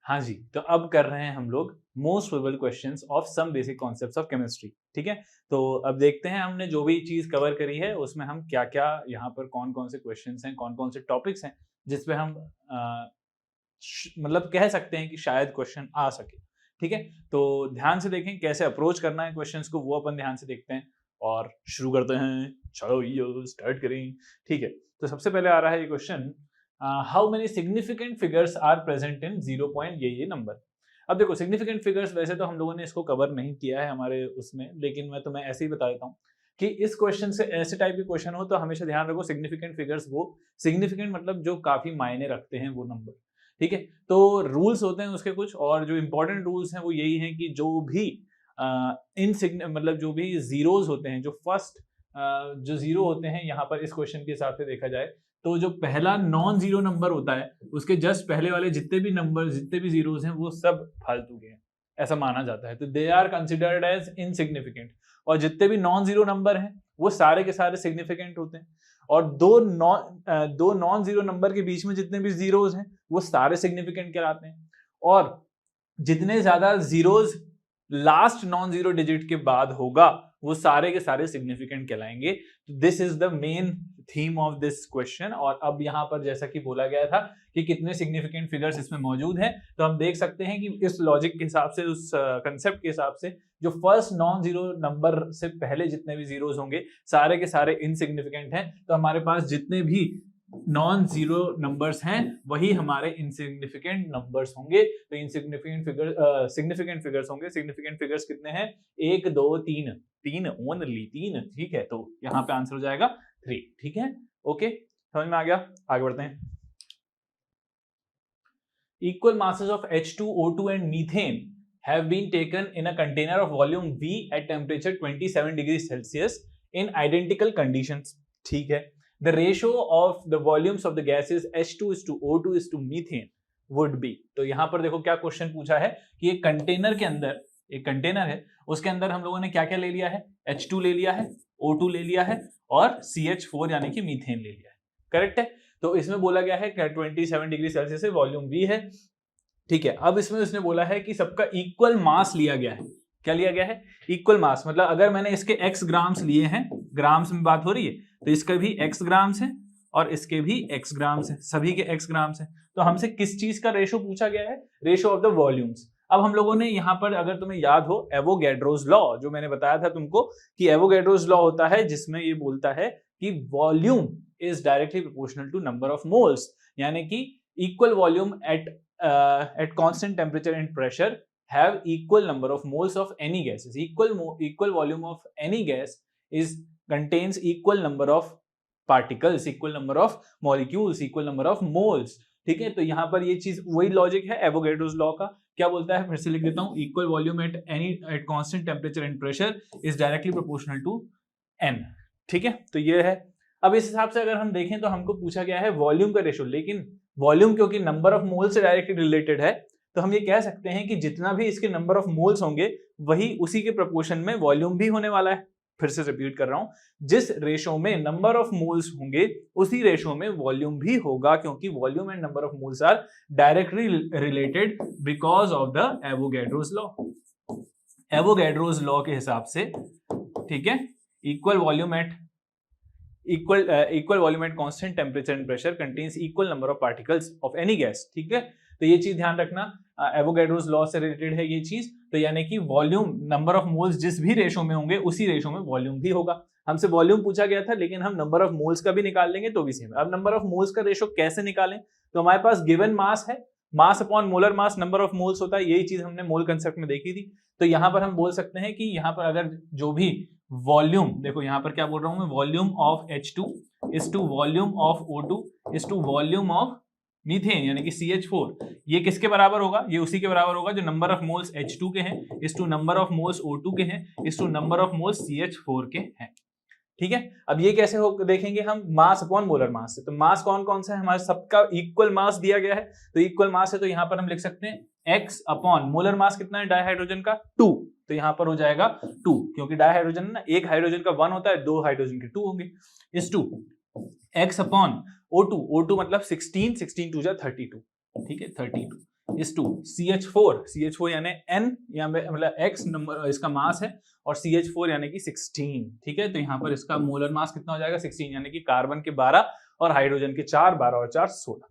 हाँ जी, तो अब कर रहे हैं हम लोग most probable questions of some basic concepts of chemistry. ठीक है, तो अब देखते हैं हमने जो भी चीज कवर करी है उसमें हम क्या क्या यहाँ पर कौन कौन से क्वेश्चंस हैं, कौन कौन से टॉपिक्स हैं जिसपे हम मतलब कह सकते हैं कि शायद क्वेश्चन आ सके। ठीक है, तो ध्यान से देखें कैसे अप्रोच करना है क्वेश्चंस को, वो अपन ध्यान से देखते हैं और शुरू करते हैं। चलो ये स्टार्ट करें। ठीक है, तो सबसे पहले आ रहा है ये question, how many significant figures are present in 0 point ये नंबर। अब देखो सिग्निफिकेंट फिगर्स वैसे तो हम लोगों ने इसको कवर नहीं किया है हमारे उसमें, लेकिन मैं तुम्हें ऐसे ही बता देता हूँ कि इस क्वेश्चन से ऐसे टाइप के क्वेश्चन हो तो हमेशा ध्यान रखो सिग्निफिकेंट फिगर्स, वो सिग्निफिकेंट मतलब जो काफी मायने रखते हैं वो नंबर। ठीक है, तो रूल्स होते हैं उसके कुछ, और जो इंपॉर्टेंट रूल्स हैं वो यही हैं कि जो भी मतलब जो भी जीरोज होते हैं, जो फर्स्ट जो जीरो होते हैं यहाँ पर इस क्वेश्चन के हिसाब से देखा जाए तो जो पहला नॉन जीरो नंबर होता है उसके जस्ट पहले वाले जितने भी नंबर, जितने भी जीरोज हैं वो सब फालतू के हैं, ऐसा माना जाता है। तो they are considered as insignificant, और जितने भी नॉन जीरो नंबर हैं वो सारे के सारे सिग्निफिकेंट होते हैं, और दो नॉन जीरो नंबर के बीच में जितने भी जीरोज हैं वो सारे सिग्निफिकेंट कहलाते हैं, और जितने ज्यादा zeros last non zero digit के बाद होगा वो सारे के सारे सिग्निफिकेंट कहलाएंगे। This is the main theme of this question. और अब यहाँ पर जैसा कि बोला गया था कि कितने सिग्निफिकेंट फिगर्स इसमें मौजूद हैं, तो हम देख सकते हैं कि इस लॉजिक के हिसाब से, उस कंसेप्ट के हिसाब से, जो फर्स्ट नॉन जीरो नंबर से पहले जितने भी जीरोज होंगे सारे के सारे इनसिग्निफिकेंट हैं। तो हमारे पास जितने भी नॉन जीरो नंबर्स हैं वही हमारे इनसिग्निफिकेंट नंबर्स होंगे। तो इनसिग्निफिकेंट फिगर सिग्निफिकेंट फिगर्स होंगे। सिग्निफिकेंट फिगर्स कितने हैं? 1 2 3, 3 ओनली 3। ठीक है, तो यहाँ पे आंसर हो जाएगा 3। ठीक है, ओके, समझ में आ गया, आगे बढ़ते हैं। Equal masses of H2O2 and methane have been taken in a container of volume V at temperature 27 degrees Celsius in identical conditions. ठीक है, the ratio of the volumes of the gases H2 is to O2 is to methane would be। तो यहाँ पर देखो क्या question पूछा है कि एक कंटेनर के अंदर, एक कंटेनर है उसके अंदर हम लोगों ने क्या क्या ले लिया है? H2 ले लिया है, O2 ले लिया है और CH4 यानी कि मीथेन ले लिया है। करेक्ट है, तो इसमें बोला गया है 27 डिग्री सेल्सियस से वॉल्यूम V है। ठीक है, अब इसमें उसने बोला है कि सबका इक्वल मास लिया गया है। क्या लिया गया है? इक्वल मास। मतलब अगर मैंने इसके x ग्राम्स लिए हैं, ग्राम्स में बात हो रही है, तो इसका भी x ग्राम्स है और इसके भी x ग्राम्स है, सभी के x ग्राम्स है। तो हमसे किस चीज का रेशो पूछा गया है? Ratio of the volumes. अब हम लोगों ने यहाँ पर, अगर तुम्हें याद हो, एवोगैड्रोस लॉ जो मैंने बताया था तुमको कि एवोगैड्रोस लॉ होता है जिसमें ये बोलता है कि volume is directly proportional to number of moles, यानी कि equal volume at constant temperature and pressure have equal number of moles of any gases. Equal volume of any gas contains equal number of particles, equal number of molecules, equal number of moles. ठीक है, तो यहाँ पर ये चीज वही logic है Avogadro's law का। क्या बोलता है, फिर से लिख देता हूँ, equal volume at constant temperature and pressure is directly proportional to n। ठीक है, तो ये है। अब इस हिसाब से अगर हम देखें तो हमको पूछा गया है वॉल्यूम का रेशो, लेकिन वॉल्यूम क्योंकि नंबर ऑफ मोल से डायरेक्टली रिलेटेड है तो हम ये कह सकते हैं कि जितना भी इसके नंबर ऑफ मोल्स होंगे वही उसी के प्रोपोर्शन में वॉल्यूम भी होने वाला है। फिर से रिपीट कर रहा हूं, जिस रेशो में नंबर ऑफ मोल्स होंगे उसी रेशो में वॉल्यूम भी होगा, क्योंकि volume and number of moles are directly related because of the Avogadro's law. Avogadro's law के हिसाब से, ठीक है, equal volume at constant temperature and pressure contains equal number of particles of any gas. ठीक है, तो ये चीज ध्यान रखना, एवोगैड्रोस लॉ से रिलेटेड है ये चीज। तो यानी कि वॉल्यूम, नंबर ऑफ मोल्स जिस भी रेशो में होंगे उसी रेशो में वॉल्यूम भी होगा। हमसे वॉल्यूम पूछा गया था, लेकिन हम नंबर ऑफ मोल्स का भी निकाल लेंगे तो भी सेम है। अब नंबर ऑफ मोल्स का रेशो कैसे निकालें? तो हमारे पास गिवन मास है, mass upon molar mass number of moles होता है, यही चीज हमने मोल कंसेप्ट में देखी थी। तो यहाँ पर हम बोल सकते हैं कि यहाँ पर अगर जो भी वॉल्यूम, देखो यहाँ पर क्या बोल रहा हूं मैं, volume of H2 is to volume of O2 is to volume of methane यानी कि CH4, ये किसके बराबर होगा? ये उसी के बराबर होगा जो नंबर ऑफ मोल्स H2 के हैं is to number of moles O2 के हैं is to number of moles CH4 के हैं। ठीक है, अब ये कैसे हो देखेंगे हम, मास अपॉन मोलर मास से। तो मास कौन कौन सा है? हमारे सबका इक्वल मास दिया गया है, तो इक्वल मास है तो यहाँ पर हम लिख सकते हैं x अपॉन मोलर मास कितना है डाइहाइड्रोजन का? 2। तो यहाँ पर हो जाएगा 2, क्योंकि डाइहाइड्रोजन ना, एक हाइड्रोजन का 1 होता है, 2 हाइड्रोजन के 2 होंगे, is to x upon O2 मतलब 16 2 जा 32। ठीक है, 32 इज टू CH4 यानी N या मतलब X नंबर इसका मास है और CH4 यानी कि 16, ठीक है। तो यहाँ पर इसका मोलर मास कितना हो जाएगा 16, यानी कि कार्बन के 12 और हाइड्रोजन के 4, 12 और 4 16,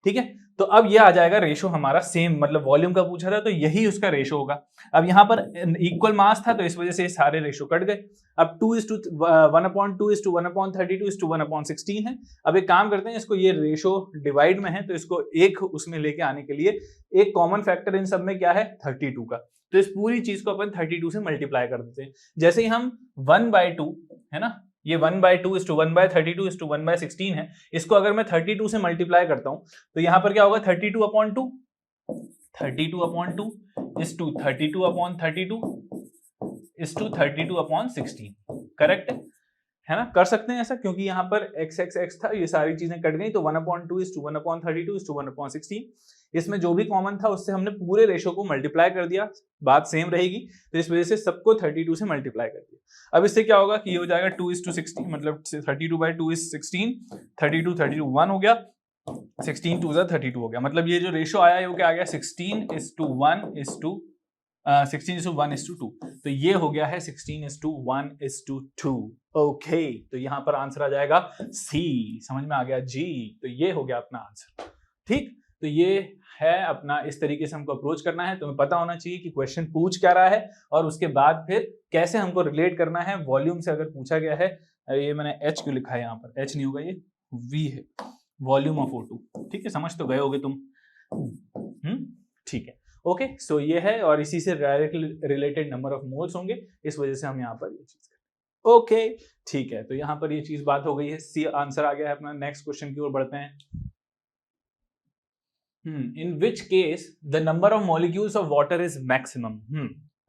ठीक है। तो अब ये आ जाएगा रेशो हमारा सेम, मतलब वॉल्यूम का पूछा था तो यही उसका रेशो होगा। अब यहाँ पर इक्वल मास था तो इस वजह से सारे रेशो कट गए। अब 2:1/2:1/32:1/16 है। अब एक काम करते हैं, इसको ये रेशो डिवाइड में है तो इसको एक उसमें लेके आने के लिए एक कॉमन फैक्टर इन सब में क्या है 32 का, तो इस पूरी चीज को अपन 32 से मल्टीप्लाई कर देते हैं। जैसे ही हम 1/2 है ना, ये 1/2:1/32:1/16 है, इसको अगर मैं 32 से मल्टीप्लाई करता हूं तो यहां पर क्या होगा 32/2 इज टू 32/32 करेक्ट है ना। कर सकते हैं ऐसा क्योंकि यहाँ पर x था, ये सारी चीजें कट गई तो 1/2:1/32:1/16, इसमें जो भी कॉमन था उससे हमने पूरे रेशो को मल्टीप्लाई कर दिया, बात सेम रहेगी, तो इस वजह से सबको 32 से मल्टीप्लाई कर दिया। अब इससे क्या होगा कि ये हो जाएगा 2:16, मतलब 32/2 इज 16, 32 1 हो गया, 16 2 32 हो गया, मतलब ये जो रेशो आया वो क्या आ गया 16:1:2, तो ये हो गया है 16:1:2। ओके, तो यहां पर आंसर आ जाएगा सी, समझ में आ गया जी, तो ये हो गया अपना आंसर, ठीक। तो ये है अपना, इस तरीके से हमको अप्रोच करना है। तुम्हें पता होना चाहिए कि क्वेश्चन पूछ क्या रहा है और उसके बाद फिर कैसे हमको रिलेट करना है वॉल्यूम से। अगर पूछा गया है, ये मैंने H क्यों लिखा है यहाँ पर, H नहीं होगा, ये V है, वॉल्यूम ऑफ O2, ठीक है, समझ तो गए होगे तुम, ठीक है। ओके, सो ये है और इसी से directly related number of moles होंगे, इस वजह से हम यहाँ पर ये चीज करें। ओके, ठीक है, तो यहाँ पर ये चीज बात हो गई है, सी आंसर आ गया है अपना। नेक्स्ट क्वेश्चन की ओर बढ़ते हैं। In which case the number of molecules of water is maximum?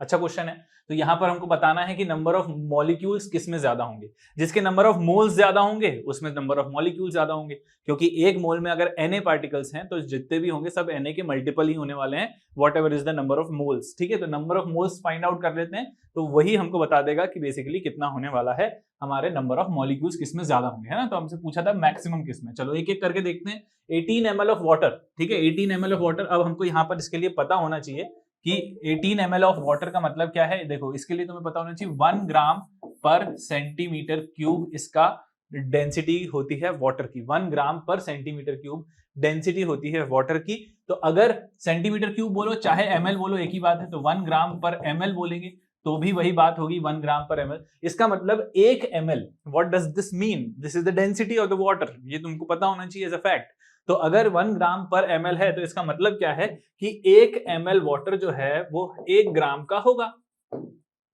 अच्छा क्वेश्चन है। तो यहाँ पर हमको बताना है कि नंबर ऑफ मॉलिक्यूल्स किस में ज्यादा होंगे। जिसके नंबर ऑफ मोल्स ज्यादा होंगे उसमें नंबर ऑफ मॉलिक्यूल्स ज्यादा होंगे, क्योंकि एक मोल में अगर Na पार्टिकल्स हैं तो जितने भी होंगे सब Na के मल्टीपल ही होने वाले हैं, what ever is the number of moles, ठीक है। तो number of moles find out कर लेते हैं, तो वही हमको बता देगा कि बेसिकली कितना होने वाला है हमारे नंबर ऑफ मॉलिक्यूल्स किस में ज्यादा होंगे, है ना। तो हमसे पूछा था मैक्सिमम किस में, चलो एक एक करके देखते हैं। 18 ml ऑफ वाटर, ठीक है, 18 ml ऑफ वाटर। अब हमको यहाँ पर इसके लिए पता होना चाहिए कि 18 ml ऑफ वाटर का मतलब क्या है। देखो, इसके लिए तुम्हें पता होना चाहिए 1 ग्राम पर सेंटीमीटर क्यूब इसका डेंसिटी होती है वाटर की, 1 ग्राम पर सेंटीमीटर क्यूब डेंसिटी होती है वाटर की। तो अगर सेंटीमीटर क्यूब बोलो चाहे ml बोलो एक ही बात है, तो 1 ग्राम पर ml बोलेंगे तो भी वही बात होगी, 1 ग्राम पर ml। इसका मतलब 1 ml, what does this mean, this is the density of the water, ये तुमको पता होना चाहिए एज अ फैक्ट। तो अगर 1 ग्राम पर ml है तो इसका मतलब क्या है कि 1 ml वाटर जो है वो 1 ग्राम का होगा,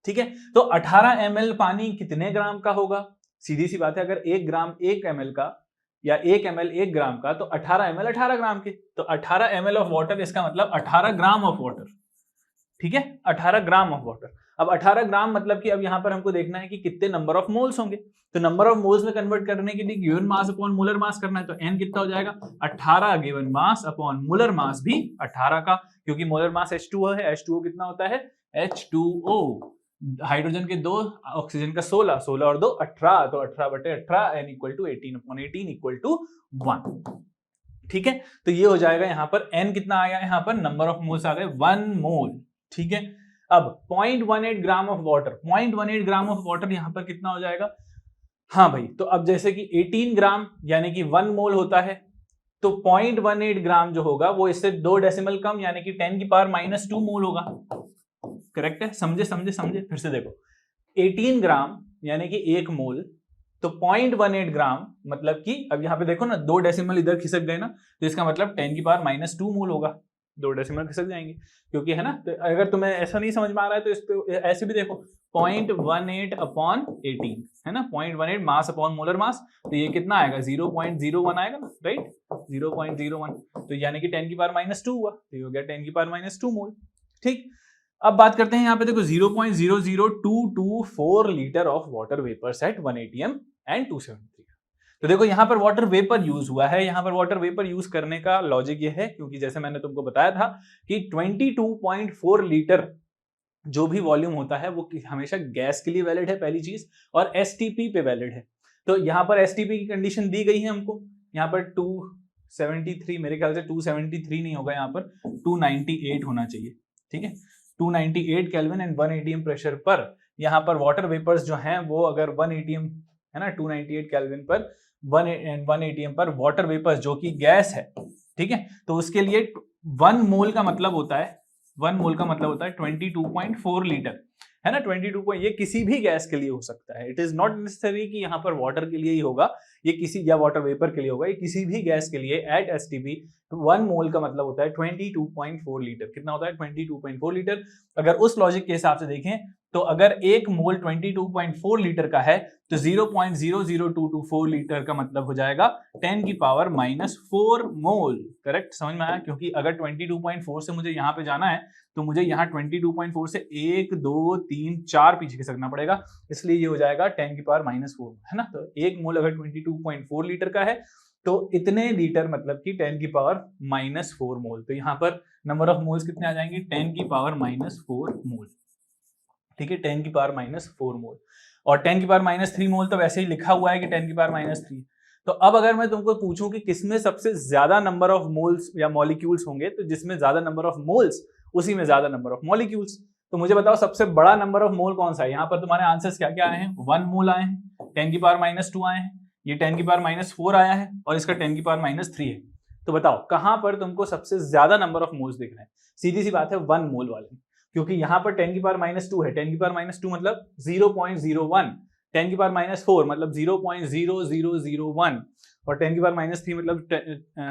ठीक है। तो 18 ml पानी कितने ग्राम का होगा, सीधी सी बात है। अगर 1 ग्राम 1 ml का या 1 ml 1 ग्राम का, तो 18 ml 18 ग्राम के, तो 18 ml ऑफ वाटर, इसका मतलब 18 ग्राम ऑफ वाटर, ठीक है, 18 ग्राम ऑफ वाटर। अब 18 ग्राम मतलब कि अब यहां पर हमको देखना है कि कितने नंबर ऑफ मोल्स होंगे। तो नंबर ऑफ मोल्स में कन्वर्ट करने के लिए given mass upon molar mass करना है, तो n कितना हो जाएगा 18 given mass upon molar mass भी 18 का, क्योंकि मोलर मास H2O है। H2O कितना होता है H2O, हाइड्रोजन के 2, ऑक्सीजन का 16, 16 और 2 18, तो 18/18 n equal to 18/18 equal to 1, ठीक है। तो ये हो जाएगा यहाँ पर n कितना आया, यहाँ पर नंबर ऑफ मोल्स आ गए 1 मोल, ठीक है। अब 0.18 gram of water, 0.18 gram of water यहाँ पर कितना हो जाएगा। हाँ भाई, तो अब जैसे कि 18 ग्राम यानी कि 1 मोल होता है, तो 0.18 ग्राम जो होगा वो इससे 2 डेसिमल कम यानी कि 10⁻⁻2 मोल होगा, करेक्ट है। समझे समझे समझे, फिर से देखो 18 ग्राम यानी कि 1 मोल, तो 0.18 ग्राम मतलब कि अब यहाँ पे देखो ना 2 डेसिमल इधर खिसक गए ना, तो इसका मतलब 10⁻⁻2 मोल होगा, 2 डेसिमल खिसक जाएंगे क्योंकि, है ना। तो अगर तुम्हें ऐसा नहीं समझ में आ रहा है तो इस पे ऐसे भी देखो 0.18/18 है ना, 0.18 मास अपॉन मोलर मास, तो ये कितना आएगा 0.01 आएगा ना, राइट, 0.01, तो यानी कि 10⁻⁻2 हुआ, तो ये हो गया 10⁻⁻2 मोल, ठीक। अब बात करते हैं यहाँ पे देखो 0.00224 litre of water vapours at 1 atm and 273। तो देखो यहाँ पर वाटर वेपर यूज हुआ है। यहाँ पर वाटर वेपर यूज करने का लॉजिक ये है क्योंकि जैसे मैंने तुमको बताया था कि 22.4 लीटर जो भी वॉल्यूम होता है वो हमेशा गैस के लिए वैलिड है, पहली चीज, और एसटीपी पे वैलिड है। तो यहाँ पर एसटीपी की कंडीशन दी गई है हमको, यहाँ पर 2 273, मेरे ख्याल से 273 नहीं होगा यहाँ पर, 298 होना चाहिए, ठीक है। 298 केल्विन एंड 1 atm प्रेशर पर यहाँ पर वाटर वेपर्स जो हैं वो अगर 1 atm है ना, 298 केल्विन पर 1 atm पर वाटर वेपर्स जो कि गैस है, ठीक है, तो उसके लिए 1 मोल का मतलब होता है 22.4 लीटर, है ना। 22 ये किसी भी गैस के लिए हो सकता है, इट इज नॉट नेसेसरी कि यहाँ पर वाटर के लिए ही होगा, ये किसी या वाटर वेपर के लिए होगा, ये किसी भी गैस के लिए एट एसटीपी 1 मोल का मतलब होता है 22.4 लीटर। कितना होता है? 22.4 लीटर। अगर उस लॉजिक के हिसाब से देखें तो अगर एक मोल 22.4 लीटर का है तो 0.00224 लीटर का मतलब हो जाएगा 10 की पावर -4 मोल। करेक्ट, समझ में आया? क्योंकि अगर 22.4 से मुझे यहाँ पे जाना है तो मुझे यहाँ 22.4 से 1 2 3 4 पीछे खिसकना पड़ेगा, इसलिए ये हो जाएगा 10 की पावर -4, है ना। तो एक मोल अगर 22.4 लीटर का है तो इतने लीटर मतलब कि 10 की पावर -4 मोल। तो यहाँ पर नंबर ऑफ मोल्स कितने आ जाएंगे? 10 की पावर -4 मोल, ठीक है, 10 की पावर -4 मोल। और 10 की पावर -3 मोल तो वैसे ही लिखा हुआ है कि 10 की पावर -3। तो अब अगर मैं तुमको पूछूं कि किसमें सबसे ज्यादा नंबर ऑफ मोल्स या मॉलिक्यूल्स होंगे, तो जिसमें ज्यादा नंबर ऑफ मोल्स उसी में ज्यादा नंबर ऑफ मॉलिक्यूल्स। तो मुझे बताओ सबसे बड़ा नंबर ऑफ मोल कौन सा है? यहाँ पर तुम्हारे आंसर्स क्या क्या आए हैं? 1 मोल आए हैं, 10 की पावर -2 आए हैं, ये 10 की पावर -4 आया है और इसका 10 की पावर -3 है। तो बताओ कहां पर तुमको सबसे ज्यादा नंबर ऑफ मोल्स दिख रहे हैं? सीधी सी बात है 1 मोल वाले, क्योंकि यहाँ पर 10 की पावर -2 है, 10 की पावर -2 मतलब 0.01, 10 की पावर -4 मतलब 0.0001 और 10 की पावर -3 मतलब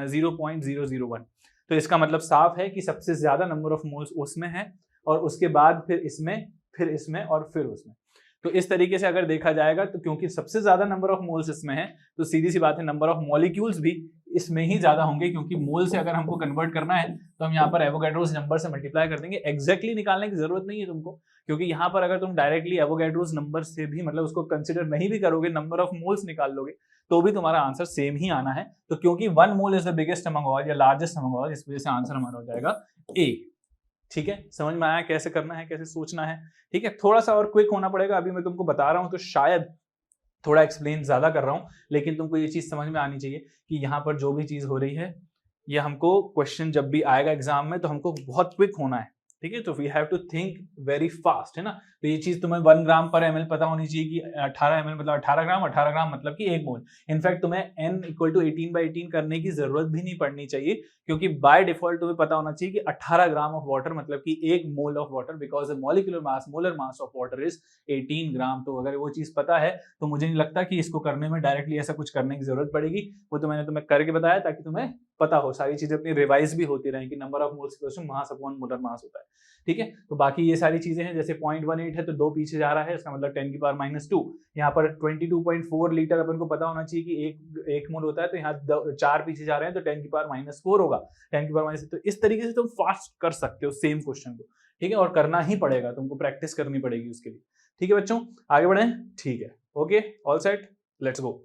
0.001। तो इसका मतलब साफ है कि सबसे ज्यादा नंबर ऑफ मोल्स उसमें है और उसके बाद फिर इसमें और फिर उसमें। तो इस तरीके से अगर देखा जाएगा तो क्योंकि सबसे ज्यादा नंबर ऑफ मोल्स इसमें है तो सीधी सी बात है नंबर ऑफ मॉलिक्यूल्स भी इसमें ही ज्यादा होंगे, क्योंकि मोल से अगर हमको कन्वर्ट करना है तो हम यहाँ पर एवोगैड्रोस नंबर से मल्टीप्लाई कर देंगे। एग्जैक्टली निकालने की जरूरत नहीं है तुमको, क्योंकि यहाँ पर अगर तुम डायरेक्टली एवोगैड्रोस नंबर से भी मतलब उसको कंसिडर नहीं भी करोगे, नंबर ऑफ मोल्स निकाल लोगे तो भी तुम्हारा आंसर सेम ही आना है। तो क्योंकि 1 mole is the biggest among all या लार्जेस्ट अमंग ऑल, इस वजह से आंसर हमारा हो जाएगा ए। ठीक है, समझ में आया कैसे करना है, कैसे सोचना है? ठीक है, थोड़ा सा और क्विक होना पड़ेगा, अभी मैं तुमको बता रहा हूं तो शायद थोड़ा एक्सप्लेन ज्यादा कर रहा हूं, लेकिन तुमको ये चीज समझ में आनी चाहिए कि यहाँ पर जो भी चीज हो रही है ये हमको क्वेश्चन जब भी आएगा एग्जाम में तो हमको बहुत क्विक होना है, ठीक है। तो we have to think very fast, है ना। तो ये चीज तुम्हें 1 ग्राम पर ml पता होनी चाहिए कि 18 ml मतलब 18 ग्राम मतलब कि 1 मोल। इनफैक्ट तुम्हें n = 18/18 करने की जरूरत भी नहीं पड़नी चाहिए, क्योंकि बाय डिफॉल्ट तुम्हें पता होना चाहिए कि 18 ग्राम ऑफ वाटर मतलब कि 1 mole of water, because the molecular mass molar mass of water is 18 ग्राम। तो अगर वो चीज पता है तो मुझे नहीं लगता कि इसको करने में डायरेक्टली ऐसा कुछ करने की जरूरत पड़ेगी। वो तो मैंने तुम्हें करके बताया ताकि तुम्हें पता हो, सारी चीजें अपनी रिवाइज भी होती रहें कि number of moles mass upon molar mass होता है, ठीक है। तो बाकी ये सारी चीजें हैं, जैसे 0.18 है तो 2 पीछे जा रहा है, इसका मतलब 10 की पावर -2। यहाँ पर 22.4 लीटर अपन को पता होना चाहिए कि एक मोल होता है, तो यहाँ 4 पीछे जा रहे हैं तो 10 की पावर -4 होगा, 10 की पावर -। तो इस तरीके से तुम फास्ट कर सकते हो सेम क्वेश्चन को, ठीक है, और करना ही पड़ेगा, तुमको प्रैक्टिस करनी पड़ेगी उसके लिए, ठीक है बच्चों। आगे बढ़े, ठीक है, okay, all set, let's go.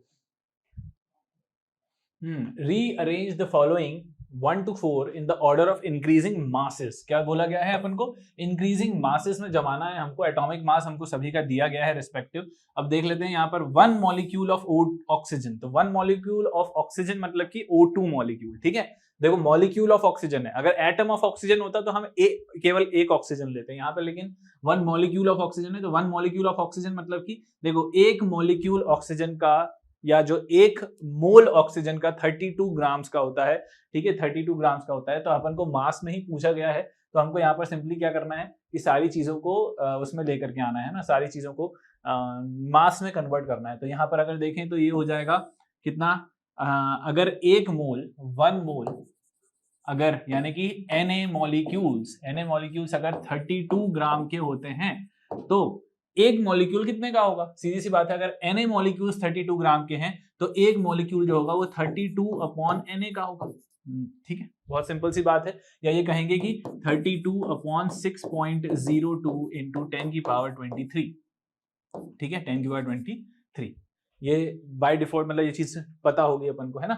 Rearrange the following 1 to 4 in the order of increasing masses। क्या बोला गया है अपन को? इंक्रीजिंग मासेस में जमाना है हमको, एटॉमिक मास हमको सभी का दिया गया है रिस्पेक्टिव। अब देख लेते हैं यहाँ पर 1 मॉलिक्यूल ऑफ ऑक्सीजन, तो 1 मॉलिक्यूल ऑफ ऑक्सीजन मतलब कि O2 मॉलिक्यूल, ठीक है। देखो मॉलिक्यूल ऑफ ऑक्सीजन है, अगर एटम ऑफ ऑक्सीजन होता तो हम केवल एक ऑक्सीजन लेते हैं यहाँ पर, लेकिन 1 मॉलिक्यूल ऑफ ऑक्सीजन है तो 1 मॉलिक्यूल ऑफ ऑक्सीजन मतलब कि देखो एक मॉलिक्यूल ऑक्सीजन का या जो एक मोल ऑक्सीजन का 32 ग्राम्स का होता है, ठीक है, 32 ग्राम्स का होता है। तो अपन को मास में ही पूछा गया है, तो हमको यहाँ पर सिंपली क्या करना है कि सारी चीजों को उसमें लेकर के आना है ना, सारी चीजों को मास में कन्वर्ट करना है। तो यहाँ पर अगर देखें तो ये हो जाएगा कितना, अगर एक मोल 1 मोल अगर यानी कि Na मॉलिक्यूल्स अगर 32 ग्राम के होते हैं तो एक मॉलिक्यूल कितने का होगा? सीधी सी बात है, अगर Na मॉलिक्यूल्स 32 ग्राम के हैं तो एक मॉलिक्यूल जो होगा वो 32/Na का होगा, ठीक है, बहुत सिंपल सी बात है। या ये कहेंगे कि 32/6.02 × 10 की पावर 23, ठीक है, 10 की पावर 23। ये बाय डिफॉल्ट मतलब ये चीज पता होगी अपन को, है ना।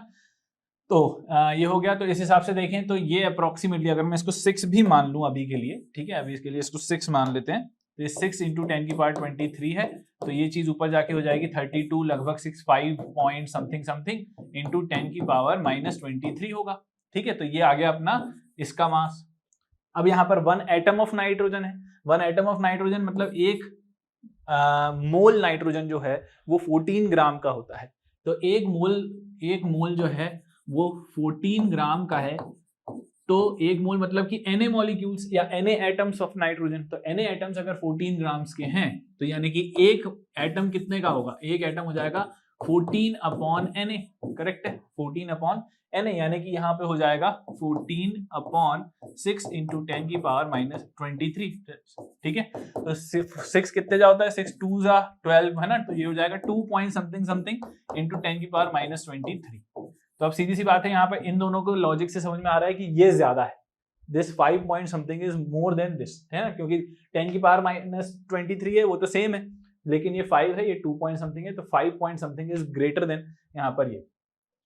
तो ये हो गया। तो इस हिसाब से देखें तो ये अप्रोक्सीमेटली अगर मैं इसको 6 भी मान लूं अभी के लिए, ठीक है, अभी इसके लिए इसको 6 मान लेते हैं, तो ये 6 × 10 की पावर 23 है, तो ये चीज ऊपर जाके हो जाएगी 32 लगभग 65 पॉइंट समथिंग समथिंग इंटू 10 की पावर माइनस 23 होगा। ठीक है, तो ये आ गया अपना इसका मास। अब यहाँ पर 1 एटम ऑफ नाइट्रोजन है। 1 एटम ऑफ नाइट्रोजन मतलब एक मोल नाइट्रोजन जो है वो 14 ग्राम का होता है। तो एक मोल जो है वो 14 ग्राम का है। तो एक मोल मतलब कि Na मॉलिक्यूल्स या Na एटम्स ऑफ नाइट्रोजन। तो Na एटम्स अगर 14 ग्राम्स के हैं तो यानी कि एक एटम कितने का होगा, एक एटम हो जाएगा 14 अपॉन Na। करेक्ट है, 14 अपॉन Na, यानी कि यहाँ पे हो जाएगा 14 अपॉन 6 इंटू 10 की पावर माइनस 23। ठीक है, तो 6 कितने जा होता है, 6 2 जा 12 है ना, तो ये हो जाएगा 2 पॉइंट समथिंग समथिंग इंटू 10 की पावर माइनस 23। तो अब सीधी सी बात है, यहाँ पर इन दोनों को लॉजिक से समझ में आ रहा है कि ये ज्यादा है, this 5 point something is more than this, है ना, क्योंकि 10 की पावर माइनस 23 है वो तो सेम है, लेकिन ये 5 है, ये 2 पॉइंट समथिंग है, तो 5 point something is greater than यहाँ पर ये।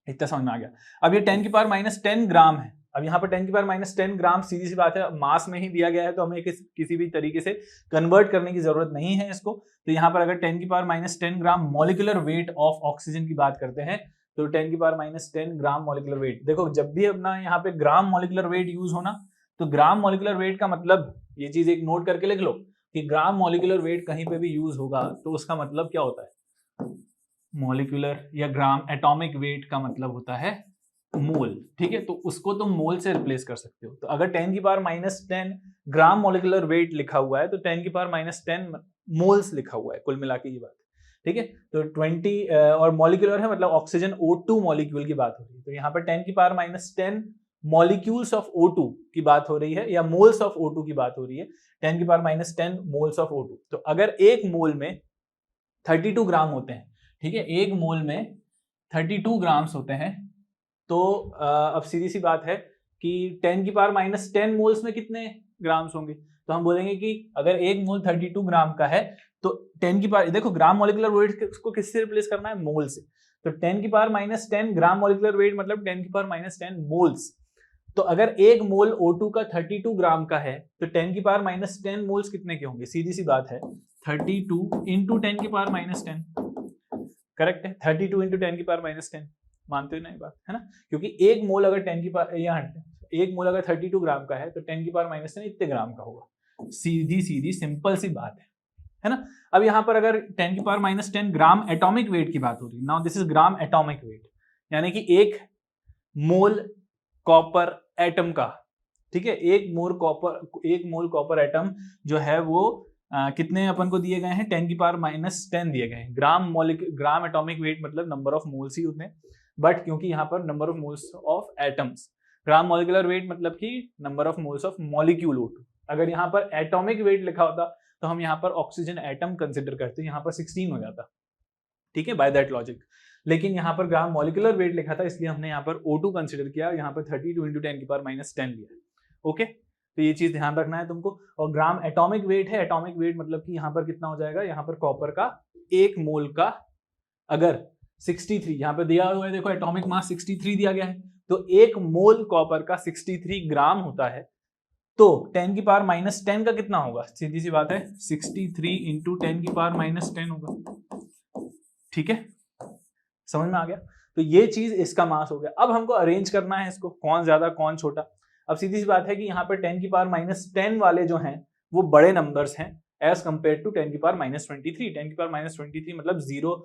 इतना समझ में आ गया। अब ये 10 की पावर माइनस 10 ग्राम है। अब यहाँ पर 10 की पावर माइनस 10 ग्राम सीधी सी बात है मास में ही दिया गया है, तो हमें किसी भी तरीके से कन्वर्ट करने की जरूरत नहीं है इसको। तो यहाँ पर अगर 10 की power minus 10 gram molecular weight of oxygen की बात करते हैं, तो 10 की power minus 10 gram molecular weight. देखो जब भी अपना यहाँ पे ग्राम मॉलिक्यूलर वेट यूज होना, तो ग्राम मॉलिक्यूलर वेट का मतलब, ये चीज एक नोट करके लिख लो कि ग्राम मॉलिक्यूलर वेट कहीं पे भी यूज होगा तो उसका मतलब क्या होता है, मॉलिक्यूलर या ग्राम एटॉमिक वेट का मतलब होता है मोल। ठीक है, तो उसको तुम मोल से रिप्लेस कर सकते हो। तो अगर 10 की power minus 10 gram molecular weight लिखा हुआ है तो 10 की पावर माइनस 10 मोल्स लिखा हुआ है, कुल मिला के ये बात। ठीक है, तो 20 और मॉलिक्यूलर है मतलब ऑक्सीजन O2 मॉलिक्यूल की बात हो रही है, तो यहाँ पर 10 की power minus 10 molecules of O2 की बात हो रही है या मोल्स ऑफ O2 की बात हो रही है, 10 की power minus 10 moles of O2। तो अगर एक मोल में 32 ग्राम होते हैं, ठीक है, एक मोल में 32 ग्राम्स होते हैं, तो अब सीधी सी बात है कि 10 की पावर माइनस 10 मोल्स में कितने ग्राम्स होंगे, तो हम बोलेंगे कि अगर एक मोल 32 ग्राम का है तो 10 की पावर, देखो ग्राम मॉलिक्यूलर वेट को किससे रिप्लेस करना है, मोल से। तो 10 की power minus 10 gram molecular weight मतलब 10 की पावर माइनस 10 मोल्स। तो अगर एक मोल O2 का 32 ग्राम का है तो 10 की पावर माइनस 10 मोल्स कितने के होंगे, सीधी सी बात है 32 इंटू 10 की पावर माइनस 10। करेक्ट है, 32 इंटू 10 की पावर माइनस 10। मानते हो ना ये बात, है ना, क्योंकि एक मोल अगर 10 की पावर, यहाँ एक मोल अगर 32 ग्राम का है तो 10 की पावर माइनस 10 इतने ग्राम का होगा। सीधी सीधी सिंपल सी बात है ना। अब यहाँ पर अगर 10 की power minus 10 gram atomic weight की बात हो रही है, now this is gram atomic weight, यानी कि एक मोल कॉपर एटम का, ठीक है, एक मोल कॉपर एटम जो है वो कितने अपन को दिए गए हैं, 10 की पावर माइनस 10 दिए गए हैं। ग्राम एटॉमिक वेट मतलब नंबर ऑफ मोल्स ही उतने, बट क्योंकि यहाँ पर number of moles of atoms, gram molecular weight मतलब कि number of moles of molecule O2। अगर यहाँ पर एटॉमिक वेट लिखा होता तो हम यहाँ पर ऑक्सीजन एटम कंसिडर करते, यहाँ पर 16 हो जाता, ठीक है, बाय दैट लॉजिक। लेकिन यहाँ पर ग्राम मॉलिक्यूलर वेट लिखा था इसलिए हमने यहाँ पर O2 कंसिडर किया, यहाँ पर 32 इंटू 10 की पावर माइनस 10 लिया। ओके, तो ये चीज ध्यान रखना है तुमको। और ग्राम एटॉमिक वेट है, एटॉमिक वेट मतलब कि यहाँ पर कितना हो जाएगा, यहाँ पर कॉपर का एक मोल का अगर 63, यहाँ पे दिया हुआ है देखो एटॉमिक मास 63 दिया गया है, तो एक मोल कॉपर का 63 ग्राम होता है, तो 10 की पावर माइनस 10 का कितना होगा, सीधी सी बात है 63 इंटू 10 की पावर माइनस 10 होगा। ठीक है, समझ में आ गया। तो ये चीज इसका मास हो गया। अब हमको अरेंज करना है इसको, कौन ज्यादा कौन छोटा। अब सीधी सी बात है कि यहाँ पर 10 की पावर माइनस 10 वाले जो हैं वो बड़े नंबर्स हैं एज कंपेयर टू 10 की पावर माइनस 23। 10 की पावर माइनस 23 मतलब 0,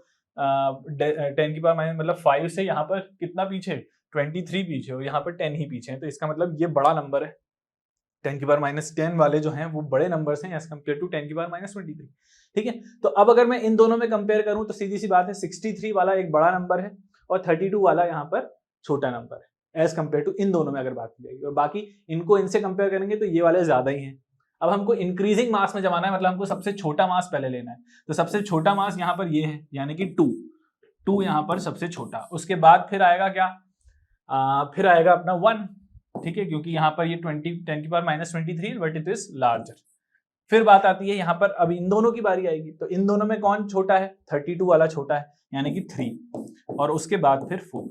10 की पावर माइनस मतलब 5 से यहाँ पर कितना पीछे, 23 पीछे, और यहाँ पर 10 ही पीछे है, तो इसका मतलब ये बड़ा नंबर है। 10 की पावर माइनस 10 वाले जो हैं वो बड़े नंबर्स हैं एज कंपेयर टू 10 की पावर माइनस 23। ठीक है, तो अब अगर मैं इन दोनों में कंपेयर करूं तो सीधी सी बात है 63 वाला एक बड़ा नंबर है और 32 वाला यहाँ पर छोटा नंबर है एज कंपेयर टू इन दोनों में अगर बात की जाएगी, और बाकी इनको इनसे कंपेयर करेंगे तो ये वाले ज्यादा ही हैं। अब हमको इंक्रीजिंग मास में जमाना है, मतलब हमको सबसे छोटा मास पहले लेना है, तो सबसे छोटा मास यहाँ पर ये है, यानी कि 2 यहाँ पर सबसे छोटा। उसके बाद फिर आएगा क्या, फिर आएगा अपना 1, ठीक है, क्योंकि यहाँ पर ये 10 की power minus 23 but it is larger. फिर बात आती है यहाँ पर, अब इन दोनों की बारी आएगी, तो इन दोनों में कौन छोटा है, 32 वाला छोटा है, यानी कि 3, और उसके बाद फिर 4।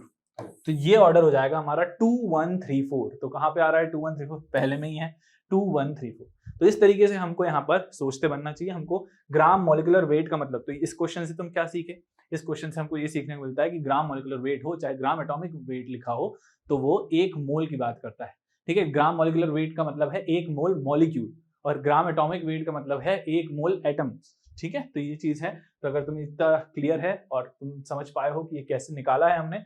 तो ये ऑर्डर हो जाएगा हमारा 2134। तो कहाँ पे आ रहा है 2134? पहले में ही है 2134। तो इस तरीके से हमको यहाँ पर सोचते बनना चाहिए। हमको ग्राम मॉलिक्यूलर वेट का मतलब, तो इस क्वेश्चन से तुम क्या सीखे? इस क्वेश्चन से हमको ये सीखने को मिलता है कि ग्राम मॉलिक्यूलर वेट हो चाहे ग्राम एटॉमिक वेट लिखा हो, तो वो एक मोल की बात करता है। ठीक है, ग्राम मॉलिक्यूलर वेट का मतलब है एक मोल मॉलिक्यूल, और ग्राम एटॉमिक वेट का मतलब है एक मोल एटम। ठीक है, तो ये चीज है। तो अगर तुम इतना क्लियर है और तुम समझ पाए हो कि ये कैसे निकाला है हमने,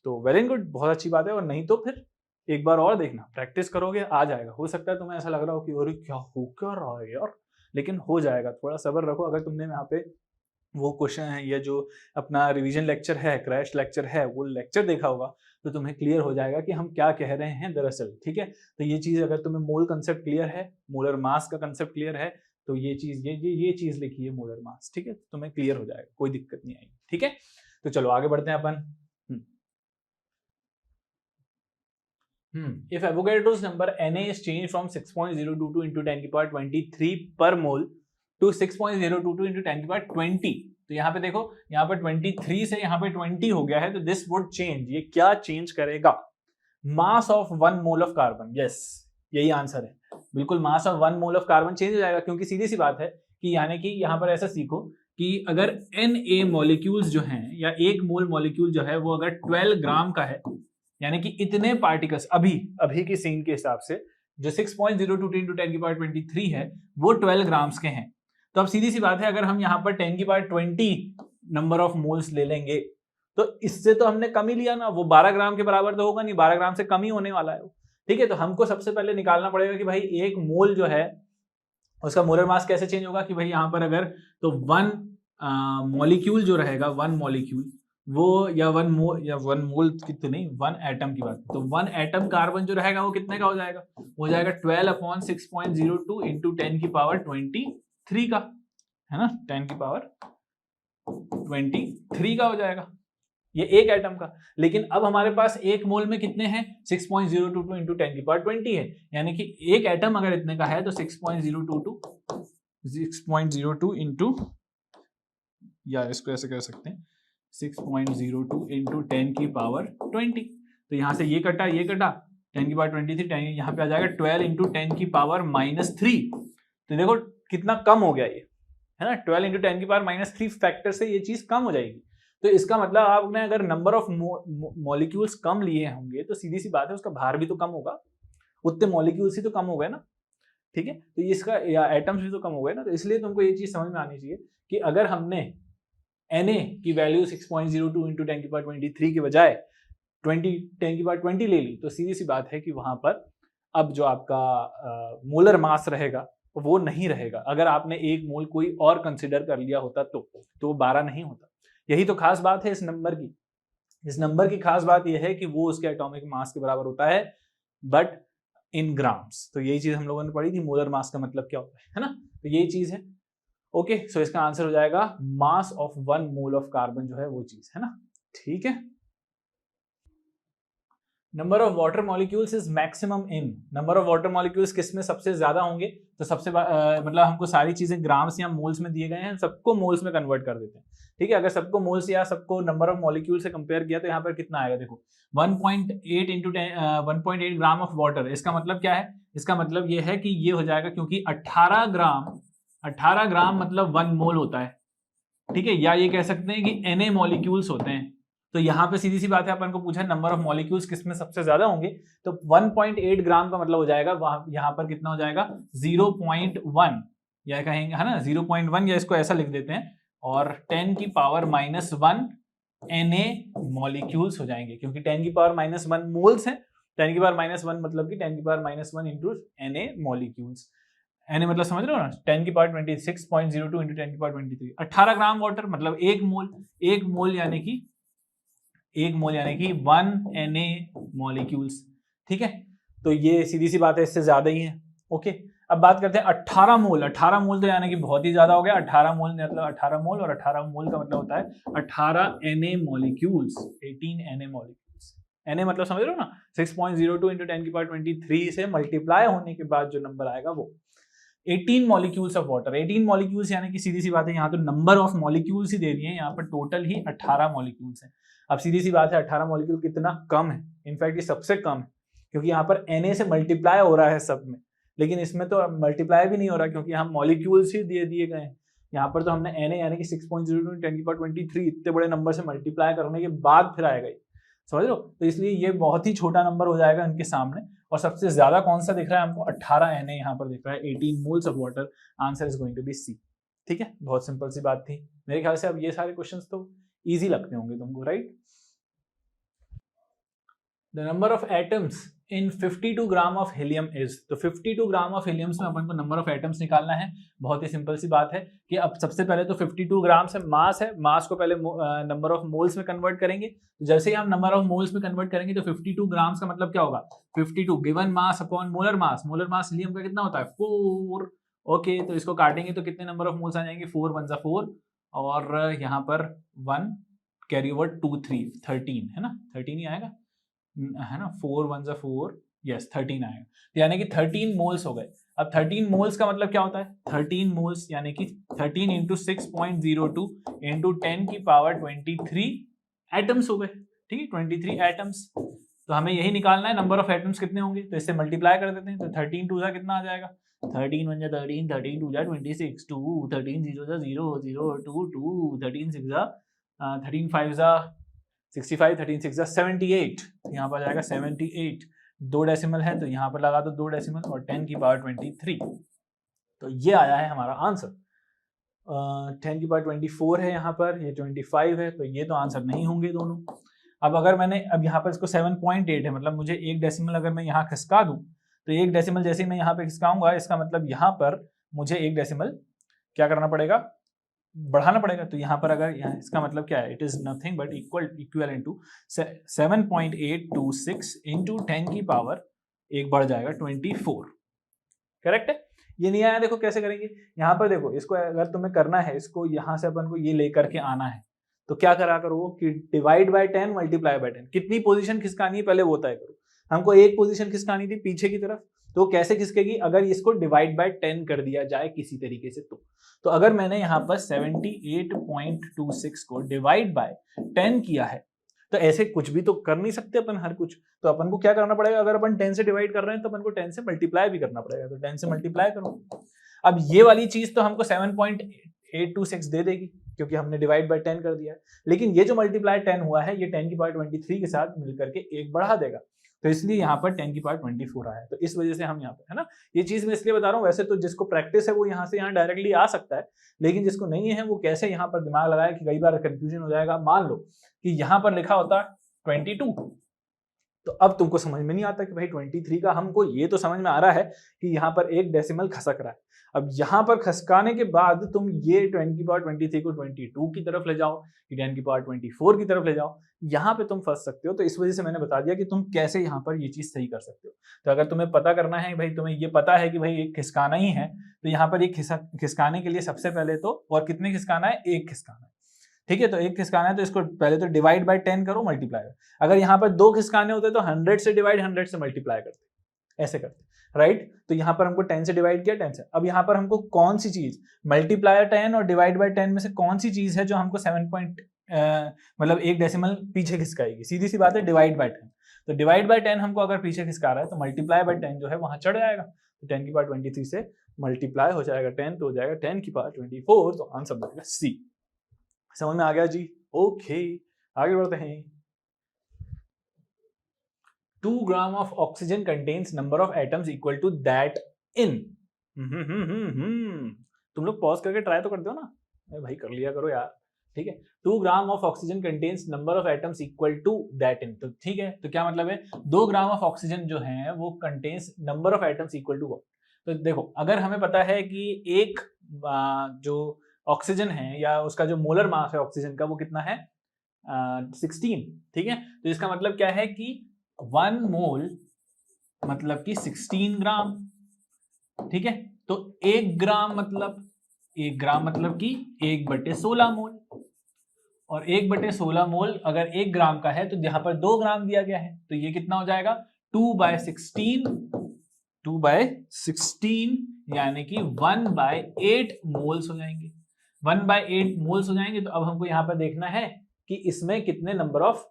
तो वेल एंड गुड, बहुत अच्छी बात है। और नहीं तो फिर एक बार और देखना, प्रैक्टिस करोगे आ जाएगा। हो सकता है तुम्हें ऐसा लग रहा हो कि अरे क्या हो क्या रहा है यार, लेकिन हो जाएगा। थोड़ा सब्र रखो। अगर तुमने यहाँ पे वो क्वेश्चन है या जो अपना रिवीजन लेक्चर है, क्रैश लेक्चर है, वो लेक्चर देखा होगा तो तुम्हें क्लियर हो जाएगा कि हम क्या कह रहे हैं दरअसल। ठीक है, तो ये चीज अगर तुम्हें मोल कंसेप्ट क्लियर है, मोलर मास का कंसेप्ट क्लियर है, तो ये चीज ये चीज लिखी है मोलर मास। ठीक है, तो तुम्हें क्लियर हो जाएगा, कोई दिक्कत नहीं आएगी। ठीक है, तो चलो आगे बढ़ते हैं अपन। If Avogadro's number Na is changed from 6.022 into 10 की power 23 per mole to 6.022 into 10 की पावर 20, तो यहाँ पे देखो, यहाँ पे 23 से यहाँ पे 20 हो गया है, तो दिस वुड चेंज, ये क्या चेंज करेगा? Mass of 1 mole of carbon. Yes, यही आंसर है, बिल्कुल mass of 1 mole of carbon change हो जाएगा, क्योंकि सीधी सी बात है कि यानी कि यहाँ पर ऐसा सीखो कि अगर Na मॉलिक्यूल्स जो हैं, या एक मोल मॉलिक्यूल जो है वो अगर 12 ग्राम का है, यानी कि इतने पार्टिकल्स अभी की सीन के हिसाब से जो 6.022 into 10 की पावर 23 है वो 12 ग्राम्स के हैं। तो अब सीधी सी बात है, अगर हम यहाँ पर 10 की पावर 20 नंबर ऑफ मोल्स ले लेंगे, तो इससे तो हमने कम ही लिया ना, वो 12 ग्राम के बराबर तो होगा नहीं, 12 ग्राम से कम ही होने वाला है। ठीक है, तो हमको सबसे पहले निकालना पड़ेगा कि भाई एक मोल जो है उसका मोलर मास कैसे चेंज होगा। कि भाई यहाँ पर अगर तो 1 मॉलिक्यूल जो रहेगा, 1 मॉलिक्यूल वो या 1 मोल कितने नहीं, 1 एटम की बात, तो 1 एटम कार्बन जो रहेगा वो कितने का हो जाएगा? हो जाएगा 12/6.02 इंटू 10 की पावर 23 का, है ना, 10 की पावर 23 का हो जाएगा, ये एक एटम का। लेकिन अब हमारे पास एक मोल में कितने हैं? 6.022 इंटू 10 की पावर 20 है, यानी कि एक एटम अगर इतने का है तो 6.02 इंटू, या इसको ऐसे कह सकते हैं 6.02 इंटू 10 की पावर 20। तो यहां से ये कटा 10 की पावर 23, यहाँ पे आ जाएगा 12 इंटू 10 की पावर -3। तो देखो कितना कम हो गया ये, है ना, 12 इंटू 10 की पावर -3 फैक्टर से ये चीज कम हो जाएगी। तो इसका मतलब आपने अगर नंबर ऑफ मॉलिक्यूल्स कम लिए होंगे तो सीधी सी बात है उसका भार भी तो कम होगा, उतने मॉलिक्यूल्स ही तो कम हो गए ना। ठीक है, तो इसका या एटम्स भी तो कम हो गए ना। तो इसलिए तुमको ये चीज समझ में आनी चाहिए कि अगर हमने Na की वैल्यू 6.02 इंटू 10 की पावर 23 के बजाय 10 की पावर 20 ले ली, तो सीधी सी बात है कि वहां पर अब जो आपका मोलर मास रहेगा वो नहीं रहेगा। अगर आपने एक मोल कोई और कंसिडर कर लिया होता तो वो 12 नहीं होता। यही तो खास बात है इस नंबर की। इस नंबर की खास बात यह है कि वो उसके एटॉमिक मास के बराबर होता है, बट इन ग्राम्स। तो यही चीज हम लोगों ने पढ़ी थी, मोलर मास का मतलब क्या होता है ना। तो यही चीज है। ओके, सो इसका आंसर हो जाएगा mass of 1 mole of carbon जो है वो चीज, है ना। ठीक है, number of water molecules is maximum in. Number of water molecules किस में सबसे ज्यादा होंगे? तो सबसे मतलब हमको सारी चीजें ग्राम्स या मोल्स में दिए गए हैं, सबको मोल्स में कन्वर्ट कर देते हैं। ठीक है, अगर सबको मोल्स या सबको नंबर ऑफ मॉलिक्यूल से कंपेयर किया तो यहाँ पर कितना आएगा? देखो 1.8 इंटू 1.8 ग्राम ऑफ वाटर। इसका मतलब क्या है? इसका मतलब ये है कि ये हो जाएगा, क्योंकि 18 ग्राम मतलब 1 मोल होता है। ठीक है, या ये कह सकते हैं कि Na मॉलिक्यूल्स होते हैं। तो यहाँ पे सीधी सी बात है, अपन को पूछा नंबर ऑफ मॉलिक्यूल्स किसमें सबसे ज्यादा होंगे, तो 1.8 ग्राम का मतलब हो जाएगा वहां, यहाँ पर कितना हो जाएगा 0.1, या कहेंगे है ना 0.1, या इसको ऐसा लिख देते हैं, और 10 की पावर -1 Na मॉलिक्यूल्स हो जाएंगे, क्योंकि 10 की पावर -1 मोल्स है। 10 की पावर -1 मतलब कि 10 की power -1 into Na molecules. Na मतलब समझ रहे हो ना, 10 की पावर 26.02 इंटू 10 की पावर 23। 18 ग्राम वाटर मतलब एक मोल यानी कि 1 Na मॉलिक्यूल्स। ठीक है, तो ये सीधी सी बात है, इससे ज्यादा ही है। ओके, अब बात करते हैं 18 मोल तो यानी कि बहुत ही ज्यादा हो गया। 18 मोल मतलब 18 मोल, और 18 मोल का मतलब होता है 18 Na molecules, 18 Na molecules. Na मतलब समझ रहे हो ना, 6.02 इंटू 10 की पावर 23 से मल्टीप्लाई होने के बाद जो नंबर आएगा वो। 18 मॉलिक्यूल्स ऑफ वाटर। 18 मॉलिक्यूल्स यानी कि सीधी सी बात है, यहाँ तो नंबर ऑफ मॉलिक्यूल्स ही दे दिए हैं, यहाँ पर टोटल ही 18 मॉलिक्यूल्स हैं। अब सीधी सी बात है 18 मॉलिक्यूल कितना कम है, इनफैक्ट ये सबसे कम है, क्योंकि यहाँ पर Na से मल्टीप्लाई हो रहा है सब में, लेकिन इसमें तो मल्टीप्लाई भी नहीं हो रहा क्योंकि हम मॉलिक्यूल्स ही दे दिए गए हैं। यहाँ पर तो हमने Na यानी कि 6.02 10 की पावर 23 इतने बड़े नंबर से मल्टीप्लाई करने के बाद फिर आएगा, समझ लो। तो इसलिए ये बहुत ही छोटा नंबर हो जाएगा इनके सामने। और सबसे ज्यादा कौन सा दिख रहा है हमको, 18 Na यहाँ पर दिख रहा है, 18 moles of water. Answer is going to be C. ठीक है, बहुत सिंपल सी बात थी मेरे ख्याल से। अब ये सारे क्वेश्चंस तो इजी लगते होंगे तुमको, right. The number of atoms in 52 gram of helium is, तो 52 ग्राम ऑफ हीलियम्स में अपन को नंबर ऑफ एटम्स निकालना है। बहुत ही सिंपल सी बात है कि अब सबसे पहले तो 52 ग्राम से मास है, मास को पहले नंबर ऑफ मोल्स में कन्वर्ट करेंगे। तो जैसे ही हम नंबर ऑफ मोल्स में कन्वर्ट करेंगे तो 52 ग्राम्स का मतलब क्या होगा, 52 given mass upon molar mass. Molar mass helium का कितना होता है, 4। ओके, तो इसको काटेंगे तो कितने नंबर ऑफ मोल्स आ जाएंगे, 4 1 जा 4 और यहाँ पर 1 कैरी ओवर 2 3 13 है ना, 13 ही आएगा है ना, 4 1 जा 4, यस 13 आएगा। तो यानी कि 13 मोल्स हो गए। अब 13 मोल्स का मतलब क्या होता है, 13 मोल्स यानी कि 13 इंटू 6.02 इंटू 10 की पावर 23 एटम्स हो गए। ठीक है, 23 एटम्स। तो हमें यही निकालना है नंबर ऑफ एटम्स कितने होंगे, तो इससे मल्टीप्लाई कर देते हैं। तो 13 2 जा कितना आ जाएगा, 13 1 जा 13, 13 2 जा 26, 2 13 0 जा 0 0 2 2 13 6 जा 13 5 जा 65, 13 6 जा 78, यहाँ पर जाएगा 78। 2 डेसिमल है तो यहाँ पर लगा दो 2 डेसिमल और 10 की पावर 23। तो ये आया है हमारा आंसर। 10 की पावर 24 है यहाँ पर, ये 25 है, तो ये तो आंसर नहीं होंगे दोनों। अब अगर मैंने अब यहाँ पर इसको 7.8 है, मतलब मुझे 1 डेसिमल अगर मैं यहाँ खिसका दूं तो 1 डेसिमल जैसे ही मैं यहाँ पे खिसकाऊंगा, इसका मतलब यहाँ पर मुझे 1 डेसिमल क्या करना पड़ेगा, बढ़ाना पड़ेगा। तो यहाँ पर अगर यहाँ इसका मतलब क्या है, it is nothing but equal to 7.826 into 10 की पावर 1 बढ़ जाएगा 24। करेक्ट है, ये नहीं आया, देखो कैसे करेंगे। यहाँ पर देखो, इसको अगर तुम्हें करना है, इसको यहाँ से अपन को ये लेकर के आना है, तो क्या करा करो कि डिवाइड बाय 10 मल्टीप्लाई बाय 10। कितनी पोजीशन खिसकानी है पहले वो तय करो। हमको एक पोजीशन खिसकानी थी पीछे की तरफ, तो कैसे खिसकेगी, अगर इसको डिवाइड बाय 10 कर दिया जाए किसी तरीके से। तो अगर मैंने यहाँ पर 78.26 को डिवाइड बाय 10 किया है, तो ऐसे कुछ भी तो कर नहीं सकते अपन हर कुछ। तो अपन को क्या करना पड़ेगा, अगर अपन 10 से डिवाइड कर रहे हैं तो अपन को 10 से मल्टीप्लाई भी करना पड़ेगा। तो 10 से मल्टीप्लाई करो। अब ये वाली चीज तो हमको 7.826 दे देगी क्योंकि हमने डिवाइड बाय 10 कर दिया है, लेकिन ये जो मल्टीप्लाई 10 हुआ है ये 10 की पावर 23 के साथ मिलकर के 1 बढ़ा देगा। तो इसलिए यहाँ पर 10 की पावर 24 आया है। तो इस वजह से हम यहाँ पर, है ना, ये चीज मैं इसलिए बता रहा हूँ। वैसे तो जिसको प्रैक्टिस है वो यहाँ से यहाँ डायरेक्टली आ सकता है, लेकिन जिसको नहीं है वो कैसे यहाँ पर दिमाग लगाए कि कई बार कंफ्यूजन हो जाएगा। मान लो कि यहाँ पर लिखा होता 22, तो अब तुमको समझ में नहीं आता कि भाई 23 का, हमको ये तो समझ में आ रहा है कि यहाँ पर 1 डेसिमल खसक रहा है। अब यहाँ पर खसकाने के बाद तुम ये 10 की पावर 23 को 22 की तरफ ले जाओ, 10 की पावर 24 की तरफ ले जाओ, यहाँ पे तुम फंस सकते हो। तो इस वजह से मैंने बता दिया कि तुम कैसे यहाँ पर ये चीज सही कर सकते हो। तो अगर तुम्हें पता करना है भाई, तुम्हें ये पता है कि भाई एक खिसकाना ही है, तो यहाँ पर एक खिसकाने के लिए सबसे पहले तो, और कितने खिसकाना है, 1 खिसकाना है। ठीक है, तो 1 खिसकाना है तो इसको पहले तो डिवाइड बाय 10 करो, मल्टीप्लाई। अगर यहाँ पर 2 खिसकाने होते तो 100 से डिवाइड 100 से मल्टीप्लाई करते, ऐसे करते, राइट। तो यहाँ पर हमको 10 से डिवाइड किया, 10 से। अब यहाँ पर हमको कौन सी चीज, मल्टीप्लायर 10 और डिवाइड बाय 10 में से कौन सी चीज है जो हमको 7 मतलब 1 डेसिमल पीछे खिसकाएगी। सीधी सी बात है, डिवाइड बाय 10। तो डिवाइड बाय 10 हमको अगर पीछे खिसका रहा है तो मल्टीप्लाई बाय 10 जो है वहां चढ़ जाएगा। तो 10 की पावर 23 से मल्टीप्लाई हो जाएगा 10, तो हो जाएगा 10 की पावर 24। तो आंसर बनेगा सी। समझ में आ गया जी? ओके, आगे बढ़ते हैं। 2 gram of oxygen contains number of atoms equal to that in. तुम लोग पॉज करके ट्राई तो कर दो ना, भाई कर लिया करो यार। ठीक है, 2 gram of oxygen contains number of atoms equal to that in. तो ठीक है, तो क्या मतलब है, 2 ग्राम ऑफ ऑक्सीजन जो है वो contains number of atoms equal to. तो देखो, अगर हमें पता है कि एक जो ऑक्सीजन है या उसका जो मोलर मास है ऑक्सीजन का वो कितना है, 16। ठीक है, तो इसका मतलब क्या है कि 1 मोल मतलब कि 16 ग्राम। ठीक है, तो 1 ग्राम मतलब कि 1/16 मोल, और 1/16 मोल अगर 1 ग्राम का है तो यहाँ पर 2 ग्राम दिया गया है, तो ये कितना हो जाएगा, 2/16 यानी कि 1/8 मोल्स हो जाएंगे। 1/8 मोल्स हो जाएंगे। तो अब हमको यहाँ पर देखना है कि इसमें कितने नंबर ऑफ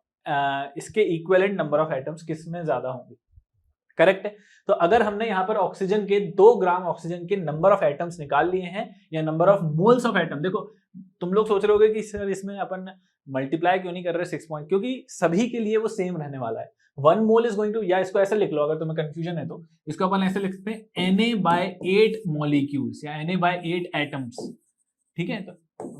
इसके इक्विवेलेंट नंबर ऑफ एटम्स किसमें ज्यादा होंगे। करेक्ट है। तो अगर हमने यहाँ पर ऑक्सीजन के 2 ग्राम ऑक्सीजन के नंबर ऑफ एटम्स निकाल लिए हैं या number of moles of atom, देखो तुम लोग सोच रहे होगे कि सर इसमें अपन मल्टीप्लाई क्यों नहीं कर रहे 6 पॉइंट, क्योंकि सभी के लिए वो सेम रहने वाला है। 1 मोल इज गोइंग टू, या इसको ऐसे लिख लो अगर तुम्हें कंफ्यूजन है तो इसको अपन ऐसे लिख सकते हैं Na/8 मॉलिक्यूल्स या Na/8 एटम्स। ठीक है, तो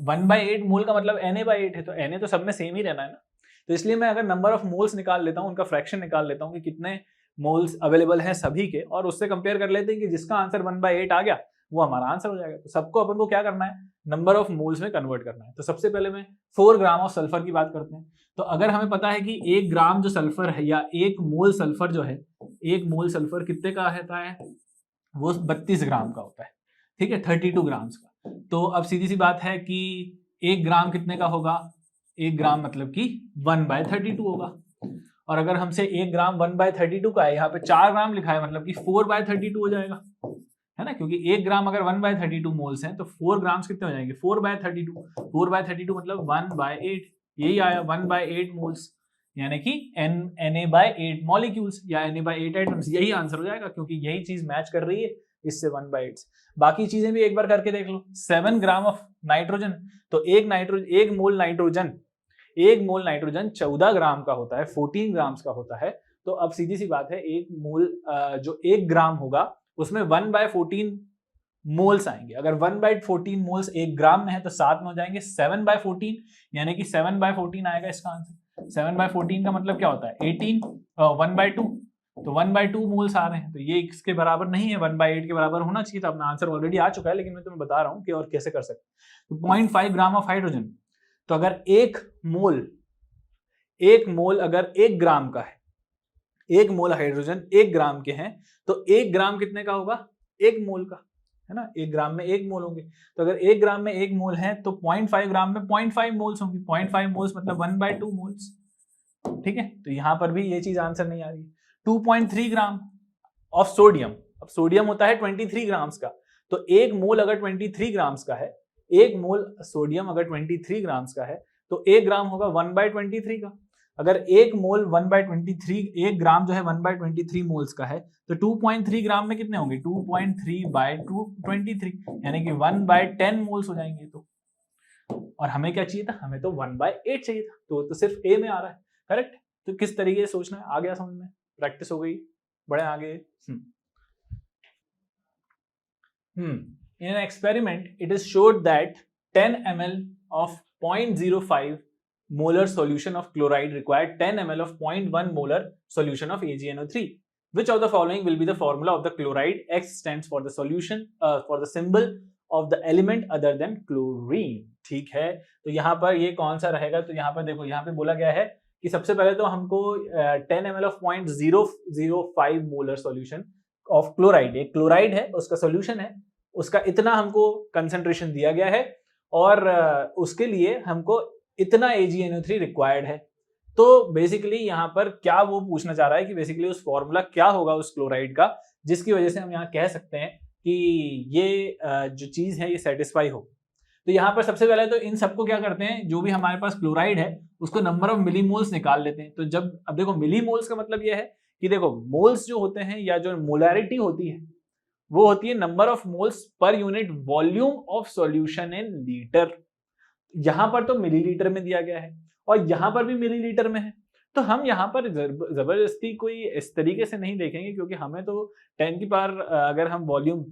1/8 मोल का मतलब Na/8 है, तो Na तो सब में सेम ही रहना है ना। तो इसलिए मैं अगर नंबर ऑफ मोल्स निकाल लेता हूँ, उनका फ्रैक्शन निकाल लेता हूँ कि कितने मोल्स अवेलेबल हैं सभी के, और उससे कंपेयर कर लेते हैं कि जिसका आंसर 1/8 आ गया वो हमारा आंसर हो जाएगा। तो सबको अपन को क्या करना है, नंबर ऑफ मोल्स में कन्वर्ट करना है। तो सबसे पहले मैं 4 ग्राम ऑफ सल्फर की बात करते हैं। तो अगर हमें पता है कि 1 ग्राम जो सल्फर है या 1 मोल सल्फर जो है, 1 मोल सल्फर कितने का रहता है, वो 32 ग्राम का होता है। ठीक है, 32 ग्राम्स का। तो अब सीधी सी बात है कि 1 ग्राम कितने का होगा, 1 ग्राम मतलब कि 1/32 होगा। और अगर हमसे 1 ग्राम 1/32 का है, यहाँ पे 4 ग्राम लिखा है मतलब कि 4/32 हो जाएगा, है ना, क्योंकि 1 ग्राम अगर 1/32 मोल्स हैं तो 4 ग्राम्स कितने हो जाएंगे, 4/32। 4/32 मतलब 1/8, यही आया 1/8 मोल्स, यानी कि Na/8 मॉलिक्यूल्स या Na/8 एटम्स, यही आंसर हो जाएगा क्योंकि यही चीज मैच कर रही है इससे 1/8। बाकी चीजें भी एक बार करके देख लो। 7 ग्राम ऑफ नाइट्रोजन, तो एक मोल नाइट्रोजन 14 ग्राम का होता है, 14 ग्राम्स का होता है। तो अब सीधी सी बात है, एक मोल जो 1 ग्राम होगा उसमें 1/14 मोल्स आएंगे। अगर 1/14 मोल्स 1 ग्राम में है तो 7 में हो जाएंगे 7/14, यानी कि 7/14 आएगा इसका आंसर। 7/14 का मतलब क्या होता है 18, 1/2, तो 1/2 मोल्स आ रहे हैं। तो ये इसके बराबर नहीं है, 1/8 के बराबर होना चाहिए था। अपना आंसर ऑलरेडी आ चुका है, लेकिन मैं तुम्हें बता रहा हूँ कि और कैसे कर सकते। तो 0.5 ग्राम ऑफ हाइड्रोजन, तो अगर एक मोल अगर 1 ग्राम का है, 1 मोल हाइड्रोजन 1 ग्राम के हैं, तो 1 ग्राम कितने का होगा, 1 मोल का, है ना। 1 ग्राम में 1 मोल होंगे। तो अगर 1 ग्राम में 1 मोल है तो 0.5 ग्राम में 0.5 मोल्स होंगी। 0.5 मोल्स मतलब 1/2 मोल्स। ठीक है, तो यहां पर भी ये चीज आंसर नहीं आ रही। 2.3 ग्राम ऑफ सोडियम, अब सोडियम होता है 23 ग्राम्स का, तो 1 मोल अगर 23 ग्राम्स का है, 1 मोल सोडियम अगर 23 ग्राम्स का है तो 1 ग्राम होगा 1/23 का। अगर 1 मोल 1/23, 1 ग्राम जो है 1/23 मोल्स का है, तो 2.3 ग्राम में कितने होंगे, 2.3/23, यानी कि 1/10 मोल्स हो जाएंगे। तो और हमें क्या चाहिए था, हमें तो 1/8 चाहिए था, तो सिर्फ ए में आ रहा है। करेक्ट। तो किस तरीके से सोचना है, आ गया समझ में, प्रैक्टिस हो गई, बड़े आगे। In an experiment, it is showed that 10 ml of 0.05 molar solution of chloride required 10 ml of 0.1 molar solution of AgNO3. Which of the following will be the formula of the chloride? X stands for the solution, for the symbol of the element other than chlorine. ठीक है, तो यहाँ पर ये कौन सा रहेगा, तो यहाँ पर देखो, यहाँ पे बोला गया है कि सबसे पहले तो हमको 10 ml of 0.005 molar solution of chloride, एक क्लोराइड है उसका सॉल्यूशन है, उसका इतना हमको कंसंट्रेशन दिया गया है और उसके लिए हमको इतना AgNO3 रिक्वायर्ड है। तो बेसिकली यहाँ पर क्या वो पूछना चाह रहा है कि बेसिकली उस फॉर्मूला क्या होगा उस क्लोराइड का, जिसकी वजह से हम यहाँ कह सकते हैं कि ये जो चीज है ये सेटिस्फाई हो। तो यहाँ पर सबसे पहले तो इन सबको क्या करते हैं, जो भी हमारे पास क्लोराइड है उसको नंबर ऑफ मिलीमोल्स निकाल लेते हैं। तो जब अब देखो मिलीमोल्स का मतलब ये है कि देखो मोल्स जो होते हैं या जो मोलैरिटी होती है वो होती है number of moles per unit volume of solution in litre. यहां पर तो मिलीलीटर में दिया गया है और यहां पर भी मिलीलीटर में है। तो हम यहाँ पर जबरदस्ती कोई इस तरीके से नहीं देखेंगे, क्योंकि हमें तो 10 की पावर अगर हम वॉल्यूम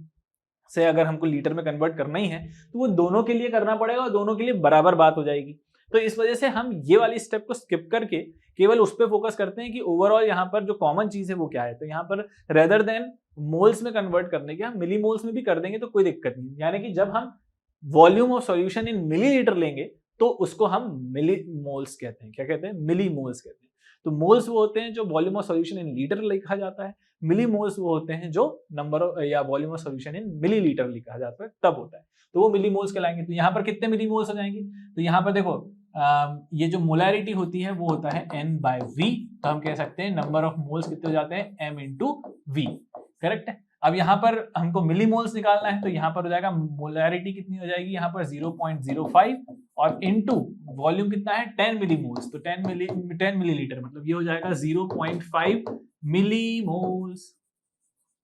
से अगर हमको लीटर में कन्वर्ट करना ही है तो वो दोनों के लिए करना पड़ेगा और दोनों के लिए बराबर बात हो जाएगी। तो इस वजह से हम ये वाली स्टेप को स्किप करके केवल उस पर फोकस करते हैं कि ओवरऑल यहाँ पर जो कॉमन चीज है वो क्या है। तो यहाँ पर रेदर देन मोल्स में कन्वर्ट करने के हम मिली मोल्स में भी कर देंगे तो कोई दिक्कत नहीं। यानी कि जब हम volume of solution in millilitre लेंगे तो उसको हम मिली मोल्स कहते हैं। क्या कहते हैं, मिली मोल्स कहते हैं। तो मोल्स वो होते हैं जो volume of solution in litre लिखा जाता है, मिली मोल्स वो होते हैं जो नंबर या volume of solution in millilitre लिखा जाता है तब होता है, तो वो मिली मोल्स कहलाएंगे। तो यहाँ पर कितने मिली मोल्स हो जाएंगे, तो यहाँ पर देखो ये जो मोलैरिटी होती है वो होता है N/V, तो हम कह सकते हैं नंबर ऑफ मोल्स कितने हो जाते हैं M × V। करेक्ट है। अब यहाँ पर हमको मिलीमोल्स निकालना है, तो यहाँ पर हो जाएगा मोलैरिटी कितनी हो जाएगी, यहाँ पर 0.05 और इनटू वॉल्यूम कितना है 10 मिलीमोल्स, तो 10 मिलीलीटर, मतलब ये हो जाएगा 0.5 मिलीमोल्स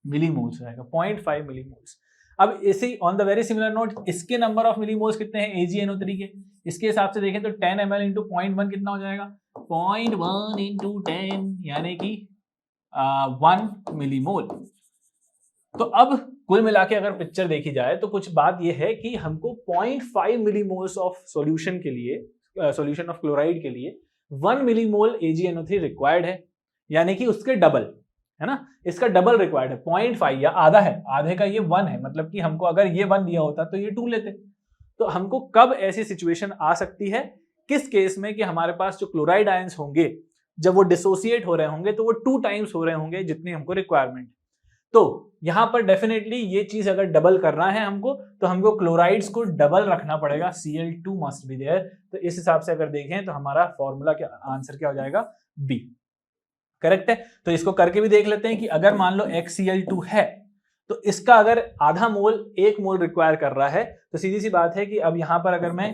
हो जाएगा 0.5 मिलीमोल्स। अब इसी on the very similar note इसके नंबर ऑफ मिलीमोल्स कितने हैं AgNO3 के, इसके हिसाब से देखें तो 10 ml इंटू 0.1 कितना हो जाएगा 0.1 इंटू 10 यानी कि 1 मिलीमोल। तो अब कुल मिला के अगर पिक्चर देखी जाए तो कुछ बात यह है कि हमको 0.5 मिलीमोल्स ऑफ सॉल्यूशन के लिए, सॉल्यूशन ऑफ क्लोराइड के लिए 1 मिलीमोल AgNO3 रिक्वायर्ड है, यानी कि उसके डबल है ना, इसका डबल रिक्वायर्ड है 0.5 या आधा है, आधे का ये 1 है, मतलब कि हमको अगर ये 1 दिया होता तो ये 2 लेते। तो हमको कब ऐसी सिचुएशन आ सकती है, किस केस में कि हमारे पास जो क्लोराइड आयंस होंगे जब वो डिसोसिएट हो रहे होंगे तो वो 2 टाइम्स हो रहे होंगे जितनी हमको रिक्वायरमेंट। तो यहां पर डेफिनेटली ये चीज अगर डबल करना है हमको, तो हमको क्लोराइड्स को डबल रखना पड़ेगा, Cl2 मस्ट बी देयर। तो इस हिसाब से अगर देखें तो हमारा फॉर्मूला क्या, आंसर क्या हो जाएगा बी, करेक्ट है। तो इसको करके भी देख लेते हैं कि अगर मान लो XCl2 है तो इसका अगर आधा मोल 1 मोल रिक्वायर कर रहा है, तो सीधी सी बात है कि अब यहां पर अगर मैं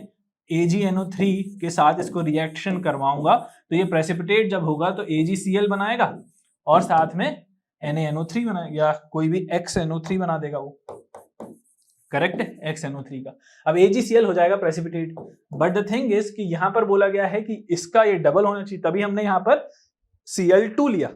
AgNO3 के साथ इसको रिएक्शन करवाऊंगा तो ये प्रेसिपिटेट जब होगा तो AgCl बनाएगा और साथ में NaNO3 बनाएगा, या कोई भी XNO3 बना देगा वो, करेक्ट है, XNO3 का। अब AgCl हो जाएगा precipitate, but the thing is कि यहां पर बोला गया है कि इसका ये डबल होना चाहिए, तभी हमने यहां पर Cl2 लिया,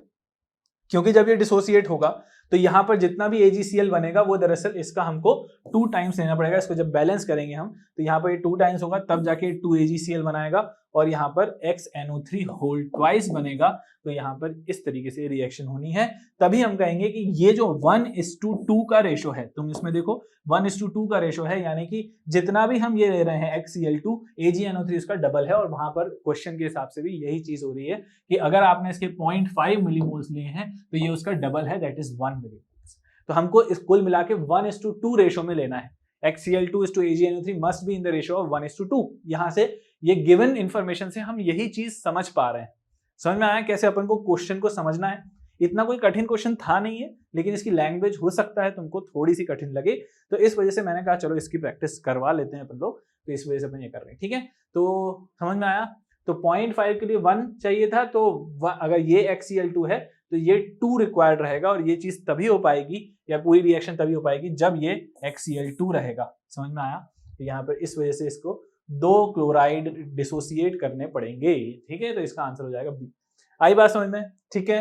क्योंकि जब ये डिसोसिएट होगा तो यहां पर जितना भी AgCl बनेगा वो दरअसल इसका हमको 2 टाइम्स लेना पड़ेगा। इसको जब बैलेंस करेंगे हम तो यहाँ पर ये 2 टाइम्स होगा, तब जाके 2 AgCl बनाएगा और यहाँ पर XNO3 होल ट्वाइस बनेगा। तो यहाँ पर इस तरीके से रिएक्शन होनी है, तभी हम कहेंगे कि ये जो 1:2 का रेशो है, तुम इसमें देखो 1:2 का रेशो है, यानी कि जितना भी हम ये ले रहे हैं XCl2, AgNO3 इसका डबल है। और वहां पर क्वेश्चन के हिसाब से भी यही चीज हो रही है कि अगर आपने इसके 0.5 मिलीमोल्स लिए हैं तो ये उसका डबल है, दैट इज 1 मिलीमोल्स। तो हमको इस कुल मिला के 1:2 रेशो में लेना है, XCl2:AgNO3 must be in the ratio of 1:2। यहां से ये गिवन इंफॉर्मेशन से हम यही चीज समझ पा रहे हैं। समझ में आया कैसे अपन को क्वेश्चन को समझना है। इतना कोई कठिन क्वेश्चन था नहीं है, लेकिन इसकी लैंग्वेज हो सकता है तुमको थोड़ी सी कठिन लगे, तो इस वजह से मैंने कहा चलो इसकी प्रैक्टिस करवा लेते हैं अपन लोग, तो इस वजह से अपन ये कर रहे हैं, ठीक है। तो समझ में आया, तो 0.5 के लिए 1 चाहिए था, तो अगर ये XCl2 है तो ये 2 रिक्वायर्ड रहेगा, और ये चीज तभी हो पाएगी या पूरी रिएक्शन तभी हो पाएगी जब ये XCl2 रहेगा। समझ में आया, तो यहाँ पर इस वजह से इसको 2 क्लोराइड डिसोसिएट करने पड़ेंगे, ठीक है। तो इसका आंसर हो जाएगा बी। आई बात समझ में, ठीक है।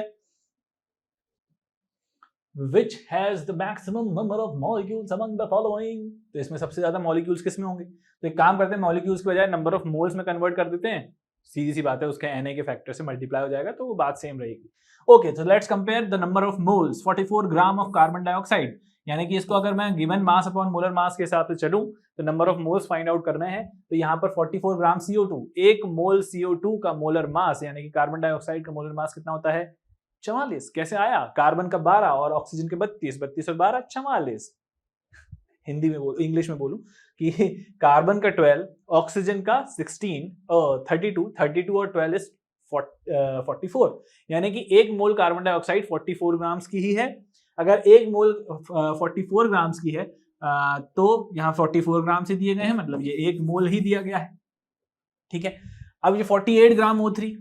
Which has the maximum number of molecules among the following? तो इसमें सबसे ज्यादा मॉलिक्यूल्स किसमें होंगे, तो एक काम करते हैं मॉलिक्यूल्स के बजाय नंबर ऑफ मोल्स में कन्वर्ट कर देते हैं, सीधी सी बात है, उसके Na के फैक्टर से मल्टीप्लाई हो जाएगा तो वो बात सेम रहेगी। ओके, तो let's compare the number of moles, 44 gram of carbon dioxide, यानी कि इसको अगर मैं given mass upon molar mass के हिसाब से चलूं तो number of moles find out करने हैं, तो यहाँ पर 44 ग्राम CO2, 1 मोल CO2 का मोलर मास, यानी कि कार्बन डाइऑक्साइड का मोलर मास कितना होता है 44। कैसे आया, कार्बन का 12 और ऑक्सीजन के 32 और 12 44। हिंदी में बोलूं, इंग्लिश में बोलूं कि कार्बन का 12, ऑक्सीजन का 16, 32 और 12 इज 44, यानी कि 1 मोल कार्बन डाइऑक्साइड 44 ग्राम्स की ही है। अगर 1 मोल 44 ग्राम्स की है तो यहाँ 44 ग्राम से दिए गए हैं, मतलब ये 1 मोल ही दिया गया है, ठीक है। अब ये 48 ग्राम O3,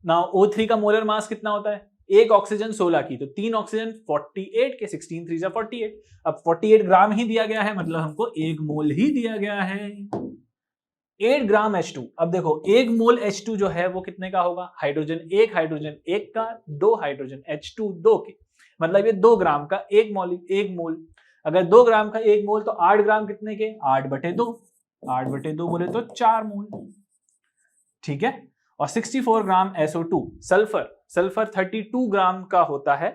ना O3 का मोलर मास कितना होता है, 1 ऑक्सीजन 16 की, तो 3 ऑक्सीजन 48 के 16 3 48। अब 48 ग्राम ही दिया गया है, मतलब हमको 1 मोल ही दिया गया है। 8 ग्राम H2, अब देखो 1 मोल H2 जो है वो कितने का होगा, हाइड्रोजन 1 का, 2 हाइड्रोजन H2 2 के, मतलब ये 2 ग्राम का 1 मोल। अगर 2 ग्राम का 1 मोल तो 8 ग्राम कितने के, 8/2, 8/2 बोले तो 4 मोल, ठीक है। और 64 ग्राम SO2 सल्फर 32 ग्राम का होता है,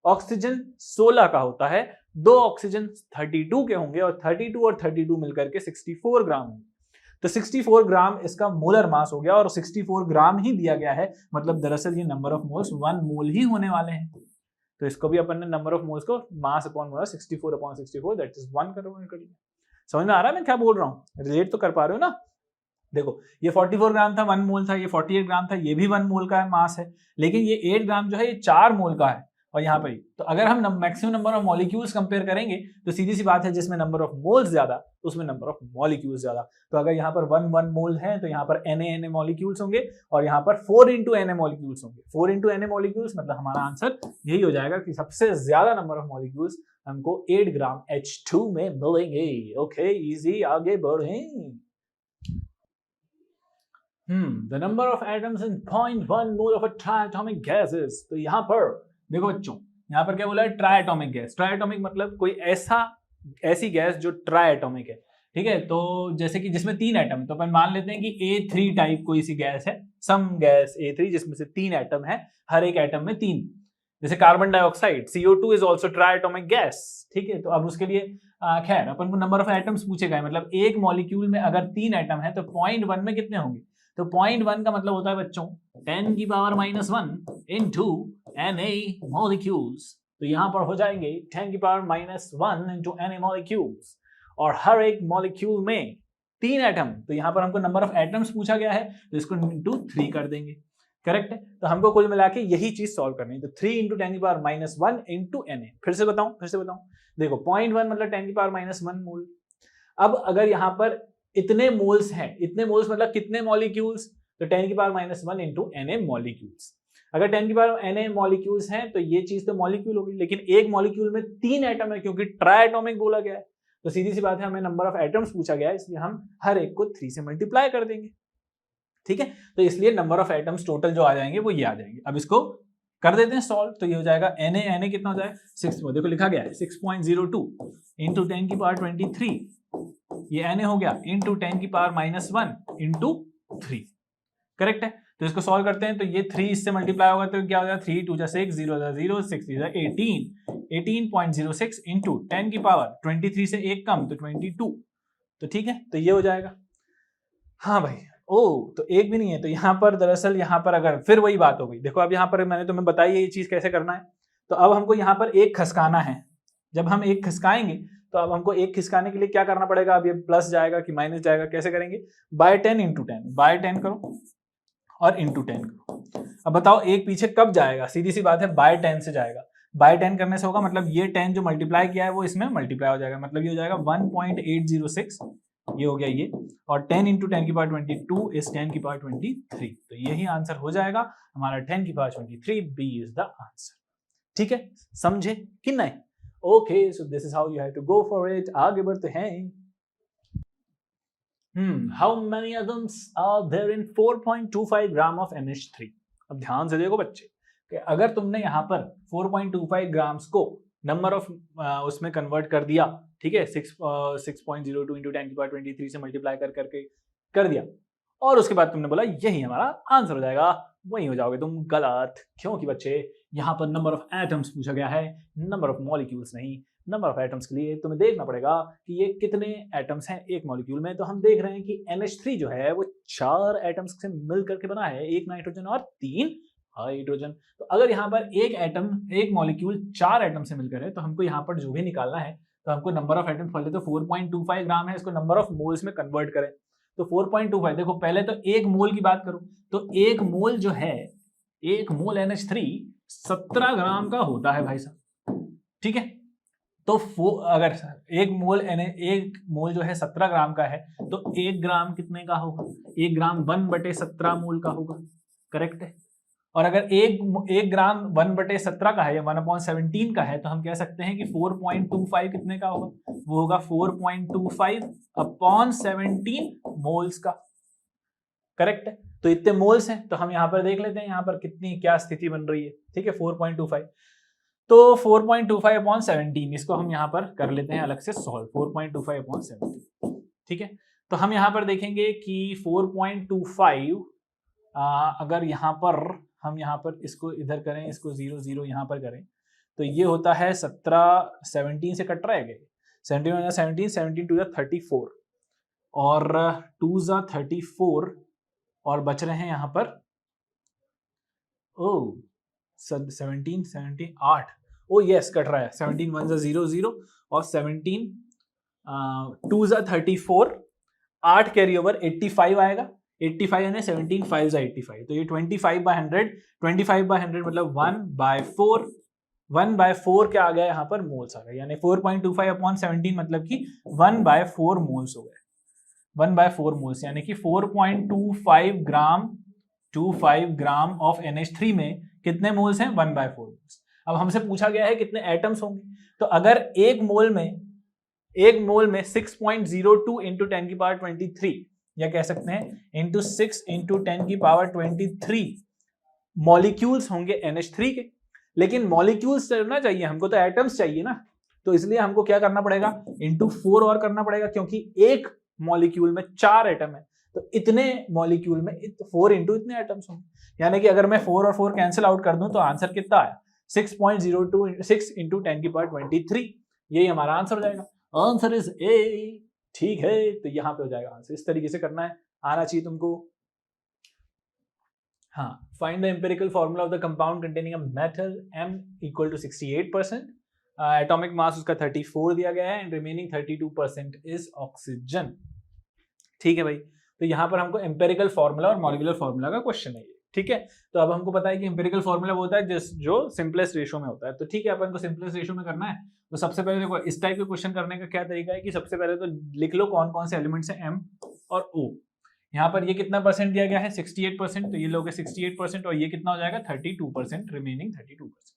ऑक्सीजन 16 का होता है, 2 ऑक्सीजन 32 के होंगे और 32 मिलकर के 64 ग्राम होंगे। तो 64 ग्राम इसका मोलर मास हो गया और 64 ग्राम ही दिया गया है, मतलब दरअसल ये नंबर ऑफ मोल्स 1 मोल ही होने वाले हैं। तो इसको भी अपन ने नंबर ऑफ मोल्स को mass upon molar 64/64 that is 1 कर लिया। समझ में आ रहा है मैं क्या बोल रहा हूँ, रिलेट तो कर पा रहे हो ना। देखो ये 44 ग्राम था 1 मोल था, ये 48 ग्राम था ये भी 1 मोल का है मास है, लेकिन ये 8 ग्राम जो है ये 4 मोल का है और यहाँ पर ही। तो अगर हम maximum number of molecules compare करेंगे तो सीधी सी बात है, जिसमें नंबर ऑफ मोल्स ज्यादा उसमें नंबर ऑफ मॉलिक्यूल्स ज्यादा। तो अगर यहाँ पर 1 मोल है तो यहाँ पर Na मॉलिक्यूल्स होंगे और यहाँ पर 4 into Na मॉलिक्यूल्स होंगे। 4 into Na मॉलिक्यूल्स मतलब हमारा आंसर यही हो जाएगा कि सबसे ज्यादा नंबर ऑफ मॉलिक्यूल्स हमको 8 ग्राम H2 में मिलेंगे। ओके इजी, आगे बढ़ें। The number of atoms in 0.1 mole of a triatomic gas is, तो यहाँ पर देखो बच्चों, यहाँ पर क्या बोला है, ट्राइएटॉमिक गैस। ट्राइएटॉमिक मतलब कोई ऐसी गैस जो ट्राइएटॉमिक है, ठीक है। तो जैसे कि जिसमें 3 एटम है, तो अपन मान लेते हैं कि A3 टाइप कोई सी गैस है, सम गैस A3 जिसमें से 3 एटम है, हर एक एटम में 3, जैसे carbon dioxide CO2 is also triatomic gas, ठीक है। तो अब उसके लिए खैर अपन को नंबर ऑफ एटम्स पूछे गए, मतलब एक मॉलिक्यूल में अगर 3 एटम है तो 0.1 में कितने होंगे। तो 0.1 का मतलब होता है बच्चों 10 की पावर -1 into Na molecules। तो यहां पर हो जाएंगे 10 की पावर -1 into Na molecules, और हर एक मॉलिक्यूल में 3 एटम। तो यहां पर हमको नंबर ऑफ एटम्स पूछा गया है तो इसको into 3 कर देंगे, करेक्ट है। तो हमको कुल मिला के यही चीज सॉल्व करनी है। तो 3 into 10 की पावर -1 into Na। फिर से बताऊं देखो 0.1 मतलब 10 की पावर -1 मोल। अब अगर यहाँ पर इतने मोल्स हैं, इतने मोल्स मतलब कितने मॉलिक्यूल्स, तो 10 की पावर -1 into Na मॉलिक्यूल्स। अगर 10 की पावर Na मॉलिक्यूल्स हैं तो ये चीज तो मॉलिक्यूल होगी, लेकिन एक मॉलिक्यूल में 3 एटम है क्योंकि ट्राइएटॉमिक बोला गया है। तो सीधी सी बात है, हमें नंबर ऑफ एटम्स पूछा गया है, इसलिए हम हर एक को 3 से मल्टीप्लाई कर देंगे, ठीक है। तो इसलिए नंबर ऑफ एटम्स टोटल जो आ जाएंगे वो ये आ जाएंगे। अब इसको कर देते हैं सॉल्व। तो ये हो जाएगा Na कितना हो जाएगा 6, देखो लिखा गया है 6.02 into 10 की पावर 23, ये Na हो गया into 10 की पावर -1 into 3, करेक्ट है। तो इसको सॉल्व करते हैं तो ये 3 इससे मल्टीप्लाई होगा तो क्या हो जाएगा 3 2 6 0 0 6 18 18.06 into 10 की पावर 23 से 1 कम तो 22, तो ठीक है। तो ये हो जाएगा। हाँ भाई, तो एक भी नहीं है। तो यहाँ पर दरअसल यहाँ पर अगर फिर वही बात हो गई, देखो अब यहाँ पर मैंने तुम्हें बताई है ये चीज कैसे करना है। तो अब हमको यहाँ पर एक खिसकाना है। जब हम एक खिसकाएंगे तो अब हमको एक खिसकाने के लिए क्या करना पड़ेगा, अब ये प्लस जाएगा कि माइनस जाएगा, कैसे करेंगे, बाय 10 into 10, बाय 10 करो और इंटू 10 करो। अब बताओ एक पीछे कब जाएगा, सीधी सी बात है बाय 10 से जाएगा। बाय 10 करने से होगा मतलब ये 10 जो मल्टीप्लाई किया है वो इसमें मल्टीप्लाई हो जाएगा, मतलब ये हो जाएगा 1.806, ये हो गया ये, और 10 into 10 की पावर 22 इज 10 की पावर 23। तो यही आंसर हो जाएगा हमारा 10 की power 23, B is the answer. ठीक है, समझे कि नहीं? Okay, so this is how you have to go for it. आगे बढ़ते हैं। How many atoms are there in 4.25 gram of NH3? अब ध्यान से देखो बच्चे कि अगर तुमने यहाँ पर 4.25 ग्राम्स को नंबर ऑफ उसमें कन्वर्ट कर दिया, ठीक है, 6.02 into 10 की पावर 23 से मल्टीप्लाई करके कर दिया, और उसके बाद तुमने बोला यही हमारा आंसर हो जाएगा, वही हो जाओगे तुम गलत। क्योंकि बच्चे यहाँ पर नंबर ऑफ एटम्स पूछा गया है, नंबर ऑफ मॉलिक्यूल्स नहीं। नंबर ऑफ एटम्स के लिए तुम्हें देखना पड़ेगा कि ये कितने एटम्स हैं एक मॉलिक्यूल में। तो हम देख रहे हैं कि NH3 जो है वो 4 एटम्स से मिल करके बना है, 1 नाइट्रोजन और 3 हाइड्रोजन। तो अगर यहाँ पर एक मॉलिक्यूल 4 एटम से मिलकर है तो हमको यहाँ पर जो भी निकालना है, तो हमको नंबर ऑफ एटम्स पहले तो 4.25 ग्राम है, इसको नंबर ऑफ मोल्स में कन्वर्ट करें। तो 4.25, देखो पहले तो एक मोल की बात करूं तो एक मोल जो है, एक मोल NH3 17 ग्राम का होता है भाई साहब, ठीक है। तो अगर एक मोल जो है 17 ग्राम का है तो 1 ग्राम कितने का होगा, 1 ग्राम 1/17 मोल का होगा, करेक्ट है। और अगर एक ग्राम 1/17 का है या 1/17 का है तो हम कह सकते हैं कि 4.25 कितने का होगा, वो होगा 4.25/17 मोल्स का, करेक्ट है। तो इतने मोल्स हैं, तो हम यहाँ पर देख लेते हैं यहाँ पर कितनी क्या स्थिति बन रही है, ठीक है, 4.25। तो 4.25/17 इसको हम यहाँ पर कर लेते हैं अलग से सॉल्व, 4.25/17, ठीक है। तो हम यहाँ पर देखेंगे कि 4.25 अगर यहाँ पर हम यहाँ पर इसको इधर करें, इसको 0 0 यहाँ पर करें तो ये होता है 17, 17 से कट रहा है, 17 17 2 34 और 2 34 और बच रहे हैं यहाँ पर 17 8, ओ यस कट रहा है, 17 1 0 0 और 17 2 34, 8 कैरी ओवर 85 आएगा, 85 यानी 17 5 85, तो ये 25/100 मतलब 1/4 1/4 क्या आ गया यहाँ पर, मोल्स आ गए, यानी 4.25/17 मतलब कि 1/4 मोल्स हो गए, 1/4 मोल्स, यानी कि 4.25 ग्राम ऑफ NH3 में कितने मोल्स हैं, 1/4 मोल्स। अब हमसे पूछा गया है कितने एटम्स होंगे, तो अगर एक मोल में 6.02 इंटू 10 की पावर 23, या कह सकते हैं इंटू 6 इंटू 10 की पावर 23 मॉलिक्यूल्स होंगे NH3 के। लेकिन मॉलिक्यूल्स चलना चाहिए हमको, तो एटम्स चाहिए ना, तो इसलिए हमको क्या करना पड़ेगा, इंटू 4 और करना पड़ेगा, क्योंकि एक मॉलिक्यूल में 4 एटम है, तो इतने मॉलिक्यूल में 4 इंटू इतने एटम्स होंगे। यानी कि अगर मैं 4 और 4 कैंसिल आउट कर दूं तो आंसर कितना आया, 6.02 6 इंटू 10 की पावर 23, यही हमारा आंसर हो जाएगा। आंसर इज ए। ठीक है, तो यहां पे हो जाएगा आंसर। इस तरीके से करना है, आना चाहिए तुमको। हाँ, find the empirical formula of the compound containing a metal M equal to 68%, atomic mass उसका 34 दिया गया है, एंड रिमेनिंग 32% इज ऑक्सीजन। ठीक है भाई, तो यहाँ पर हमको एम्पिरिकल फॉर्मूला और मॉलिक्यूलर फॉर्मूला का क्वेश्चन है ये। ठीक है, तो अब हमको पता है कि एम्पिरिकल फॉर्मूला वो होता है जो सिंपलेस्ट रेशो में होता है। तो ठीक है, अपन को सिंपलेस्ट रेशो में करना है, तो सबसे पहले देखो इस टाइप के क्वेश्चन करने का क्या तरीका है कि सबसे पहले तो लिख लो कौन कौन से एलिमेंट्स हैं M और O। यहाँ पर ये कितना परसेंट दिया गया है, 68%, तो ये लोग 68%, और ये कितना हो जाएगा 32%, रिमेनिंग 32%।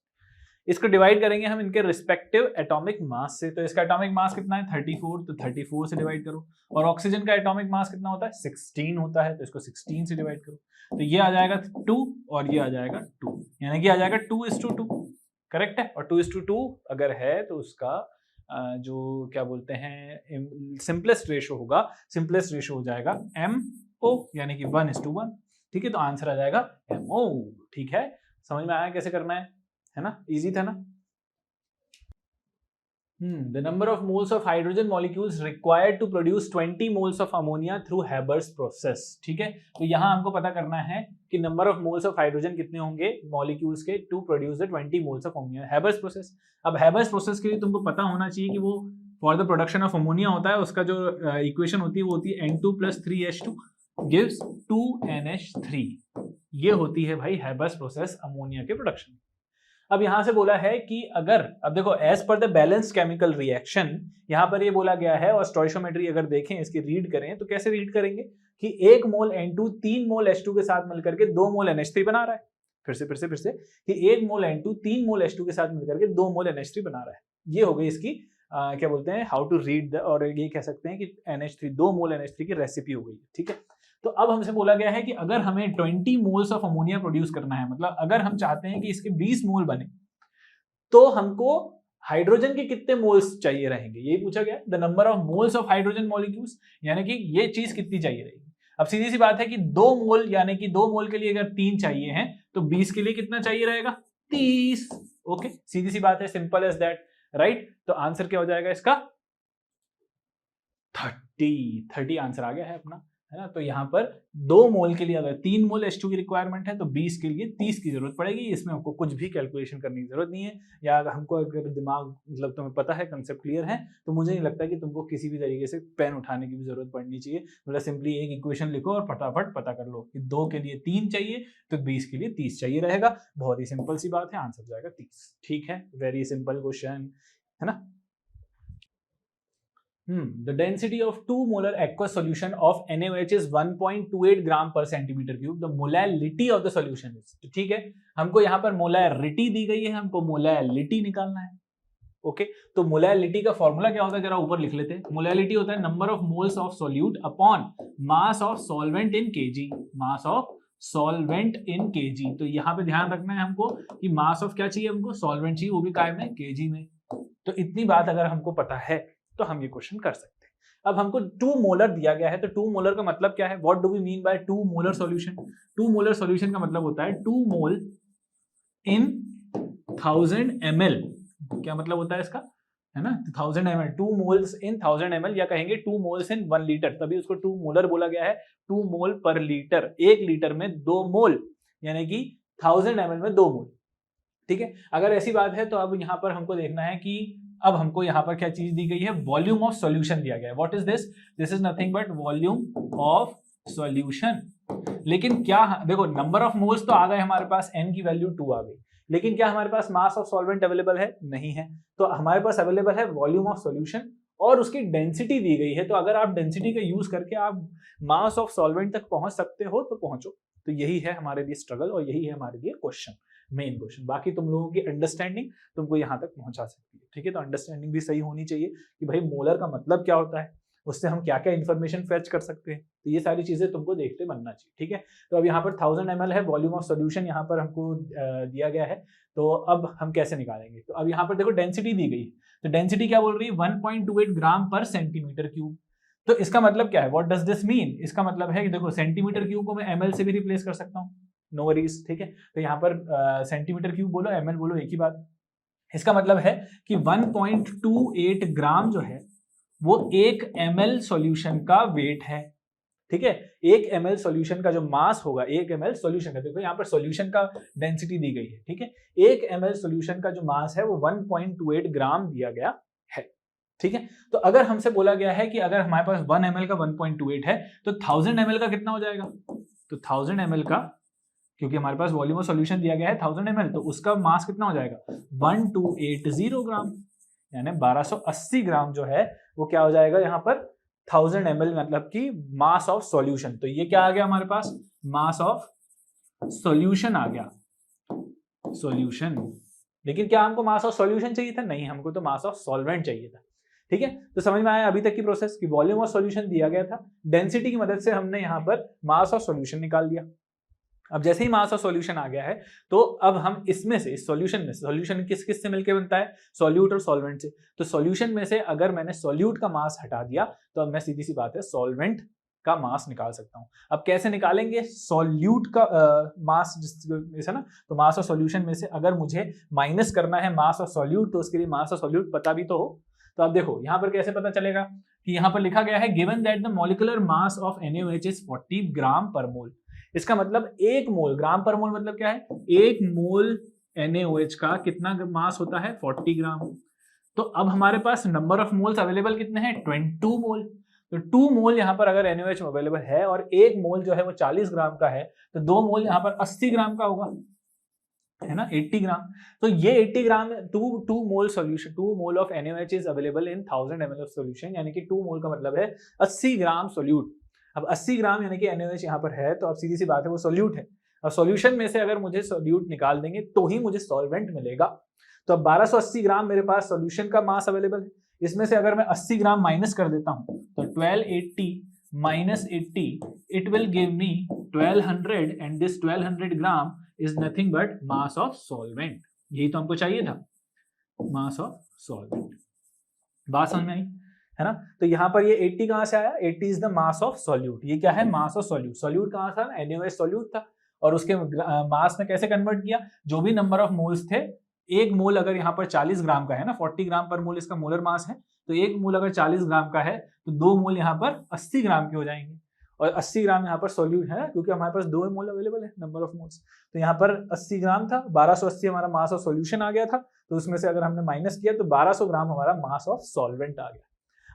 इसको डिवाइड करेंगे हम इनके रिस्पेक्टिव एटॉमिक मास से, तो इसका एटॉमिक मास कितना है 34, तो 34 से डिवाइड करो, और ऑक्सीजन का एटॉमिक मास कितना होता है 16 होता है, तो इसको 16 से डिवाइड करो, तो ये आ जाएगा 2 और ये आ जाएगा 2, यानी कि आ जाएगा 2:2, करेक्ट है। और 2:2 अगर है तो उसका जो क्या बोलते हैं सिंपलेस्ट रेशो होगा, सिंपलेस्ट रेशो हो जाएगा MO, यानी कि 1:1। ठीक है, तो आंसर आ जाएगा MO। ठीक है, समझ में आया कैसे करना है ना, इजी था ना। The number of moles of hydrogen molecules required to produce 20 moles of ammonia through Haber's process। ठीक है, तो यहाँ हमको पता करना है कि number of moles of hydrogen कितने होंगे मॉलिक्यूल्स के to produce the 20 moles of ammonia, Haber's process. अब हैबर्स प्रोसेस के लिए तुमको पता होना चाहिए कि वो for the production of ammonia होता है, उसका जो इक्वेशन होती है वो होती है N2 + 3H2 गिव्स 2NH3। ये होती है भाई हैबर्स प्रोसेस अमोनिया के प्रोडक्शन। अब यहां से बोला है कि अगर, अब देखो as per the balanced chemical reaction यहां पर ये बोला गया है, और स्टोइशियोमेट्री अगर देखें इसकी रीड करें तो कैसे रीड करेंगे कि 1 मोल N2 3 मोल H2 के साथ मिलकर के 2 मोल NH3 बना रहा है। फिर से कि 1 मोल N2 3 मोल H2 के साथ मिलकर के 2 मोल NH3 बना रहा है। ये हो गई इसकी क्या बोलते हैं हाउ टू रीड द, और ये कह सकते हैं कि NH3 2 मोल NH3 की रेसिपी हो गई। ठीक है, तो अब हमसे बोला गया है कि अगर हमें 20 मोल्स ऑफ अमोनिया प्रोड्यूस करना है, मतलब अगर हम चाहते हैं कि इसके 20 मोल बने, तो हमको हाइड्रोजन के कितने मोल्स चाहिए रहेंगे, यही पूछा गया, the number of moles of hydrogen molecules, यानी कि ये चीज कितनी चाहिए रहेगी। अब सीधी सी बात है कि 2 मोल, यानी कि 2 मोल के लिए अगर 3 चाहिए हैं तो 20 के लिए कितना चाहिए रहेगा 30। ओके, सीधी सी बात है, सिंपल एज दैट, राइट। तो आंसर क्या हो जाएगा इसका 30 आंसर आ गया है अपना, है ना। तो यहाँ पर 2 मोल के लिए अगर 3 मोल H2 की रिक्वायरमेंट है तो 20 के लिए 30 की जरूरत पड़ेगी। इसमें आपको कुछ भी कैलकुलेशन करने की जरूरत नहीं है, या हमको अगर दिमाग मतलब तुम्हें पता है, कंसेप्ट क्लियर है, तो मुझे नहीं लगता कि तुमको किसी भी तरीके से पेन उठाने की भी जरूरत पड़नी चाहिए। मतलब सिंपली एक इक्वेशन लिखो और फटाफट पता कर लो कि 2 के लिए 3 चाहिए तो 20 के लिए 30 चाहिए रहेगा। बहुत ही सिंपल सी बात है, आंसर जाएगा 30। ठीक है, वेरी सिंपल क्वेश्चन, है ना। The density of 2 molar aqueous solution of NaOH is 1.28 ग्राम पर centimetre cube. The molality of the solution is, तो ठीक है, हमको यहाँ पर मोलैरिटी दी गई है, हमको मोलैलिटी निकालना है। ओके, तो मोलैलिटी का फॉर्मूला क्या होता है जरा ऊपर लिख लेते हैं। मोलैलिटी होता है number of moles of solute upon mass of solvent in KG, mass of solvent in KG. तो यहाँ पे ध्यान रखना है हमको कि मास ऑफ क्या चाहिए, हमको सॉल्वेंट चाहिए, वो भी काय में, केजी में। तो इतनी बात अगर हमको पता है तो हम ये क्वेश्चन कर सकते हैं। अब हमको 2 मोलर दिया गया है, तो 2 मोलर का मतलब क्या है, what do we mean by 2 molar solution. 2 molar solution का मतलब होता है 2 मोल इन 1000 ml। क्या मतलब होता है इसका, है ना, 1000 ml, 2 मोल्स इन 1000 ml, या कहेंगे 2 मोल्स इन 1 लीटर, तभी उसको 2 मोलर बोला गया है। 2 मोल पर लीटर, 1 लीटर में 2 मोल, यानी कि 1000 ml में 2 मोल। ठीक है, अगर ऐसी बात है तो अब यहाँ पर हमको देखना है कि अब हमको यहाँ पर क्या चीज दी गई है, वॉल्यूम ऑफ सॉल्यूशन दिया गया है। What is this, this is nothing but volume of solution. लेकिन क्या, देखो नंबर ऑफ मोल्स तो आ गए हमारे पास, n की वैल्यू 2 आ गई, लेकिन क्या हमारे पास मास ऑफ सॉल्वेंट अवेलेबल है? नहीं है। तो हमारे पास अवेलेबल है वॉल्यूम ऑफ सॉल्यूशन और उसकी डेंसिटी दी गई है। तो अगर आप डेंसिटी का यूज करके आप मास ऑफ सॉल्वेंट तक पहुंच सकते हो तो पहुंचो। तो यही है हमारे लिए स्ट्रगल और यही है हमारे लिए क्वेश्चन, मेन क्वेश्चन। बाकी तुम लोगों की अंडरस्टैंडिंग तुमको यहाँ तक पहुंचा सकती है, ठीक है। तो अंडरस्टैंडिंग भी सही होनी चाहिए कि भाई मोलर का मतलब क्या होता है, उससे हम क्या क्या इन्फॉर्मेशन फेच कर सकते हैं। तो ये सारी चीजें तुमको देखते बनना चाहिए, ठीक है। तो अब यहाँ पर 1000 ml है वॉल्यूम ऑफ सॉल्यूशन, यहाँ पर हमको दिया गया है। तो अब हम कैसे निकालेंगे? तो अब यहाँ पर देखो डेंसिटी दी गई, तो डेंसिटी क्या बोल रही है? 1.28 ग्राम पर सेंटीमीटर क्यूब। तो इसका मतलब क्या है? What does this mean? इसका मतलब है कि देखो सेंटीमीटर क्यूब को मैं ml से भी रिप्लेस कर सकता हूँ, नो वरीज, ठीक है। तो यहाँ पर सेंटीमीटर क्यूब बोलो ml बोलो एक ही बात। इसका मतलब है कि 1.28 ग्राम जो है वो 1 ml सॉल्यूशन का वेट है, ठीक है। 1 ml सॉल्यूशन का जो मास होगा, 1 ml सॉल्यूशन का, देखो यहाँ पर सॉल्यूशन का डेंसिटी दी गई है, ठीक है। 1 ml सॉल्यूशन का जो मास है वो 1.28 ग्राम दिया गया है, ठीक है। तो अगर हमसे बोला गया है कि अगर हमारे पास 1 ml का 1.28 है तो 1000 ml का कितना हो जाएगा? तो 1000 ml का, क्योंकि हमारे पास वॉल्यूम ऑफ सॉल्यूशन दिया गया है 1000 ml, तो उसका मास कितना हो जाएगा? 1280 ग्राम, यानी 1280 ग्राम जो है वो क्या हो जाएगा यहाँ पर? 1000 ml मतलब कि मास ऑफ सॉल्यूशन। तो ये क्या आ गया हमारे पास? मास ऑफ सॉल्यूशन आ गया, सॉल्यूशन। लेकिन क्या हमको मास ऑफ सॉल्यूशन चाहिए था? नहीं, हमको तो मास ऑफ सॉल्वेंट चाहिए था, ठीक है। तो समझ में आया अभी तक की प्रोसेस कि वॉल्यूम ऑफ सॉल्यूशन दिया गया था, डेंसिटी की मदद से हमने यहाँ पर मास ऑफ सॉल्यूशन निकाल दिया। अब जैसे ही मास ऑफ सॉल्यूशन आ गया है तो अब हम इसमें से, इस सॉल्यूशन में, सॉल्यूशन किस किस से मिलकर बनता है? सॉल्यूट और सॉल्वेंट से। तो सॉल्यूशन में से अगर मैंने सॉल्यूट का मास हटा दिया तो अब मैं सीधी सी बात है सॉल्वेंट का मास निकाल सकता हूं। अब कैसे निकालेंगे सॉल्यूट का मास जैसे ना, तो मास ऑफ सॉल्यूशन में से अगर मुझे माइनस करना है मास ऑफ सॉल्यूट तो उसके लिए मास ऑफ सॉल्यूट पता भी तो हो। तो अब देखो यहाँ पर कैसे पता चलेगा कि यहाँ पर लिखा गया है given that the molecular mass of NaOH is 40 ग्राम पर मोल। इसका मतलब एक मोल, ग्राम पर मोल मतलब क्या है? एक मोल NaOH का कितना मास होता है? 40 ग्राम। तो अब हमारे पास नंबर ऑफ मोल्स अवेलेबल कितने हैं? 22 मोल। तो 2 मोल यहाँ पर अगर NaOH अवेलेबल है और एक मोल जो है वो 40 ग्राम का है, तो 2 मोल यहाँ पर 80 ग्राम का होगा, है ना, 80 ग्राम। तो ये 80 gram, 2 mole solution, 2 mole of NaOH is available in 1000 ml of solution, यानी कि 2 मोल का मतलब है 80 ग्राम सॉल्यूट। अब 80 ग्राम यानी कि NaOH यहाँ पर है, तो अब सीधी सी बात है वो सॉल्यूट है। अब सॉल्यूशन में से अगर मुझे सॉल्यूट निकाल देंगे तो ही मुझे सॉल्वेंट मिलेगा। तो अब 1280 ग्राम मेरे पास सॉल्यूशन का मास अवेलेबल है, इसमें से अगर मैं 80 ग्राम माइनस कर देता हूँ तो 1280 minus 80 it will give me 1200 and this 1200 gram is nothing but mass of solvent. यही तो हमको चाहिए था, मास ऑफ सॉल्वेंट। बात समझ में आई, है ना। तो यहाँ पर ये 80 कहाँ से आया? 80 is the mass of solute. ये क्या है? Mass of solute. सॉल्यूट कहाँ था? NaOH सॉल्यूट था, और उसके मास में कैसे कन्वर्ट किया? जो भी नंबर ऑफ मोल्स थे, एक मोल अगर यहाँ पर 40 ग्राम का है ना, 40 ग्राम पर मोल इसका मोलर मास है, तो एक मोल अगर 40 ग्राम का है तो 2 मोल यहाँ पर 80 ग्राम के हो जाएंगे, और 80 ग्राम यहाँ पर सॉल्यूट है ना, क्योंकि हमारे पास 2 मोल अवेलेबल है, नंबर ऑफ मोल्स। तो यहाँ पर 80 ग्राम था, 1280 हमारा मास ऑफ सॉल्यूशन आ गया था, तो उसमें से अगर हमने माइनस किया तो 1200 ग्राम हमारा मास ऑफ सॉल्वेंट आ गया।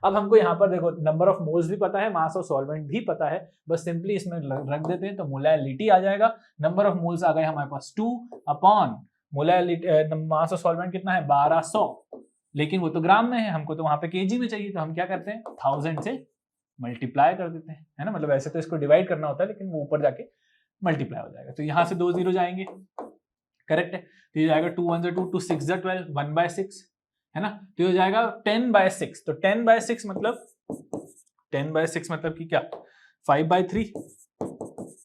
अब हमको यहाँ पर देखो नंबर ऑफ मोल्स भी पता है, मास ऑफ सॉल्वेंट भी पता है, बस सिंपली इसमें रख देते हैं तो मोलैलिटी आ जाएगा। नंबर ऑफ मोल्स आ गए हमारे पास 2 upon molality, mass of solvent कितना है? 1200, लेकिन वो तो ग्राम में है, हमको तो वहां पे केजी में चाहिए, तो हम क्या करते हैं 1000 से मल्टीप्लाई कर देते हैं, है ना। मतलब ऐसे तो इसको डिवाइड करना होता है, लेकिन वो ऊपर जाके मल्टीप्लाई हो जाएगा। तो यहाँ से 2 0 जाएंगे, करेक्ट है। तो ये जाएगा 2 1 2 2 6 12 1/6, है ना। तो ये जाएगा 10/6। तो 10/6 मतलब 10/6 मतलब कि क्या? 5/3,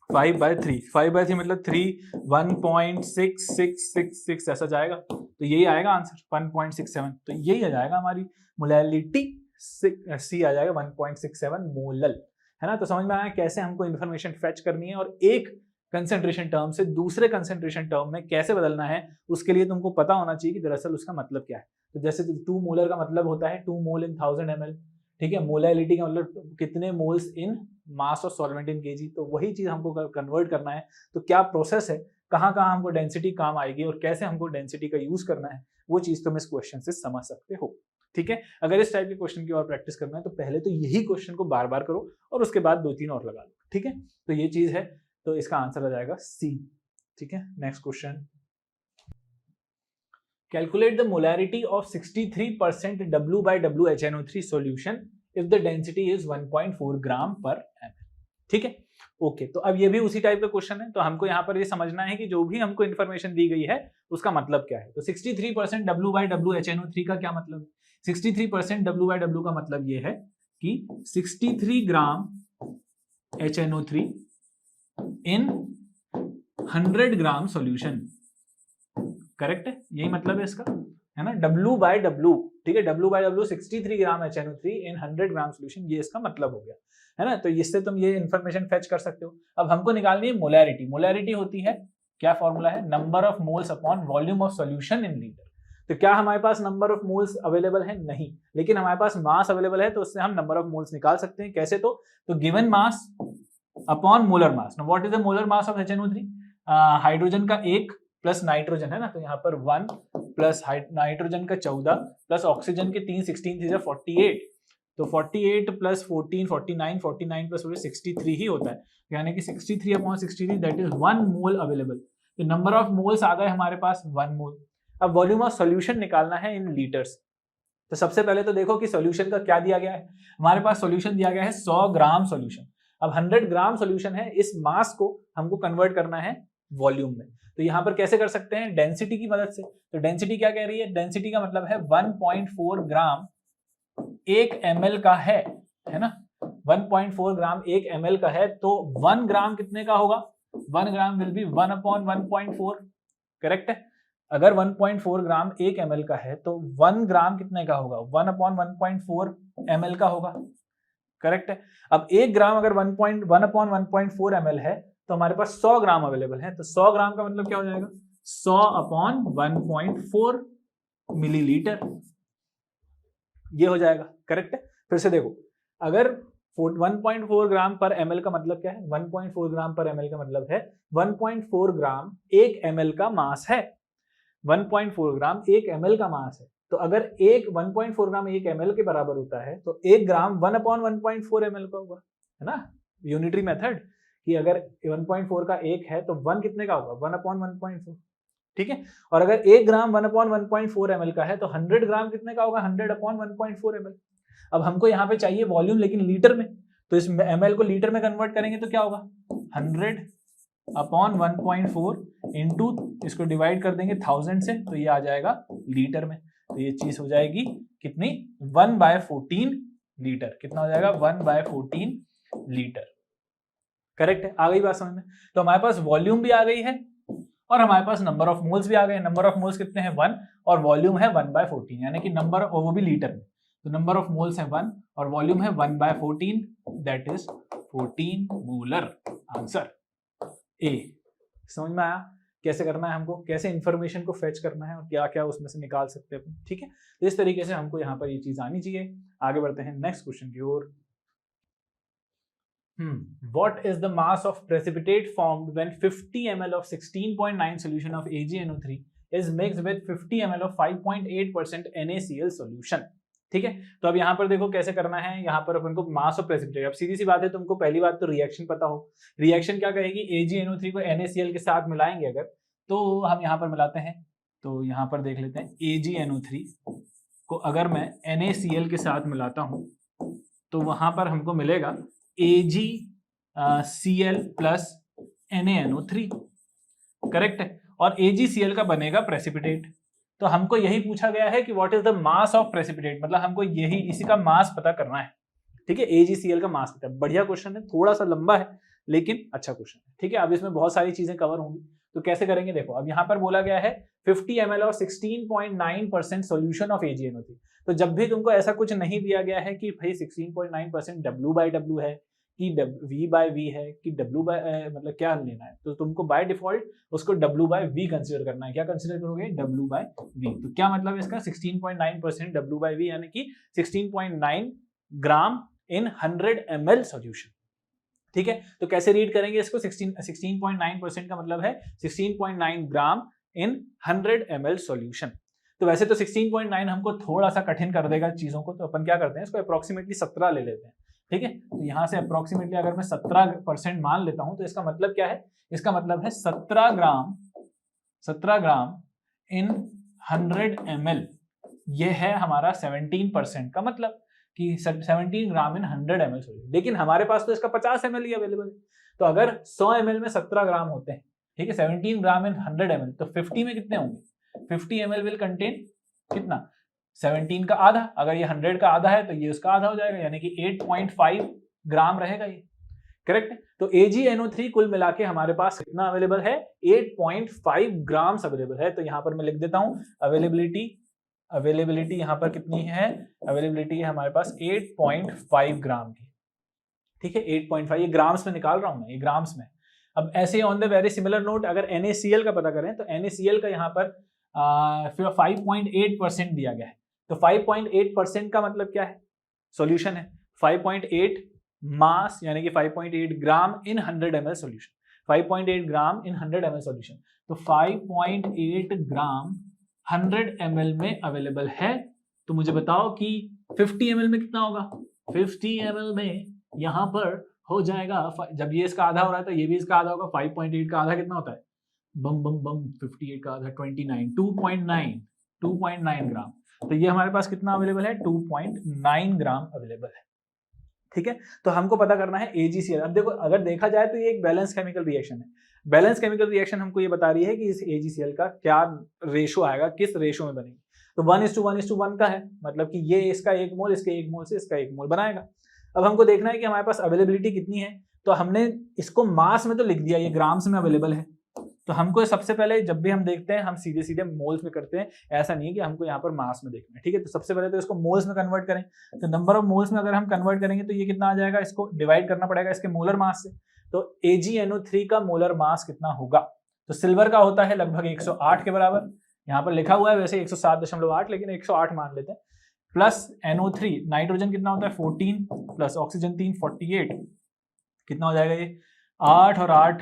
5/3, 5/3 मतलब 3, 1.6666 ऐसा जाएगा। तो यही आएगा आंसर 1.67। तो यही आ जाएगा हमारी मोलैलिटी, सी आ जाएगा 1.67 मोलल, है ना। तो समझ में आया कैसे हमको इन्फॉर्मेशन फेच करनी है और एक कंसेंट्रेशन टर्म से दूसरे कंसेंट्रेशन टर्म में कैसे बदलना है, उसके लिए तुमको पता होना चाहिए कि दरअसल उसका मतलब क्या है। तो जैसे 2 मोलर का मतलब होता है 2 मोल इन 1000 ml, ठीक है। मोलैलिटी का मतलब कितने moles in mass of solvent in KG. तो वही चीज हमको कन्वर्ट करना है। तो क्या प्रोसेस है, कहाँ कहाँ हमको डेंसिटी काम आएगी और कैसे हमको डेंसिटी का यूज करना है, वो चीज तुम इस क्वेश्चन से समझ सकते हो, ठीक है। अगर इस टाइप के क्वेश्चन की और प्रैक्टिस करना है तो पहले तो यही क्वेश्चन को बार बार करो और उसके बाद 2-3 और लगा लो, ठीक है। तो ये चीज है, तो इसका आंसर आ जाएगा सी, ठीक है। Next question, calculate the molarity of 63% W/W HNO3 solution if the density is 1.4 ग्राम पर ml। ठीक है, ओके। तो अब ये भी उसी टाइप का क्वेश्चन है, तो हमको यहाँ पर ये समझना है कि जो भी हमको इन्फॉर्मेशन दी गई है उसका मतलब क्या है। तो 63% W/W HNO3 का क्या मतलब है? 63% W/W का मतलब ये है कि 63 ग्राम HNO3 इन 100 ग्राम सॉल्यूशन। करेक्ट है, यही मतलब है इसका, है ना, W/W। ठीक है, W/W 63 ग्राम HNO3 इन 100 ग्राम सॉल्यूशन, ये इसका मतलब हो गया, है ना। तो इससे तुम ये इंफॉर्मेशन फेच कर सकते हो। अब हमको निकालनी है मोलैरिटी। मोलैरिटी होती है, क्या फॉर्मूला है, number of moles upon volume of solution in litre. तो क्या हमारे पास नंबर ऑफ मोल्स अवेलेबल है? नहीं, लेकिन हमारे पास मास अवेलेबल है, तो उससे हम नंबर ऑफ मोल्स निकाल सकते हैं। कैसे? तो given mass upon molar mass. Now what is the molar mass of HNO3? Hydrogen का 1 प्लस नाइट्रोजन, है ना, तो यहाँ पर 1 प्लस नाइट्रोजन का 14 प्लस ऑक्सीजन के 3, 16 थी 48, तो 48 प्लस 14 49, 49 प्लस 63 ही होता है, यानी कि 63 upon 63 that is 1 mole available. तो नंबर ऑफ मोल्स आ गए हमारे पास 1 मोल। अब वॉल्यूम ऑफ सॉल्यूशन निकालना है इन लीटर्स। तो सबसे पहले तो देखो कि सॉल्यूशन का क्या दिया गया है। हमारे पास सॉल्यूशन दिया गया है 100 ग्राम सॉल्यूशन। अब 100 ग्राम सॉल्यूशन है, इस मास को हमको कन्वर्ट करना है वॉल्यूम में। तो यहाँ पर कैसे कर सकते हैं? डेंसिटी की मदद से। तो डेंसिटी क्या कह रही है? डेंसिटी का मतलब है 1.4 ग्राम 1 ml का है ना, 1.4 ग्राम 1 ml का है, तो 1 ग्राम कितने का होगा? 1 ग्राम विल बी 1 अपॉन 1.4। करेक्ट है, अगर 1.4 ग्राम 1 ml का है तो 1 ग्राम कितने का होगा? 1 अपॉन 1.4 ml का होगा। करेक्ट है, अब 1 ग्राम अगर 1 अपॉन 1.4 ml है तो हमारे पास 100 ग्राम अवेलेबल है। तो 100 ग्राम का मतलब क्या हो जाएगा? 100 अपॉन 1.4 मिलीलीटर, ये हो जाएगा। करेक्ट है, फिर से देखो, अगर 1.4 ग्राम पर ml का मतलब क्या है? 1.4 ग्राम पर ml का मतलब है 1.4 ग्राम 1 ml का मास है। 1.4 ग्राम 1 ml का मास है, तो अगर 1.4 ग्राम 1 ml के बराबर होता है तो 1 ग्राम 1 अपॉन 1.4 ml का होगा, है ना, यूनिटरी मेथड, कि अगर 1.4 का 1 है तो 1 कितने का होगा? 1 अपॉन 1.4। ठीक है, और अगर 1 ग्राम 1 अपॉन 1.4 ml का है तो 100 ग्राम कितने का होगा? 100 अपॉन 1.4 ml। अब हमको यहाँ पे चाहिए वॉल्यूम, लेकिन लीटर में, तो इस ml को लीटर में कन्वर्ट करेंगे तो क्या होगा? 100 अपॉन 1.4 इंटू, इसको डिवाइड कर देंगे 1000 से, तो ये आ जाएगा लीटर में। तो ये चीज हो जाएगी कितनी? 1/14 लीटर। कितना हो जाएगा? 1/14 लीटर। करेक्ट है, आ गई बात समझ में? तो हमारे पास वॉल्यूम भी आ गई है और हमारे पास नंबर ऑफ मोल्स भी आ गए। नंबर ऑफ मोल्स कितने हैं? 1, और वॉल्यूम है 1/14, यानी कि नंबर, और वो भी लीटर में। तो नंबर ऑफ मोल्स है 1 और वॉल्यूम है 1/14, that is 14 molar. Answer A. समझ में आया कैसे करना है हमको, कैसे इंफॉर्मेशन को फेच करना है और क्या क्या उसमें से निकाल सकते हैं। ठीक है, तो इस तरीके से हमको यहाँ पर ये चीज आनी चाहिए। आगे बढ़ते हैं नेक्स्ट क्वेश्चन की ओर। What is the mass of precipitate formed when 50 ml of 16.9 solution of AgNO3 is mixed with 50 ml of 5.8% NaCl solution? ठीक है, तो अब यहाँ पर देखो कैसे करना है। यहाँ पर अपन को मास ऑफ प्रेसिपिटेट, अब सीधी सी बात है, तुमको पहली बात तो रिएक्शन पता हो। रिएक्शन क्या कहेगी? AgNO3 को NaCl के साथ मिलाएंगे अगर, तो हम यहाँ पर मिलाते हैं, तो यहाँ पर देख लेते हैं AgNO3 को अगर मैं NaCl के साथ मिलाता हूँ तो वहां पर हमको मिलेगा AgCl प्लस NaNO3। करेक्ट है, और AgCl का बनेगा प्रेसिपिटेट। तो हमको यही पूछा गया है कि what is the mass of precipitate, मतलब हमको यही इसी का मास पता करना है। ठीक है, AgCl का मास पता है। बढ़िया क्वेश्चन है, थोड़ा सा लंबा है लेकिन अच्छा क्वेश्चन है। ठीक है, अब इसमें बहुत सारी चीजें कवर होंगी, तो कैसे करेंगे देखो। अब यहाँ पर बोला गया है 50 ml और 16.9% सोल्यूशन ऑफ AgNO3। तो जब भी तुमको ऐसा कुछ नहीं दिया गया है कि भाई 16.9% W/W है कि V/V है कि मतलब क्या लेना है, तो तुमको बाय डिफॉल्ट उसको W/V कंसीडर करना है। क्या कंसीडर करोगे? W/V। तो क्या मतलब इसका? 16.9% W/V, यानी कि 16.9 ग्राम इन 100 ml सोल्यूशन। ठीक है, तो कैसे रीड करेंगे इसको? 16.9% का मतलब है 16.9 ग्राम इन 100 ml सॉल्यूशन। तो वैसे तो 16.9 हमको थोड़ा सा कठिन कर देगा चीजों को, तो अपन क्या करते हैं, इसको अप्रोक्सीमेटली 17 ले लेते हैं। ठीक है, तो यहां से अप्रोक्सीमेटली अगर मैं 17% मान लेता हूं तो इसका मतलब क्या है? इसका मतलब है 17 ग्राम इन 100 ml, ये है हमारा 17% का मतलब कि 17 ग्राम इन 100 ml सॉल्यूशन। लेकिन हमारे पास तो इसका 50 ml ही अवेलेबल है, तो अगर 100 ml में 17 ग्राम होते हैं, ठीक है, 17 ग्राम इन 100 ml, तो 50 में कितने होंगे? 50 ml विल कंटेन कितना? 17 का आधा। अगर ये 100 का आधा है तो ये उसका आधा हो जाएगा, यानी कि 8.5 ग्राम रहेगा ये, करेक्ट। तो AgNO3 कुल मिला के हमारे पास कितना अवेलेबल है? 8.5 ग्राम्स अवेलेबल है। तो यहां पर मैं लिख देता हूं अवेलेबिलिटी यहां पर कितनी है? अवेलेबिलिटी है हमारे पास 8.5 ग्राम की, ठीक है, 8.5, ये ग्राम्स में निकाल रहा हूं मैं, ये ग्राम्स में। अब ऐसे on the very similar note अगर NaCl का पता करें तो NaCl का यहाँ पर 5.8% दिया गया है। तो 5.8% का मतलब क्या है? सॉल्यूशन है 5.8 मास, यानी कि 5.8 ग्राम इन 100 ml सॉल्यूशन, 5.8 ग्राम इन 100 ml सॉल्यूशन। तो 5.8 ग्राम 100 ml में अवेलेबल है। तो मुझे बताओ कि 50 ml में कितना होगा? 50 ml में यहां पर हो जाएगा, जब ये इसका आधा हो रहा है तो ये भी इसका आधा होगा। 5.8 का आधा कितना होता है? बम बम बम, 58 का आधा 29, 2.9 ग्राम। तो ये हमारे पास कितना अवेलेबल है? 2.9 ग्राम अवेलेबल है, ठीक है। तो हमको पता करना है AgCl। अब देखो, अगर देखा जाए तो ये एक बैलेंस केमिकल रिएक्शन है। बैलेंस केमिकल रिएक्शन हमको ये बता रही है कि इस AgCl का क्या रेशो आएगा, किस रेशो में बनेगी। तो 1:1:1 का है, मतलब कि ये इसका 1 मोल, इसके 1 मोल से इसका 1 मोल बनाएगा। अब हमको देखना है कि हमारे पास अवेलेबिलिटी कितनी है। तो हमने इसको मास में तो लिख दिया, ये ग्राम्स में अवेलेबल है। तो हमको सबसे पहले जब भी हम देखते हैं हम सीधे सीधे मोल्स में करते हैं, ऐसा नहीं है कि हमको यहाँ पर मास में देखना है, ठीक है। तो सबसे पहले तो इसको मोल्स में कन्वर्ट करें। तो नंबर ऑफ मोल्स में अगर हम कन्वर्ट करेंगे तो ये कितना आ जाएगा? इसको डिवाइड करना पड़ेगा इसके मोलर मास से। तो AgNO3 का मोलर मास कितना होगा? तो सिल्वर का होता है लगभग 108 के बराबर, यहाँ पर लिखा हुआ है वैसे 107.8, लेकिन 108 मान लेते हैं। प्लस NO3, नाइट्रोजन कितना होता है? 14 प्लस ऑक्सीजन 3, 48, कितना हो जाएगा ये? 8 और 8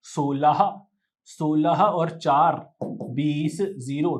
16, 16 और 4 20, 0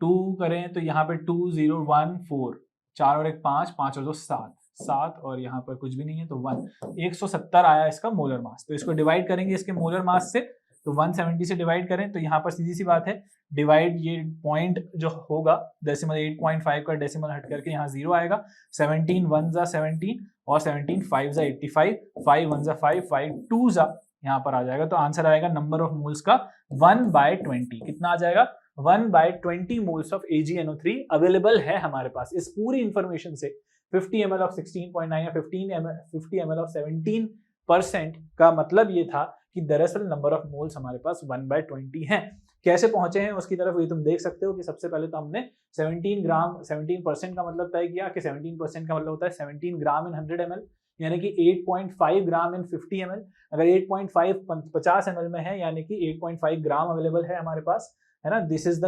2 करें तो यहाँ पे 2 0 1 4, 4 और 1 5, 5 और 2 7, 7 और यहाँ पर कुछ भी नहीं है तो 1, 170 आया इसका मोलर मास। तो इसको डिवाइड करेंगे इसके मोलर मास से, तो 170 से डिवाइड करें तो यहाँ पर सीधी सी बात है, डिवाइड ये पॉइंट जो होगा डेसिमल 8.5 का डेसिमल हट करके यहाँ 0 आएगा। 17 1 जा 17 और 17 5 जा 85, 5 1 जा 5, 5 2 जा यहाँ पर आ जाएगा। तो आंसर आएगा नंबर ऑफ मोल्स का 1/20। कितना आ जाएगा? 1/20 मोल्स ऑफ AgNO3 अवेलेबल है हमारे पास। इस पूरी इंफॉर्मेशन से 50 ml ऑफ 16.9 या 50 ml ऑफ 17% का मतलब ये था कि दरअसल नंबर ऑफ मोल्स हमारे पास 1/20 हैं। कैसे पहुंचे हैं उसकी तरफ ये तुम देख सकते हो कि सबसे पहले तो हमने 17% का मतलब तय किया कि 17% का मतलब होता है 17 ग्राम इन 100 ml, यानी कि 8.5 ग्राम इन 50 ml। अगर 8.5 50 ml में है यानी कि 8.5 ग्राम अवेलेबल है हमारे पास, है ना। This is the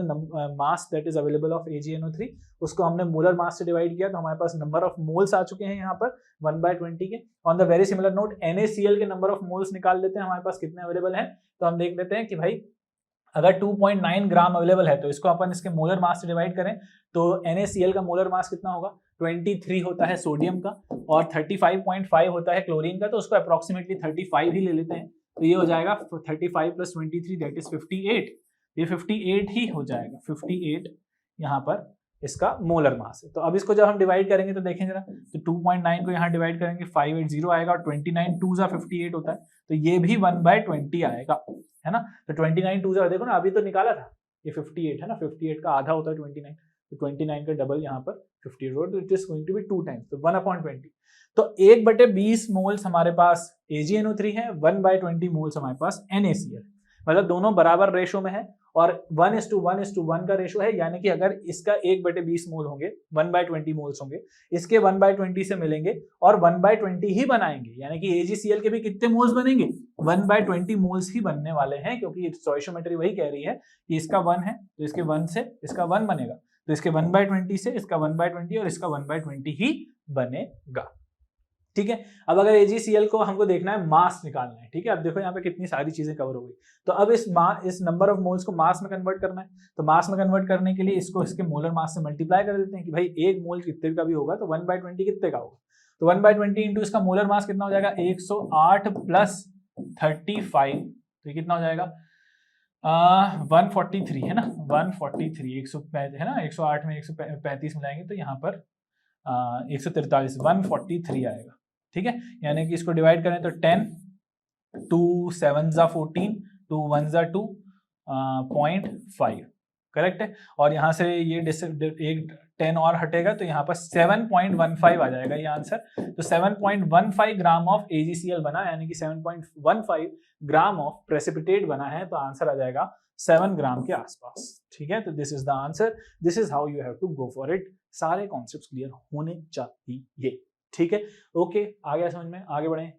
mass that is available of AgNO3। उसको हमने मोलर मास से डिवाइड किया तो हमारे पास नंबर ऑफ मोल्स आ चुके हैं यहाँ पर 1/20 के। On the very similar note NaCl के नंबर ऑफ मोल्स निकाल लेते हैं हमारे पास कितने अवेलेबल हैं। तो हम देख लेते हैं कि भाई अगर 2.9 ग्राम अवेलेबल है तो इसको अपन इसके मोलर मास से डिवाइड करें तो NaCl का मोलर मास कितना होगा? 23 होता है सोडियम का और 35.5 होता है क्लोरीन का, तो उसको अप्रोक्सीमेटली 35 ही ले लेते हैं। तो ये हो जाएगा 35 + 23 दैट इज 58। ये 58 ही हो जाएगा, 58 यहाँ पर इसका मोलर मास है। तो अब इसको जब हम डिवाइड करेंगे तो देखें जरा, तो 2.9 को यहाँ डिवाइड करेंगे 580 आएगा और 29 2 जा 58 होता है, तो ये भी 1/20 आएगा, है ना। तो 29 2 जा, देखो ना अभी तो निकाला था, ये 58 है ना, 58 का आधा होता है 29, तो 29 का डबल यहाँ पर 58 होगा, तो it is going to be 2 times, तो 1/20। तो 1/20 मोल्स हमारे पास AgNO3 है, 1/20 मोल्स हमारे पास NaCl, मतलब दोनों बराबर रेशो में है और 1:1:1 का रेशो है, यानी कि अगर इसका 1/20 मोल होंगे 1/20 मोल्स होंगे, इसके 1/20 से मिलेंगे और 1/20 ही बनाएंगे, यानी कि AgCl के भी कितने मोल्स बनेंगे? 1/20 मोल्स ही बनने वाले हैं, क्योंकि स्टोइशियोमेट्री वही कह रही है कि इसका 1 है तो इसके 1 से इसका 1 बनेगा, तो इसके 1/20 से इसका 1/20 और इसका 1/20 ही बनेगा, ठीक है। अब अगर AgCl को हमको देखना है मास निकालना है, ठीक है। अब देखो यहाँ पे कितनी सारी चीजें कवर हो गई। तो अब इस नंबर ऑफ मोल्स को मास में कन्वर्ट करना है, तो मास में कन्वर्ट करने के लिए इसको इसके मोलर मास से मल्टीप्लाई कर देते हैं कि भाई 1 मोल कितने का भी होगा तो 1/20 कितने का होगा, तो 1/20 इंटू इसका मोलर मास कितना हो जाएगा? 108 + 35, तो ये कितना हो जाएगा? 143 है ना, 143, 135 है ना, 108 में 135 मिलाएंगे तो यहाँ पर 143, 143 आएगा। ठीक है, यानी कि इसको डिवाइड करें तो 10, 2 7 जा 14, 2 1 जा 2, 0.5 करेक्ट है। और यहाँ से ये एक 10 और हटेगा तो यहाँ पर 7.15 आ जाएगा ये आंसर। तो 7.15 ग्राम ऑफ AgCl बना, यानी कि 7.15 ग्राम ऑफ प्रेसिपिटेट बना है, तो आंसर आ जाएगा 7 ग्राम के आसपास। ठीक है, तो this is the answer, this is how you have to go for it. सारे कॉन्सेप्ट्स क्लियर होने चाहिए। ठीक है, ओके, आ गया समझ में, आगे बढ़े।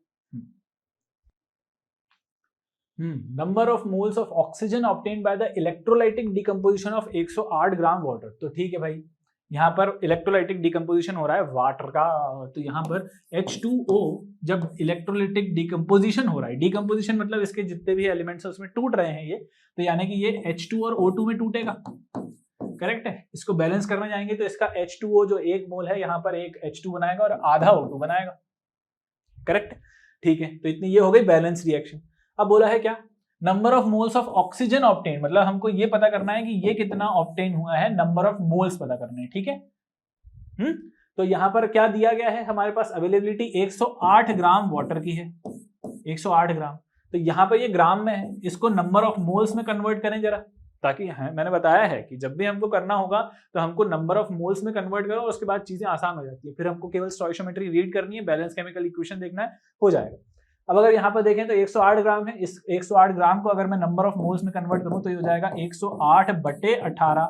Number of moles of oxygen obtained by the electrolytic decomposition of 108 gram water. तो ठीक है भाई, यहाँ पर इलेक्ट्रोलाइटिक डिकम्पोजिशन हो रहा है वाटर का, तो यहाँ पर H2O जब इलेक्ट्रोलाइटिक डिकम्पोजिशन हो रहा है, डिकम्पोजिशन मतलब इसके जितने भी एलिमेंट्स उसमें टूट रहे हैं ये, तो यानी कि ये H2 और O2 में टूटेगा, करेक्ट है। इसको बैलेंस करने जाएंगे तो इसका H2O जो 1 मोल है यहाँ पर एक H2 बनाएगा और आधा O2 बनाएगा, करेक्ट। ठीक है, तो इतनी ये हो गई बैलेंस रिएक्शन। अब बोला है क्या, number of moles of oxygen obtain, मतलब हमको ये पता करना है कि ये कितना ऑब्टेन हुआ है, नंबर ऑफ मोल्स पता करने हैं। ठीक है, तो यहां पर क्या दिया गया है, हमारे पास अवेलेबिलिटी 108 ग्राम वाटर की है, 108 ग्राम। तो यहां पर ये ग्राम में है, इसको नंबर ऑफ मोल्स में कन्वर्ट करें जरा, ताकि मैंने बताया है कि जब भी हमको करना होगा तो हमको नंबर ऑफ मोल्स में कन्वर्ट करो, उसके बाद चीजें आसान हो जाती है। फिर हमको केवल स्टोइशियोमेट्री रीड करनी है, बैलेंस केमिकल इक्वेशन देखना है, हो जाएगा। अब अगर यहाँ पर देखें तो 108 ग्राम है, इस 108 ग्राम को अगर मैं नंबर ऑफ मोल्स में कन्वर्ट करूं तो ये हो जाएगा 108/18,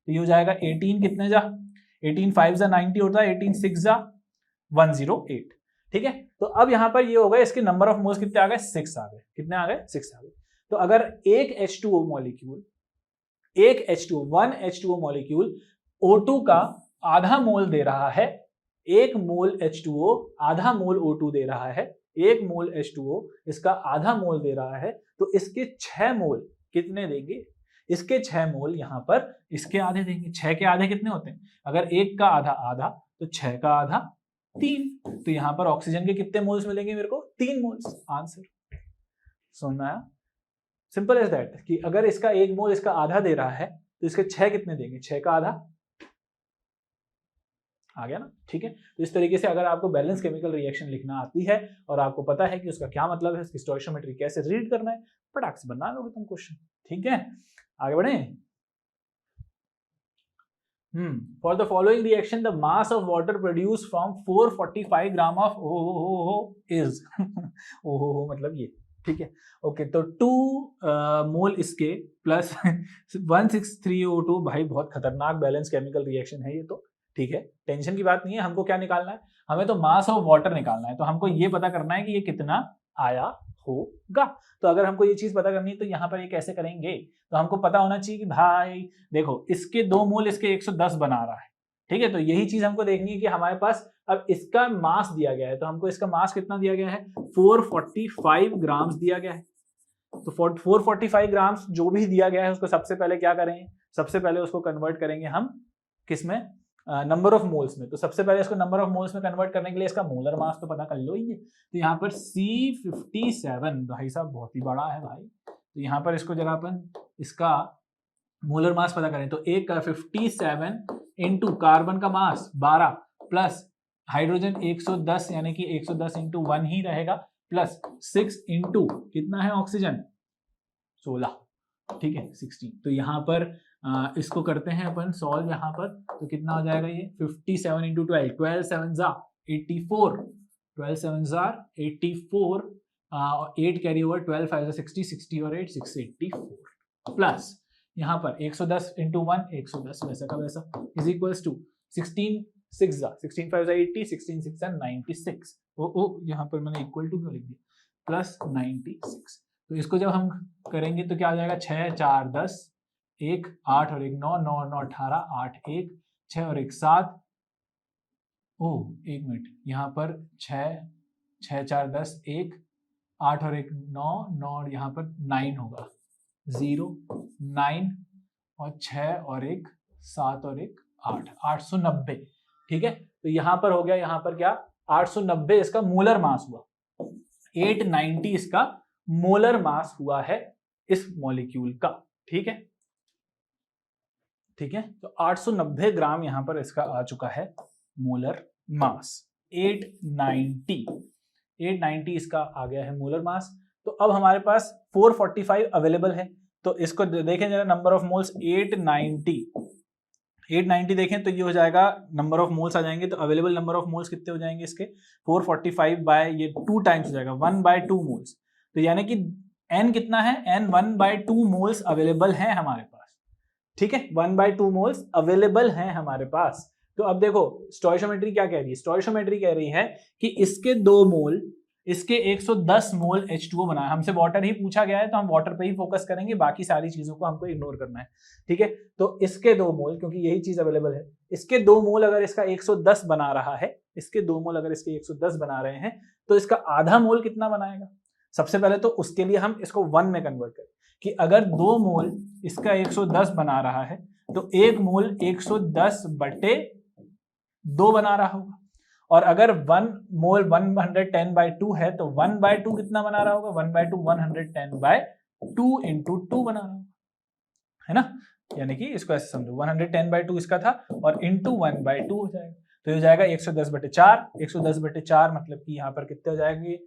तो ये हो जाएगा 18 कितने जा 18 5 जा 90 होता है, 18 6 जा 108। ठीक है, तो अब यहाँ पर ये हो गए, इसके नंबर ऑफ मोल्स कितने आ गए, 6 आ गए। कितने आ गए, 6 आ गए। तो अगर एक H2O मॉलिक्यूल, एक H2O 1 H2O मॉलिक्यूल O2 का आधा मोल दे रहा है, 1 मोल H2O आधा मोल O2 दे रहा है, 1 मोल H2O इसका आधा मोल दे रहा है, तो इसके 6 मोल कितने देंगे, इसके 6 मोल यहाँ पर इसके आधे देंगे। 6 के आधे कितने होते हैं, अगर 1 का आधा आधा तो 6 का आधा 3, तो यहाँ पर ऑक्सीजन के कितने मोल्स मिलेंगे मेरे को, 3 मोल्स। आंसर समझ में आया, सिंपल एज दैट, कि अगर इसका 1 मोल इसका आधा दे रहा है तो इसके 6 कितने देंगे, 6 का आधा, आ गया ना। ठीक है, तो इस तरीके से अगर आपको बैलेंस केमिकल रिएक्शन लिखना आती है और आपको पता है कि उसका क्या मतलब है, उसकी स्टोइशियोमेट्री कैसे रीड करना है, फटाक से बना लोगे तुम क्वेश्चन। ठीक है, आगे बढ़े। For the following reaction the mass of water produce from 445 gram of is मतलब ये। ठीक है, ओके, तो 2 मोल इसके प्लस 163O2, भाई बहुत खतरनाक बैलेंस केमिकल रिएक्शन है ये तो। ठीक है, टेंशन की बात नहीं है, हमको क्या निकालना है, हमें तो मास ऑफ वाटर निकालना है, तो हमको ये पता करना है कि ये कितना आया होगा। तो अगर हमको ये चीज पता करनी है तो यहाँ पर ये कैसे करेंगे, तो हमको पता होना चाहिए कि भाई देखो इसके 2 मोल इसके 110 बना रहा है। ठीक है, तो यही चीज हमको देखनी है कि हमारे पास अब इसका मास दिया गया है, तो हमको इसका मास कितना दिया गया है, 445 ग्राम्स दिया गया है। तो 445 ग्राम्स जो भी दिया गया है उसको सबसे पहले क्या करेंगे, सबसे पहले उसको कन्वर्ट करेंगे हम किसमें, नंबर ऑफ मोल्स में। तो सबसे पहले इसको नंबर ऑफ मोल्स में कन्वर्ट करने के लिए इसका मोलर मास तो पता कर लो ही है। तो यहाँ पर C57, भाई साहब बहुत ही बड़ा है भाई, तो यहाँ पर इसको जरा अपन इसका मोलर मास पता करें तो एक 57 इंटू कार्बन का मास 12 प्लस हाइड्रोजन 110, यानी कि 110 इंटू 1 ही रहेगा, प्लस 6 इंटू कितना है ऑक्सीजन 16, ठीक है 16। तो यहाँ पर इसको करते हैं अपन सॉल्व यहाँ पर, तो कितना हो जाएगा ये 57 इंटू 12, 12 7 जा 84, 12 7 जा 84, 8 कैरी ओवर, 12 5 जा 60, 60 और 8 684, प्लस यहाँ पर 110 इंटू 1 110 वैसा का वैसा इज इक्वल्स टू 16 6 जा 16 5 जा 80, 16 6 जा 96, यहाँ पर मैंने इक्वल टू क्यों लिख दिया, प्लस 96। तो इसको जब हम करेंगे तो क्या आ जाएगा, 6 4 10, 1 8 और 1 9, 9 और 9 18, 8 1 6 और 1 7, एक मिनट, यहाँ पर 6 6 4 10, 1 8 और 1 9, 9 और यहाँ पर 9 होगा, 0 9 और 6 और 1 7 और 1 8, 890। ठीक है, तो यहाँ पर हो गया, यहाँ पर क्या 890 इसका मोलर मास हुआ, 890 इसका मोलर मास हुआ है इस मॉलिक्यूल का। ठीक है, ठीक है, तो 890 ग्राम यहाँ पर इसका आ चुका है मोलर मास। 890 इसका आ गया है मोलर मास। तो अब हमारे पास 445 अवेलेबल है, तो इसको देखें जरा, नंबर ऑफ मोल्स 890 देखें तो ये हो जाएगा, नंबर ऑफ मोल्स आ जाएंगे, तो अवेलेबल नंबर ऑफ मोल्स कितने हो जाएंगे इसके, 445 बाय ये 2 टाइम्स हो जाएगा 1/2 मोल्स। तो यानी कि n कितना है, n 1/2 मोल्स अवेलेबल है हमारे पास। ठीक है, 1/2 मोल्स अवेलेबल हैं हमारे पास। तो अब देखो स्टोइशियोमेट्री क्या कह रही है, स्टोइशियोमेट्री कह रही है कि इसके 2 मोल, इसके 110 मोल H2O बना है। हमसे वाटर ही पूछा गया है तो हम वाटर पे ही फोकस करेंगे, बाकी सारी चीजों को हमको इग्नोर करना है। ठीक है, तो इसके 2 मोल, क्योंकि यही चीज अवेलेबल है, इसके 2 मोल अगर इसका 110 बना रहा है, इसके 2 मोल अगर इसके 110 बना रहे हैं, तो इसका आधा मोल कितना बनाएगा। सबसे पहले तो उसके लिए हम इसको 1 में कन्वर्ट करें कि अगर 2 मोल इसका 110 बना रहा है तो 1 मोल 110/2 बना रहा होगा, और अगर 1 मोल 110/2 है तो 1/2 कितना बना रहा होगा, 1/2 110/2 इंटू 2 बना रहा होगा, है ना। यानी कि इसको ऐसे समझो, 110/2 इसका था और इंटू 1/2 हो जाएगा, तो हो जाएगा 110/4। 110/4 मतलब कि यहाँ पर कितने हो जाएंगे,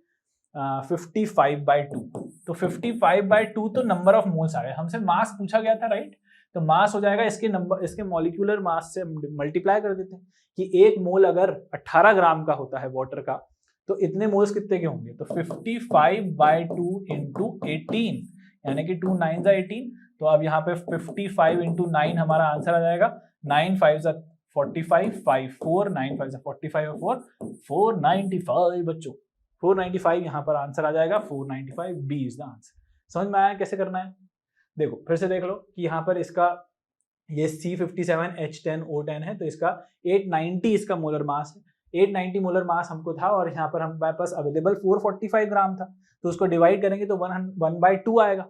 55/2। तो 55/2 तो नंबर ऑफ मोल्स आ गए। हमसे मास पूछा गया था, राइट, तो मास हो जाएगा इसके नंबर, इसके मॉलिक्यूलर मास से मल्टीप्लाई कर देते हैं कि 1 मोल अगर 18 ग्राम का होता है वाटर का, तो इतने मोल्स कितने के होंगे, तो 55/2 इंटू 18, यानी कि 2 9 18। तो अब यहाँ पे 55 इंटू 9 हमारा आंसर आ जाएगा, 9 5 45, 5 4 9 5 45 और 4 495 बच्चों, 495 यहाँ पर आंसर आ जाएगा, 495 बी इज द आंसर। समझ में आया कैसे करना है। देखो फिर से देख लो कि यहाँ पर इसका ये C57H10O10 है, तो इसका 890 इसका मोलर मास है। 890 मोलर मास हमको था और यहाँ पर हमारे पास अवेलेबल 445 ग्राम था, तो उसको डिवाइड करेंगे तो 1/2 आएगा।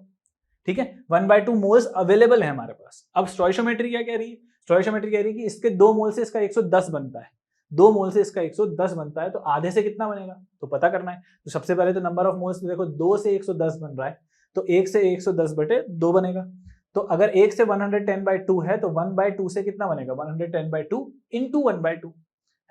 ठीक है, 1/2 मोल्स अवेलेबल है हमारे पास। अब स्टोइशियोमेट्री क्या कह रही है, स्टोइशियोमेट्री कह रही है कि इसके 2 मोल से इसका 110 बनता है, 2 मोल से इसका 110 बनता है, तो आधे से कितना बनेगा तो पता करना है। तो सबसे पहले तो नंबर ऑफ मोल्स देखो, 2 से 110 बन रहा है, तो 1 से 110/2 बनेगा। तो अगर 1 से 110/2 है तो 1/2 से कितना बनेगा, 110/2 इंटू 1/2,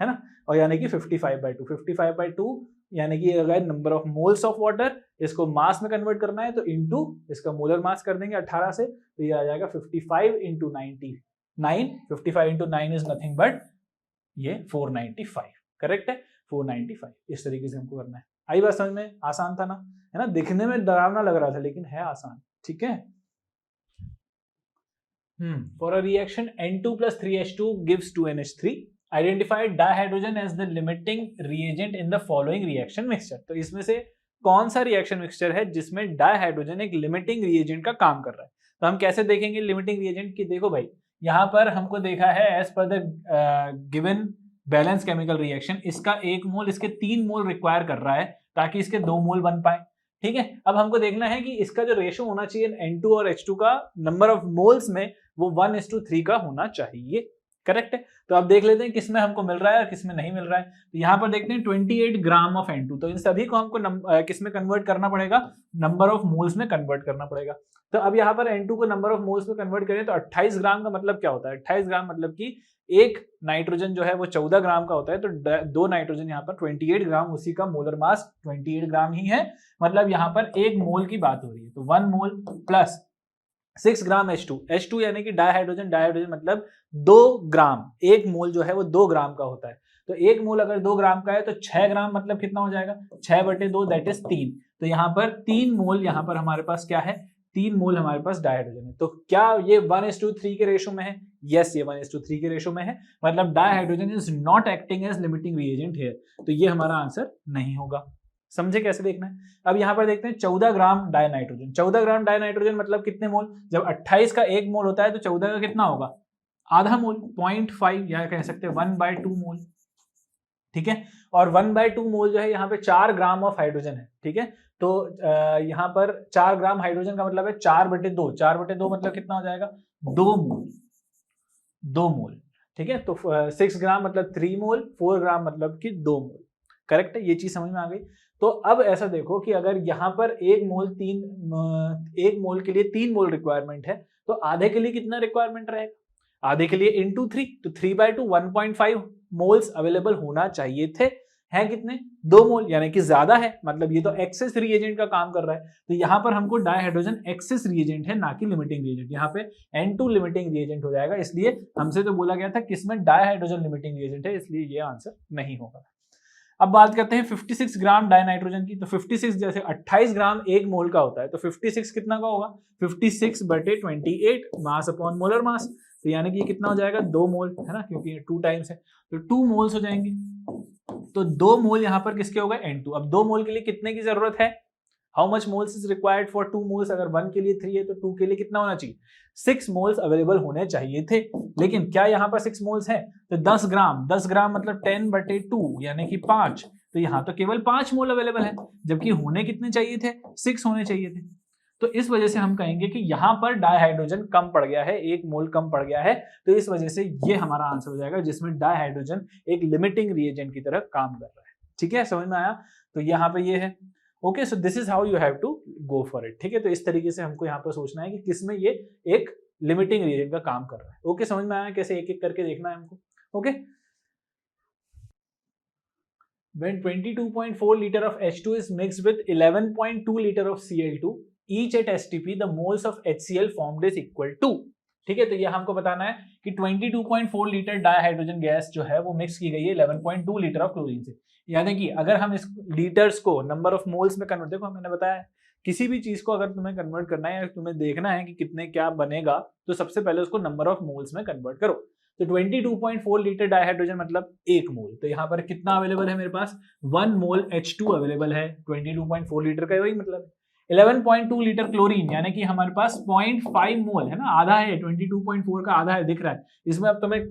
है ना, और यानी कि 55/2। 55/2 यानी कि अगर number of moles of water, इसको मास में कन्वर्ट करना है तो इंटू इसका मोलर मास कर देंगे 18 से, तो ये आ जाएगा 55 into 99। 55 into 9 is nothing but ये 495, करेक्ट है, 495। इस तरीके से हमको करना है। आई बात समझ में, आसान था ना, है ना, दिखने में डरावना लग रहा था लेकिन है आसान। ठीक है, for a reaction N2 plus 3H2 gives 2NH3, identify dihydrogen as the limiting reagent in the following reaction mixture। तो इसमें से कौन सा रिएक्शन मिक्सचर है जिसमें डाइहाइड्रोजन एक लिमिटिंग रिएजेंट का काम कर रहा है। तो हम कैसे देखेंगे लिमिटिंग रिएजेंट की, देखो भाई यहाँ पर हमको देखा है as per the given balance chemical reaction, इसका 1 मोल इसके 3 मोल रिक्वायर कर रहा है ताकि इसके 2 मोल बन पाए। ठीक है, अब हमको देखना है कि इसका जो रेशियो होना चाहिए N2 और H2 का नंबर ऑफ मोल्स में, वो 1:3 का होना चाहिए, करेक्ट है। तो अब देख लेते हैं किसमें हमको मिल रहा है और किसमें नहीं मिल रहा है। तो यहाँ पर देखते हैं 28 ग्राम ऑफ N2, तो इन सभी को हमको किसमें कन्वर्ट करना पड़ेगा, नंबर ऑफ मोल्स में कन्वर्ट करना पड़ेगा। तो अब यहाँ पर N2 को नंबर ऑफ मोल्स में कन्वर्ट करें तो 28 ग्राम का मतलब क्या होता है, 28 ग्राम मतलब कि एक नाइट्रोजन जो है वो 14 ग्राम का होता है, तो 2 नाइट्रोजन यहाँ पर 28 ग्राम, उसी का मोलर मास 28 ग्राम ही है, मतलब यहाँ पर 1 मोल की बात हो रही है। तो 1 मोल प्लस 6 ग्राम H2 यानी कि डाइहाइड्रोजन मतलब 2 ग्राम, 1 मोल जो है वो 2 ग्राम का होता है। तो 1 मोल अगर 2 ग्राम का है तो 6 ग्राम मतलब कितना हो जाएगा, 6/2 दैट इज 3। तो यहाँ पर 3 मोल, यहाँ पर हमारे पास क्या है, 3 मोल हमारे पास डाइहाइड्रोजन है। तो क्या ये 1:3 के रेशो में है, यस ये 1:3 के रेशो में है, मतलब dihydrogen is not acting as limiting reagent here, तो ये हमारा आंसर नहीं होगा। समझे कैसे देखना है। अब यहाँ पर देखते हैं 14 ग्राम डाइनाइट्रोजन, 14 ग्राम डाइनाइट्रोजन मतलब कितने मोल, जब 28 का 1 मोल होता है तो 14 का कितना होगा, आधा मोल, 0.5 या कह सकते हैं 1/2 मोल। ठीक है, और 1/2 मोल जो है यहाँ पे 4 ग्राम ऑफ हाइड्रोजन है। ठीक है, तो यहाँ पर 4 ग्राम हाइड्रोजन का मतलब है 4/2, 4/2 मतलब कितना हो जाएगा, 2 मोल, 2 मोल। ठीक है, तो 6 ग्राम मतलब 3 मोल, 4 ग्राम मतलब कि 2 मोल, करेक्ट है, ये चीज समझ में आ गई। तो अब ऐसा देखो कि अगर यहाँ पर 1 मोल के लिए 3 मोल रिक्वायरमेंट है, तो आधे के लिए कितना रिक्वायरमेंट रहेगा, आधे के लिए into 3, तो 3/2 1.5 मोल्स अवेलेबल होना चाहिए थे। है कितने? 2 मोल, यानी कि ज्यादा है, मतलब ये तो एक्सेस रिएजेंट का काम कर रहा है। तो यहाँ पर हमको डाइहाइड्रोजन एक्सेस रिएजेंट है, ना कि लिमिटिंग रिएजेंट। यहाँ पे N2 लिमिटिंग रिएजेंट हो जाएगा, इसलिए हमसे तो बोला गया था किसमें डाइहाइड्रोजन लिमिटिंग रिएजेंट है, इसलिए ये आंसर नहीं होगा। अब बात करते हैं 56 ग्राम डाइनाइट्रोजन की। तो 56 जैसे 28 ग्राम एक मोल का होता है, तो 56 कितना का होगा? 56/28 मास अपॉन मोलर मास। तो यानी कि ये कितना हो जाएगा? 2 मोल, है ना, क्योंकि 2 टाइम्स है, तो 2 मोल्स हो जाएंगे। तो 2 मोल यहाँ पर किसके होगा? N2। अब 2 मोल के लिए कितने की जरूरत है? How much moles is required for 2 moles? अगर 1 के लिए 3 है तो 2 के लिए कितना होना चाहिए? 6 मोल्स अवेलेबल होने चाहिए थे। लेकिन क्या यहाँ पर 6 मोल्स है? तो 10 ग्राम मतलब 10/2 यानी कि 5। तो यहाँ तो केवल 5 मोल अवेलेबल है, जबकि होने कितने चाहिए थे? 6 होने चाहिए थे। तो इस वजह से हम कहेंगे कि यहाँ पर डाइहाइड्रोजन कम पड़ गया है, 1 मोल कम पड़ गया है। तो इस वजह से ये हमारा आंसर हो जाएगा, जिसमें डाइहाइड्रोजन एक लिमिटिंग रिएजेंट की तरह काम कर रहा है। ठीक है, समझ में आया? तो यहाँ पे ये है। Okay, so this is how you have to go for it. ठीक है, तो इस तरीके से हमको यहाँ पर सोचना है कि किसमें ये एक लिमिटिंग रिएजेंट का काम कर रहा है। ओके, समझ में आया? कैसे एक एक करके देखना है हमको। Okay, when 22.4 liter of H2 is mixed with 11.2 liter of Cl2 each at STP, the moles of HCl formed is equal to। ठीक है, तो ये हमको बताना है कि 22.4 लीटर डाइहाइड्रोजन गैस जो है वो मिक्स की गई है 11.2 लीटर ऑफ क्लोरीन से। यानी कि अगर हम इस लीटर्स को नंबर ऑफ मोल्स में कन्वर्ट, देखो मैंने बताया किसी भी चीज को अगर तुम्हें कन्वर्ट करना है या तुम्हें देखना है कि कितने क्या बनेगा, तो सबसे पहले उसको नंबर ऑफ मोल्स में कन्वर्ट करो। तो 22.4 लीटर डाइहाइड्रोजन मतलब 1 मोल। तो यहाँ पर कितना अवेलेबल है मेरे पास? 1 मोल H2 अवेलेबल है। 22.4 लीटर का वही मतलब है। 11.2 लीटर क्लोरीन, यानी कि हमारे पास 0.5 मोल है ना, आधा है, 22.4 का आधा है, दिख रहा है। इसमें अब तुम्हें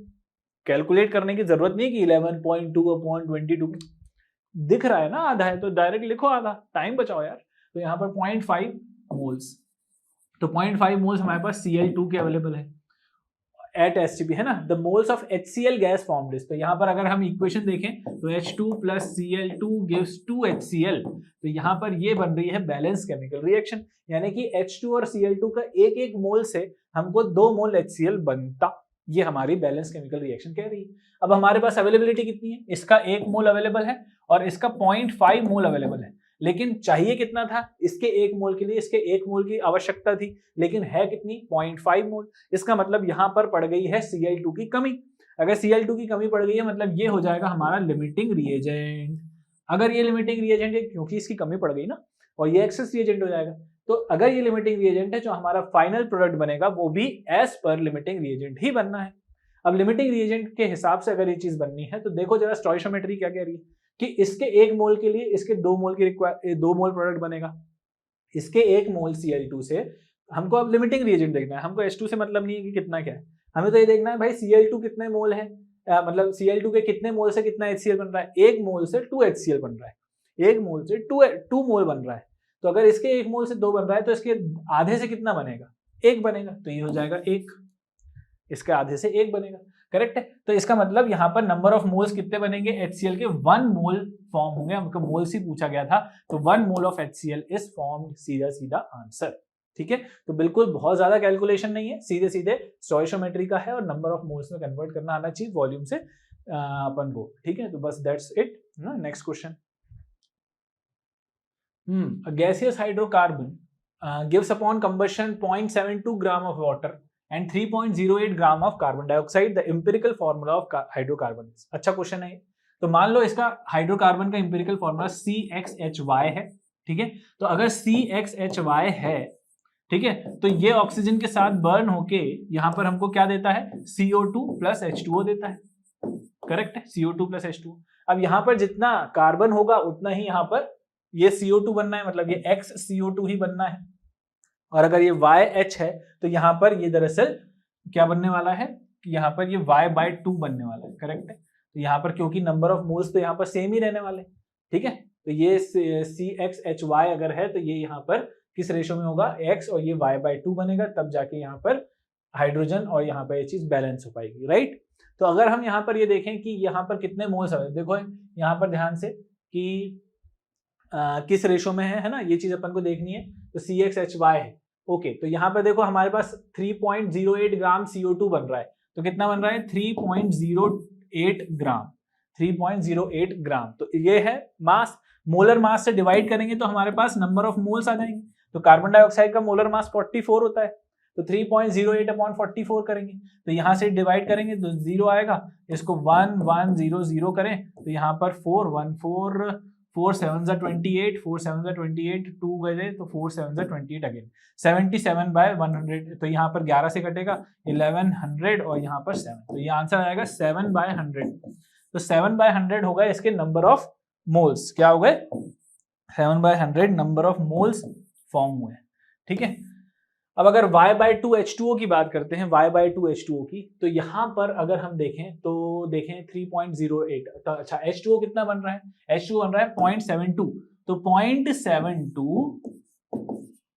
कैलकुलेट करने की जरूरत नहीं कि 11.2/22 दिख रहा है ना, आधा है, तो डायरेक्ट लिखो आधा, टाइम बचाओ यार। तो यहाँ पर 0.5 मोल्स, तो 0.5 मोल्स हमारे पास Cl2 के अवेलेबल है एट STP, है ना। The moles of HCl gas formed is, तो यहाँ पर अगर हम इक्वेशन देखें तो H2 + Cl2 गिव्स 2 HCl। तो यहाँ पर ये बन रही है बैलेंस केमिकल रिएक्शन, यानी कि H2 और Cl2 का एक एक मोल से हमको 2 मोल HCl बनता। ये हमारी बैलेंस केमिकल रिएक्शन कह रही है। अब हमारे पास अवेलेबिलिटी कितनी है? इसका 1 मोल अवेलेबल है और इसका 0.5 मोल अवेलेबल है। लेकिन चाहिए कितना था? इसके 1 मोल के लिए इसके 1 मोल की आवश्यकता थी, लेकिन है कितनी? 0.5 मोल। इसका मतलब यहाँ पर पड़ गई है Cl2 की कमी। अगर Cl2 की कमी पड़ गई है मतलब ये हो जाएगा हमारा लिमिटिंग रिएजेंट। अगर ये लिमिटिंग रिएजेंट है क्योंकि इसकी कमी पड़ गई ना, और ये एक्सेस रिएजेंट हो जाएगा। तो अगर ये लिमिटिंग रिएजेंट है, जो हमारा फाइनल प्रोडक्ट बनेगा वो भी एज पर लिमिटिंग रिएजेंट ही बनना है। अब लिमिटिंग रिएजेंट के हिसाब से अगर ये चीज बननी है तो देखो जरा स्टोइशियोमेट्री क्या कह रही है कि इसके 1 मोल के लिए इसके 2 मोल की 2 मोल प्रोडक्ट बनेगा। इसके 1 मोल Cl2 से हमको अब लिमिटिंग रिएजेंट देखना है। हमको H2 से मतलब नहीं है कि कितना क्या है, हमें तो ये देखना है भाई Cl2 कितने मोल है, मतलब Cl2 के कितने मोल से कितना HCl बन रहा है। 1 मोल से 2 HCl बन रहा है, 1 मोल से 2 मोल बन रहा है। तो अगर इसके 1 मोल से 2 बन रहा है तो इसके आधे से कितना बनेगा? 1 बनेगा। तो ये हो जाएगा 1, इसके आधे से 1 बनेगा। करेक्ट है। तो इसका मतलब यहाँ पर नंबर ऑफ मोल्स कितने बनेंगे? HCl के 1 मोल फॉर्म होंगे। हमको मोल्स ही पूछा गया था, तो 1 mole of HCl is formed. सीधा सीधा आंसर। ठीक है, तो बिल्कुल बहुत ज्यादा कैलकुलेशन नहीं है, सीधे सीधे स्टोइशियोमेट्री का है और नंबर ऑफ मोल्स में कन्वर्ट करना आना चाहिए वॉल्यूम से अपन को। ठीक है, तो बस दैट्स इट ना। Next question. Gaseous hydrocarbon gives upon combustion 0.72 gram of water and 3.08 gram of carbon dioxide. The empirical formula of hydrocarbon. अच्छा क्वेश्चन है। तो मान लो इसका हाइड्रोकार्बन का एम्पिरिकल फॉर्मूला CXHY है। ठीक है, तो अगर CXHY है, ठीक है, तो ये ऑक्सीजन के साथ बर्न होके यहाँ पर हमको क्या देता है? CO2 + H2O देता है। करेक्ट है, CO2 + H2O। अब यहाँ पर जितना कार्बन होगा उतना ही यहाँ पर ये CO2 बनना है, मतलब ये XCO2 ही बनना है। और अगर ये YH है तो यहाँ पर ये दरअसल क्या बनने वाला है कि यहाँ पर ये Y/2 बनने वाला है। करेक्ट है, तो यहाँ पर क्योंकि नंबर ऑफ मोल्स तो यहाँ पर सेम ही रहने वाले। ठीक है, तो ये CXHY अगर है तो ये यहाँ पर किस रेशो में होगा? X, और ये Y/2 बनेगा, तब जाके यहाँ पर हाइड्रोजन और यहाँ पर ये चीज बैलेंस हो पाएगी। राइट। तो अगर हम यहाँ पर ये देखें कि यहाँ पर कितने मोल्स है, देखो यहाँ पर ध्यान से कि किस रेशो में है ना, ये चीज अपन को देखनी है। तो CXHY है। ओके, तो यहाँ पर देखो हमारे पास 3.08 ग्राम CO2 बन रहा है, तो कितना बन रहा है 3.08 ग्राम, 3.08 ग्राम। तो ये है मास। मोलर मास से डिवाइड करेंगे तो हमारे पास नंबर ऑफ मोल्स आ जाएंगे। तो कार्बन डाइऑक्साइड का मोलर मास 44 होता है, तो 3.08 अपॉन 44 करेंगे, तो यहां से डिवाइड करेंगे तो 0 आएगा, इसको 1 1 0 0 करें तो यहाँ पर 4 1 4 4 7 28 4 7 28 2 गए तो 4 7 28 अगेन 77 बाय 100, तो यहाँ पर 11 से कटेगा 1100 और यहाँ पर 7, तो ये आंसर आएगा 7 बाय 100। तो 7 बाय 100 होगा इसके नंबर ऑफ मोल्स, क्या हो गए 7 by 100 number of moles form हुए। ठीक है, अब अगर Y/2H2O की बात करते हैं, Y/2H2O की, तो यहां पर अगर हम देखें तो देखें 3.08, तो अच्छा H2O कितना बन रहा है, H2O बन रहा है 0.72, तो 0.72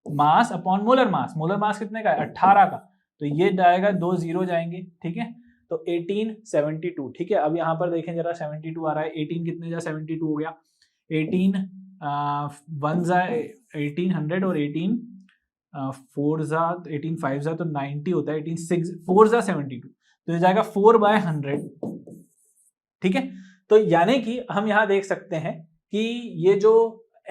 mass upon molar mass, molar mass कितने का है 18 का, तो ये जाएगा 2 0 जाएंगे। ठीक है, तो 1872। ठीक है, अब यहाँ पर देखें जरा 72 आ रहा है, 18 कितने जा 72 हो गया, 18 1 जा 1800 और 18 4 जा 18 5 जा तो 90 होता है, 18 6 4 जा 72, तो ये जाएगा 4 बाय 100। ठीक है, तो यानी कि हम यहां देख सकते हैं कि ये जो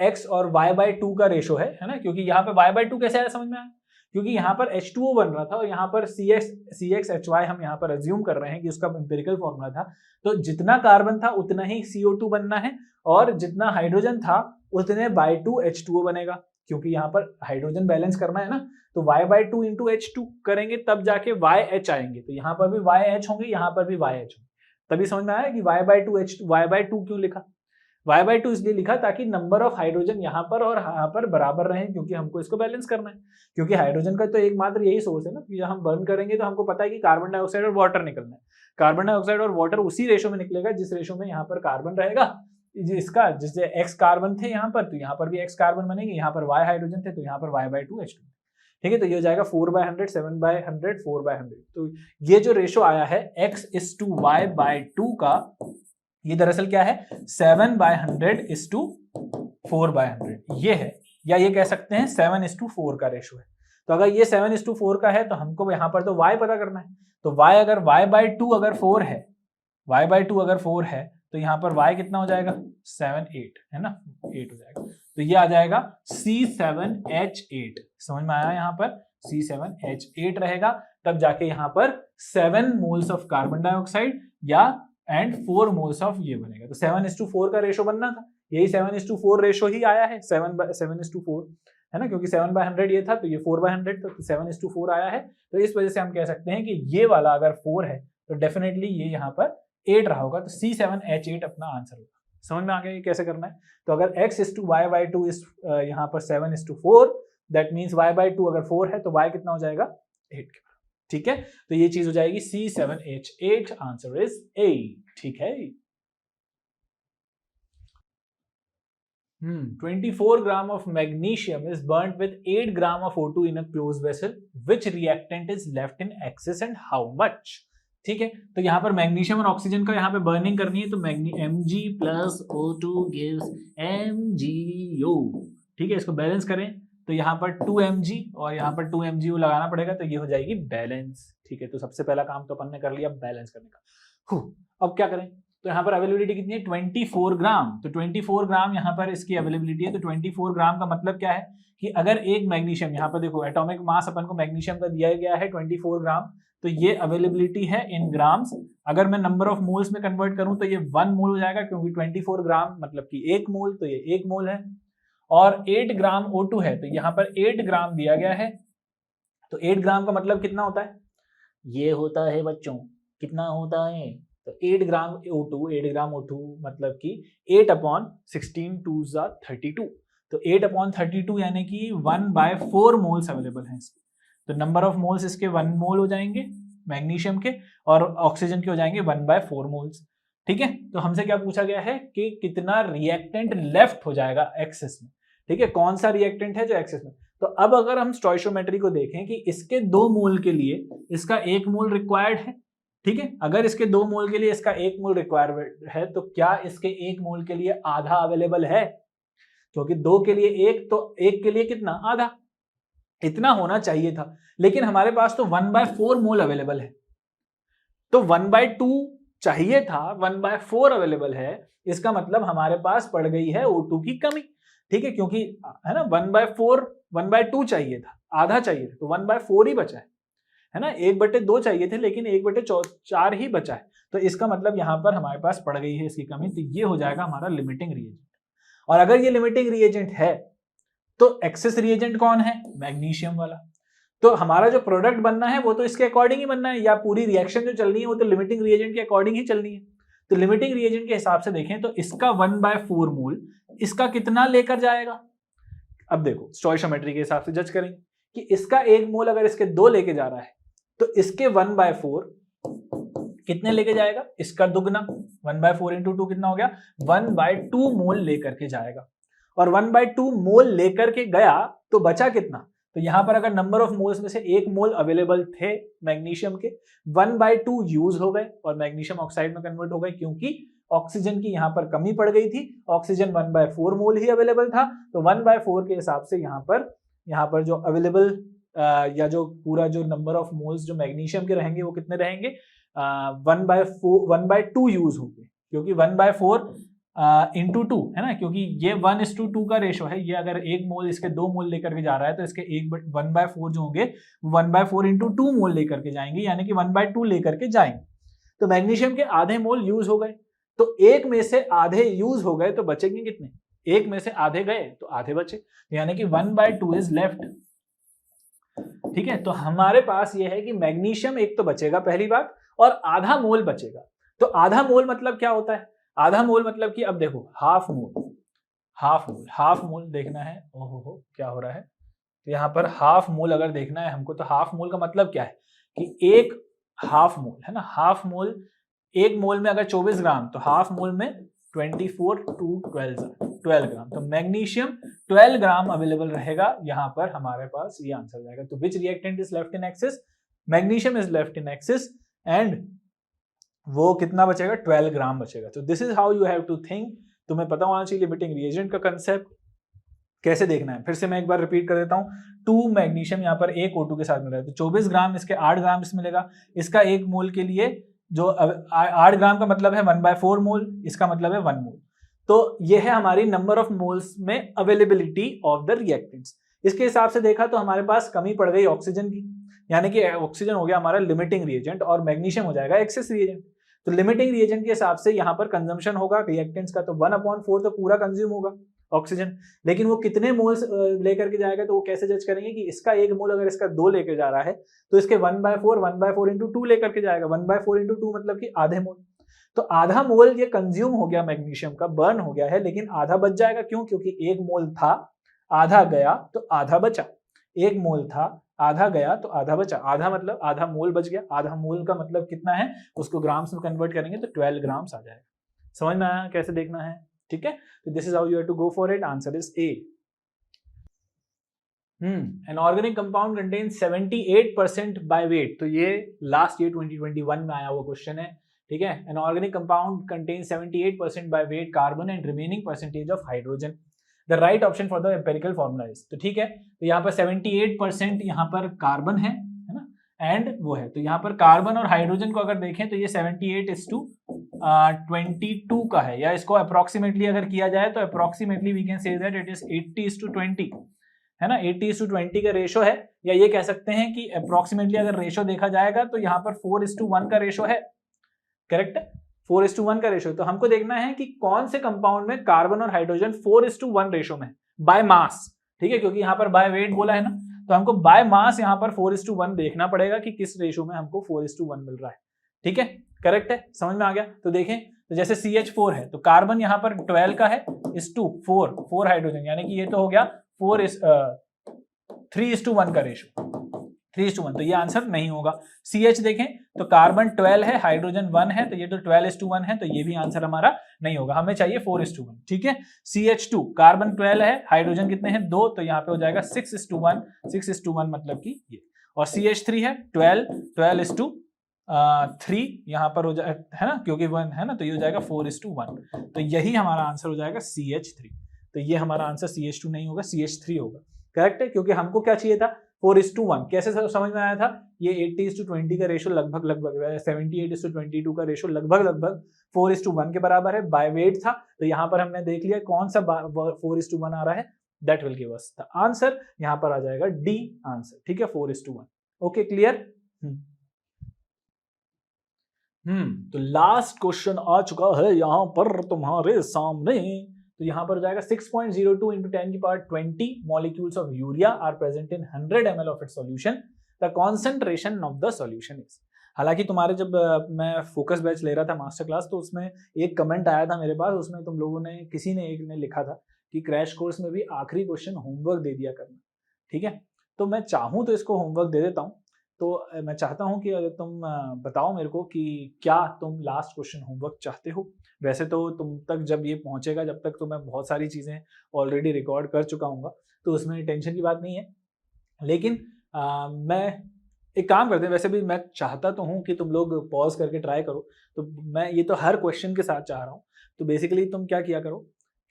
x और y/2 का रेशो है ना, क्योंकि यहाँ पे y/2 कैसे आया समझ में आया, क्योंकि यहाँ पर H2O बन रहा था और यहाँ पर CXHY हम यहाँ पर अज्यूम कर रहे हैं कि उसका एम्पिरिकल फॉर्मूला था, तो जितना कार्बन था उतना ही CO2 बनना है और जितना हाइड्रोजन था उतने बाय 2 H2O बनेगा, क्योंकि यहाँ पर हाइड्रोजन बैलेंस करना है ना, तो y/2 इंटू H2 करेंगे तब जाके YH आएंगे, तो यहाँ पर भी YH होंगे, यहाँ पर भी YH होंगे। तभी समझ में आया कि y/2 क्यों लिखा, y/2 इसलिए लिखा ताकि नंबर ऑफ हाइड्रोजन यहाँ पर और यहाँ पर बराबर रहे, क्योंकि हमको इसको बैलेंस करना है, क्योंकि हाइड्रोजन का तो एकमात्र यही सोर्स है ना कि हम बर्न करेंगे तो हमको पता है कि कार्बन डाइऑक्साइड और वाटर निकलना है, कार्बन डाइऑक्साइड और वाटर उसी रेशो में निकलेगा जिस रेशो में यहाँ पर कार्बन रहेगा, इसका जिससे x कार्बन थे यहाँ पर, तो यहाँ पर भी x कार्बन बनेंगे, यहाँ पर y हाइड्रोजन थे तो यहाँ पर y/2 H2। ठीक है, तो ये हो जाएगा 4/100 7/100 4/100। तो ये जो रेशो आया है x/y/2 का, ये दरअसल क्या है 7/100 ये है, या ये कह सकते हैं 7:4 का रेशो है। तो अगर ये 7:4 का है तो हमको यहाँ पर तो y पता करना है, तो y अगर y/2 अगर 4 है, y/2 अगर 4 है तो यहाँ पर y कितना हो जाएगा 7 8 है ना, 8 हो जाएगा, तो ये आ जाएगा C7H8। समझ में आया, यहाँ पर C7H8 रहेगा, तब जाके यहाँ पर 7 मोल्स ऑफ कार्बन डाइऑक्साइड या एंड 4 मोल्स ऑफ ये बनेगा। तो 7:4 का रेशो बनना था, यही 7:4 रेशो ही आया है, 7:4 है ना, क्योंकि 7/100 ये था तो ये 4/100, तो 7:4 आया है। तो इस वजह से हम कह सकते हैं कि ये वाला अगर 4 है तो डेफिनेटली ये यहाँ पर 8 रहा होगा, तो C7H8 अपना आंसर होगा। समझ में आ गया ये कैसे करना है। तो अगर x/y/2 इस यहाँ पर 7:4, दैट मीन्स y/2 अगर 4 है तो y कितना हो जाएगा 8 के। ठीक है, तो ये चीज हो जाएगी C7H8, आंसर इज 8। ठीक है, 24 ग्राम of magnesium is burnt with 8 gram of O2 in a closed vessel. Which reactant is left in excess and how much? ठीक है, तो यहाँ पर मैग्नीशियम और ऑक्सीजन का यहाँ पे बर्निंग करनी है, तो Mg plus O2 gives MgO। ठीक है, इसको बैलेंस करें तो यहाँ पर 2Mg और यहाँ पर 2MgO लगाना पड़ेगा, तो ये हो जाएगी बैलेंस। ठीक है, तो सबसे पहला काम तो अपन ने कर लिया बैलेंस करने का। अब क्या करें, तो यहाँ पर अवेलेबिलिटी कितनी है 24 ग्राम, तो 24 ग्राम यहाँ पर इसकी अवेलेबिलिटी है। तो 24 ग्राम का मतलब क्या है कि अगर एक मैग्नीशियम, यहाँ पर देखो एटॉमिक मास अपन को मैग्नीशियम का दिया गया है 24 ग्राम, तो ये अवेलेबिलिटी है इन ग्राम्स। अगर मैं नंबर ऑफ मोल्स में कन्वर्ट करूं तो ये 1 मोल हो जाएगा, क्योंकि 24 ग्राम मतलब कि 1 मोल, तो ये 1 मोल है। और 8 ग्राम O2 है, तो यहाँ पर 8 ग्राम दिया गया है, तो 8 ग्राम का मतलब कितना होता है, ये होता है बच्चों, कितना होता है, तो 8 ग्राम O2, 8 ग्राम O2 मतलब कि 8/16 2 32, तो 8/32 यानी कि 1/4 मोल्स अवेलेबल हैं इसके। तो नंबर ऑफ मोल्स इसके 1 मोल हो जाएंगे मैग्नीशियम के, और ऑक्सीजन के हो जाएंगे 1/4 मोल्स। ठीक है, तो हमसे क्या पूछा गया है कि कितना रिएक्टेंट लेफ्ट हो जाएगा एक्सेस में। ठीक है, कौन सा रिएक्टेंट है जो एक्सेस में। तो अब अगर हम स्टोइशियोमेट्री को देखें कि इसके 2 मोल के लिए इसका 1 मोल रिक्वायर्ड है। ठीक है, अगर इसके 2 मोल के लिए इसका 1 मोल रिक्वायरमेंट है, तो क्या इसके 1 मोल के लिए आधा अवेलेबल है, क्योंकि 2 के लिए 1, तो 1 के लिए कितना आधा, इतना होना चाहिए था, लेकिन हमारे पास तो 1/4 मोल अवेलेबल है। तो 1/2 चाहिए था, 1/4 अवेलेबल है, इसका मतलब हमारे पास पड़ गई है O2 की कमी, ठीक है, क्योंकि है ना 1/2 चाहिए था, आधा चाहिए था, तो 1/4 ही बचा है ना, 1/2 चाहिए थे लेकिन 1/4 ही बचा है, तो इसका मतलब यहाँ पर हमारे पास पड़ गई है इसकी कमी, तो ये हो जाएगा हमारा लिमिटिंग रिएजेंट। और अगर ये लिमिटिंग रिएजेंट है तो एक्सेस रिएजेंट कौन है, मैग्नीशियम वाला। तो हमारा जो प्रोडक्ट बनना है वो तो इसके अकॉर्डिंग ही बनना है, या पूरी रिएक्शन जो चलनी है वो तो लिमिटिंग रिएजेंट के अकॉर्डिंग ही चलनी है। तो लिमिटिंग रिएजेंट के हिसाब से देखें तो इसका 1/4 मोल इसका कितना लेकर जाएगा। अब देखो स्टोइशियोमेट्री के हिसाब से जज करेंगे कि इसका 1 मोल अगर इसके 2 लेके जा रहा है तो इसके 1/4 कितने लेके जाएगा, इसका दुगना, 1/4 × 2 कितना हो गया, 1/2 मोल लेकर के जाएगा। और 1/2 मोल लेकर के गया तो बचा कितना, तो यहां पर अगर नंबर ऑफ मोल्स में से 1 मोल अवेलेबल थे मैग्नीशियम के, 1/2 यूज हो गए और मैग्नीशियम ऑक्साइड में कन्वर्ट हो गए, क्योंकि ऑक्सीजन की यहां पर कमी पड़ गई थी, ऑक्सीजन 1/4 मोल ही अवेलेबल था, तो 1/4 के हिसाब से यहां पर जो अवेलेबल या जो पूरा जो नंबर ऑफ मोल्स जो मैग्नीशियम के रहेंगे वो कितने रहेंगे, 1/2 यूज होंगे, क्योंकि 1/4 × 2 है ना, क्योंकि ये 1:2 का रेशो है, ये अगर 1 मोल इसके 2 मोल लेकर के जा रहा है तो इसके 1/4 जो होंगे 1/4 × 2 मोल लेकर के जाएंगे, यानी कि 1/2 लेकर के जाएंगे। तो मैग्नीशियम के आधे मोल यूज हो गए, तो एक में से आधे यूज हो गए तो बचेंगे कितने, एक में से आधे गए तो आधे बचे, यानी कि 1/2 इज लेफ्ट। ठीक है, तो हमारे पास ये है कि मैग्नीशियम एक तो बचेगा पहली बात, और आधा मोल बचेगा। तो आधा मोल मतलब क्या होता है, आधा मोल मतलब कि अब देखो हाफ मोल देखना है, ओहो क्या हो रहा है, तो यहाँ पर हाफ मोल अगर देखना है हमको, तो हाफ मोल का मतलब क्या है कि एक हाफ मोल है ना, हाफ मोल, एक मोल में अगर 24 ग्राम तो हाफ मोल में 24 × 12 ग्राम, तो मैग्नीशियम 12 ग्राम अवेलेबल रहेगा यहाँ पर हमारे पास, ये आंसर जाएगा। तो which reactant is left in excess, magnesium is left in excess, and वो कितना बचेगा, 12 ग्राम बचेगा। तो this is how you have to think, तुम्हें पता होना चाहिए लिमिटिंग रिएजेंट का कंसेप्ट कैसे देखना है। फिर से मैं एक बार रिपीट कर देता हूँ, 2 मैग्नीशियम यहाँ पर 1 O2 के साथ मिल रहा है, तो 24 ग्राम इसके 8 ग्राम इसमें मिलेगा, इसका 1 मोल के लिए जो 8 ग्राम का मतलब है 1/4 मोल, इसका मतलब है 1 मोल। तो ये है हमारी नंबर ऑफ मोल्स में अवेलेबिलिटी ऑफ द रिएक्टेंट्स। इसके हिसाब से देखा तो हमारे पास कमी पड़ गई ऑक्सीजन की, यानी कि ऑक्सीजन हो गया हमारा लिमिटिंग रिएजेंट और मैग्नीशियम हो जाएगा एक्सेस रिएजेंट। तो लिमिटिंग रिएजेंट के हिसाब से यहाँ पर कंजम्पशन होगा रिएक्टेंट्स का, तो 1/4 तो पूरा कंज्यूम होगा ऑक्सीजन, लेकिन वो कितने मोल्स लेकर के जाएगा, तो वो कैसे जज करेंगे कि इसका 1 मोल अगर इसका 2 लेकर जा रहा है तो इसके 1/4 × 2 लेकर के जाएगा, 1/4 × 2 मतलब कि आधे मोल। तो आधा मोल ये कंज्यूम हो गया मैग्नीशियम का, बर्न हो गया है, लेकिन आधा बच जाएगा, क्यों, क्योंकि 1 मोल था, आधा गया तो आधा बचा, 1 मोल था, आधा गया तो आधा बचा, आधा मतलब आधा मोल बच गया, आधा मोल का मतलब कितना है, उसको ग्राम्स में कन्वर्ट करेंगे तो 12 ग्राम्स आ जाएगा। समझ में आया कैसे देखना है, ठीक है। तो this is how you have to go for it, answer is A. An organic compound contains 78% by weight, तो ये लास्ट ईयर 2021 में आया हुआ क्वेश्चन है, ठीक है। An organic compound contains 78% by weight carbon and remaining percentage of hydrogen. The right option for the empirical formula is, तो ठीक है, तो यहाँ पर 78% यहाँ पर कार्बन है ना, एंड वो है, तो यहाँ पर कार्बन और हाइड्रोजन को अगर देखें तो ये 78:22 का है, या इसको अप्रोक्सीमेटली अगर किया जाए तो approximately we can say that it is 80:20 है ना, 80:20 का रेशो है, या ये कह सकते हैं कि अप्रोक्सीमेटली अगर रेशो देखा जाएगा तो यहाँ पर 4:1 का रेशो है, करेक्ट है, 4:1 का रेशो। तो हमको देखना है कि कौन से कंपाउंड में कार्बन और हाइड्रोजन 4:1 रेशो में बाय मास, ठीक है, क्योंकि यहाँ पर बाय वेट बोला है ना, तो हमको बाय मास यहाँ पर 4:1 देखना पड़ेगा कि किस रेशो में हमको 4:1 मिल रहा है, ठीक है, करेक्ट है, समझ में आ गया। तो देखें, तो जैसे CH4 है तो कार्बन यहाँ पर 12 का है, 4 हाइड्रोजन, यानी कि ये तो हो गया 3:1 का रेशो, 3:1, तो ये आंसर नहीं होगा। CH देखें तो कार्बन 12 है, हाइड्रोजन 1 है, तो ये तो 12:1 है, तो ये भी आंसर हमारा नहीं होगा, हमें चाहिए 4:1, ठीक है। CH2 कार्बन 12 है, हाइड्रोजन कितने हैं 2, तो यहाँ पे हो जाएगा 6:1, 6:1 मतलब कि ये, और CH3 है 12:3 यहाँ पर हो जाए है ना, क्योंकि 1 है ना, तो ये हो जाएगा 4:1, तो यही हमारा आंसर हो जाएगा CH3। तो ये हमारा आंसर CH2 नहीं होगा, CH3 होगा, करेक्ट है, क्योंकि हमको क्या चाहिए था 4:1 कैसे समझ में आया था? ये 80:20 का रेशो लगभग 78:22 का रेशो लगभग 4:1 के बराबर है, बाय वेट था। तो यहाँ पर हमने देख लिया कौन सा 4:1 आ रहा है, that will give us the answer. यहाँ पर आ जाएगा डी आंसर, ठीक है, 4:1। Okay, clear? तो लास्ट क्वेश्चन आ चुका है यहाँ पर तुम्हारे सामने। तो यहाँ पर जाएगा 6.02 into 10 की power 20 molecules of urea are present in 100 ml of its solution. The concentration of the solution is. हालांकि तुम्हारे जब मैं फोकस बैच ले रहा था मास्टर क्लास, तो उसमें एक कमेंट आया था मेरे पास, उसमें तुम लोगों ने किसी ने एक ने लिखा था कि क्रैश कोर्स में भी आखिरी क्वेश्चन होमवर्क दे दिया करना, ठीक है। तो मैं चाहूँ तो इसको होमवर्क दे देता हूँ। तो मैं चाहता हूँ कि अगर तुम बताओ मेरे को कि क्या तुम लास्ट क्वेश्चन होमवर्क चाहते हो। वैसे तो तुम तक जब ये पहुंचेगा, जब तक तो मैं बहुत सारी चीज़ें ऑलरेडी रिकॉर्ड कर चुका हूँ, तो उसमें टेंशन की बात नहीं है। लेकिन मैं एक काम करते हैं, वैसे भी मैं चाहता तो हूँ कि तुम लोग पॉज करके ट्राई करो। तो मैं ये तो हर क्वेश्चन के साथ चाह रहा हूँ। तो बेसिकली तुम क्या किया करो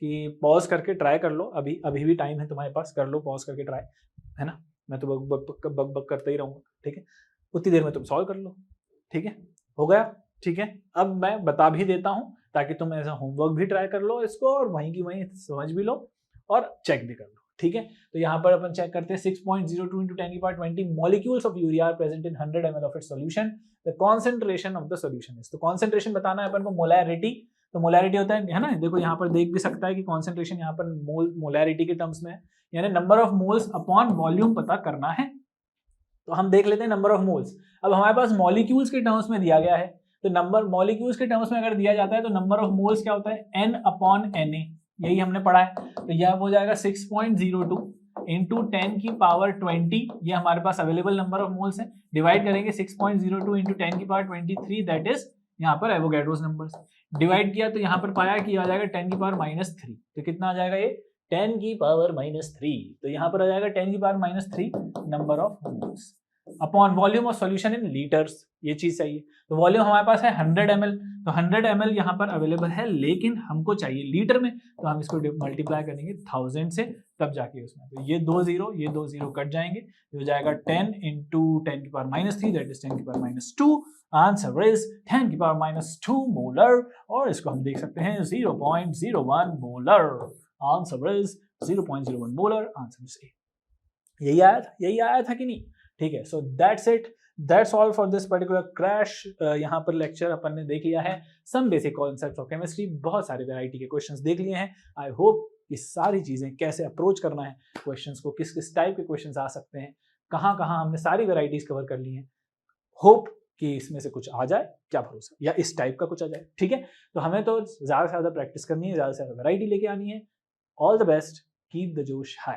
कि पॉज करके ट्राई कर लो। अभी भी टाइम है तुम्हारे पास, कर लो पॉज करके ट्राई, है ना। मैं तो बक करते ही रहूँगा, ठीक है। उतनी देर में तुम सॉल्व कर लो, ठीक है, हो गया, ठीक है। अब मैं बता भी देता हूँ ताकि तुम ऐसा होमवर्क भी ट्राई कर लो इसको, और वहीं की वहीं समझ भी लो और चेक भी कर लो, ठीक है। तो यहाँ पर अपन चेक करते हैं 6.02 into 10 की power 20 molecules of urea are present in 100 ml of its solution. The concentration of the solution is. तो concentration बताना है अपन को molarity। तो मोलैरिटी होता है ना, देखो यहाँ पर देख भी सकता है कि कॉन्सेंट्रेशन यहाँ पर मोलैरिटी के टर्म्स में है, यानी number of moles upon volume पता करना है। तो हम देख लेते हैं नंबर ऑफ मोल्स। अब हमारे पास मॉलिक्यूल्स के टर्म्स में दिया गया है, तो नंबर मॉलिक्यूल्स के टर्म्स में अगर दिया जाता है तो नंबर ऑफ मोल्स क्या होता है, n अपॉन Na, यही हमने पढ़ा है। तो यह हो जाएगा 6.02 इंटू 10 की पावर 20, ये हमारे पास अवेलेबल नंबर ऑफ मोल्स है। डिवाइड करेंगे 6.02 इंटू 10 की पावर 23, दैट इज यहाँ पर एवोगैड्रोस नंबर्स। डिवाइड किया तो यहाँ पर पाया कि आ जाएगा 10 की पावर -3। तो कितना आ जाएगा ये 10 की पावर -3। तो यहाँ पर आ जाएगा 10 की power -3 number of moles upon volume of solution in litres, ये चीज चाहिए। तो वॉल्यूम हमारे पास है 100 ml, तो 100 ml यहाँ पर अवेलेबल है, लेकिन हमको चाहिए लीटर में, तो हम इसको मल्टीप्लाई करेंगे 1000 से, तब जाके उसमें। तो ये 2 0 कट जाएंगे, तो हो जाएगा 10 इंटू 10 की पावर -3, दैट इज 10 की पावर -2। आंसर इज 10 की पावर -2 मोलर, और इसको हम देख सकते हैं 0.01 molar. Answer is 0.01 molar. Answer is A. यही आया था कि नहीं, ठीक है। So that's it, that's all for this particular crash. यहाँ पर लेक्चर अपन ने देख लिया है, some basic concepts of chemistry, बहुत सारे वैरायटी के क्वेश्चंस देख लिए हैं। आई होप ये सारी चीजें कैसे अप्रोच करना है क्वेश्चंस को, किस किस टाइप के क्वेश्चंस आ सकते हैं, कहाँ कहाँ हमने सारी वैरायटीज कवर कर ली हैं। होप कि इसमें से कुछ आ जाए, क्या भरोसा, या इस टाइप का कुछ आ जाए, ठीक है। तो हमें तो ज्यादा से ज्यादा प्रैक्टिस करनी है, ज्यादा से ज्यादा वैरायटी लेके आनी है। All the best, keep the जोश हाई।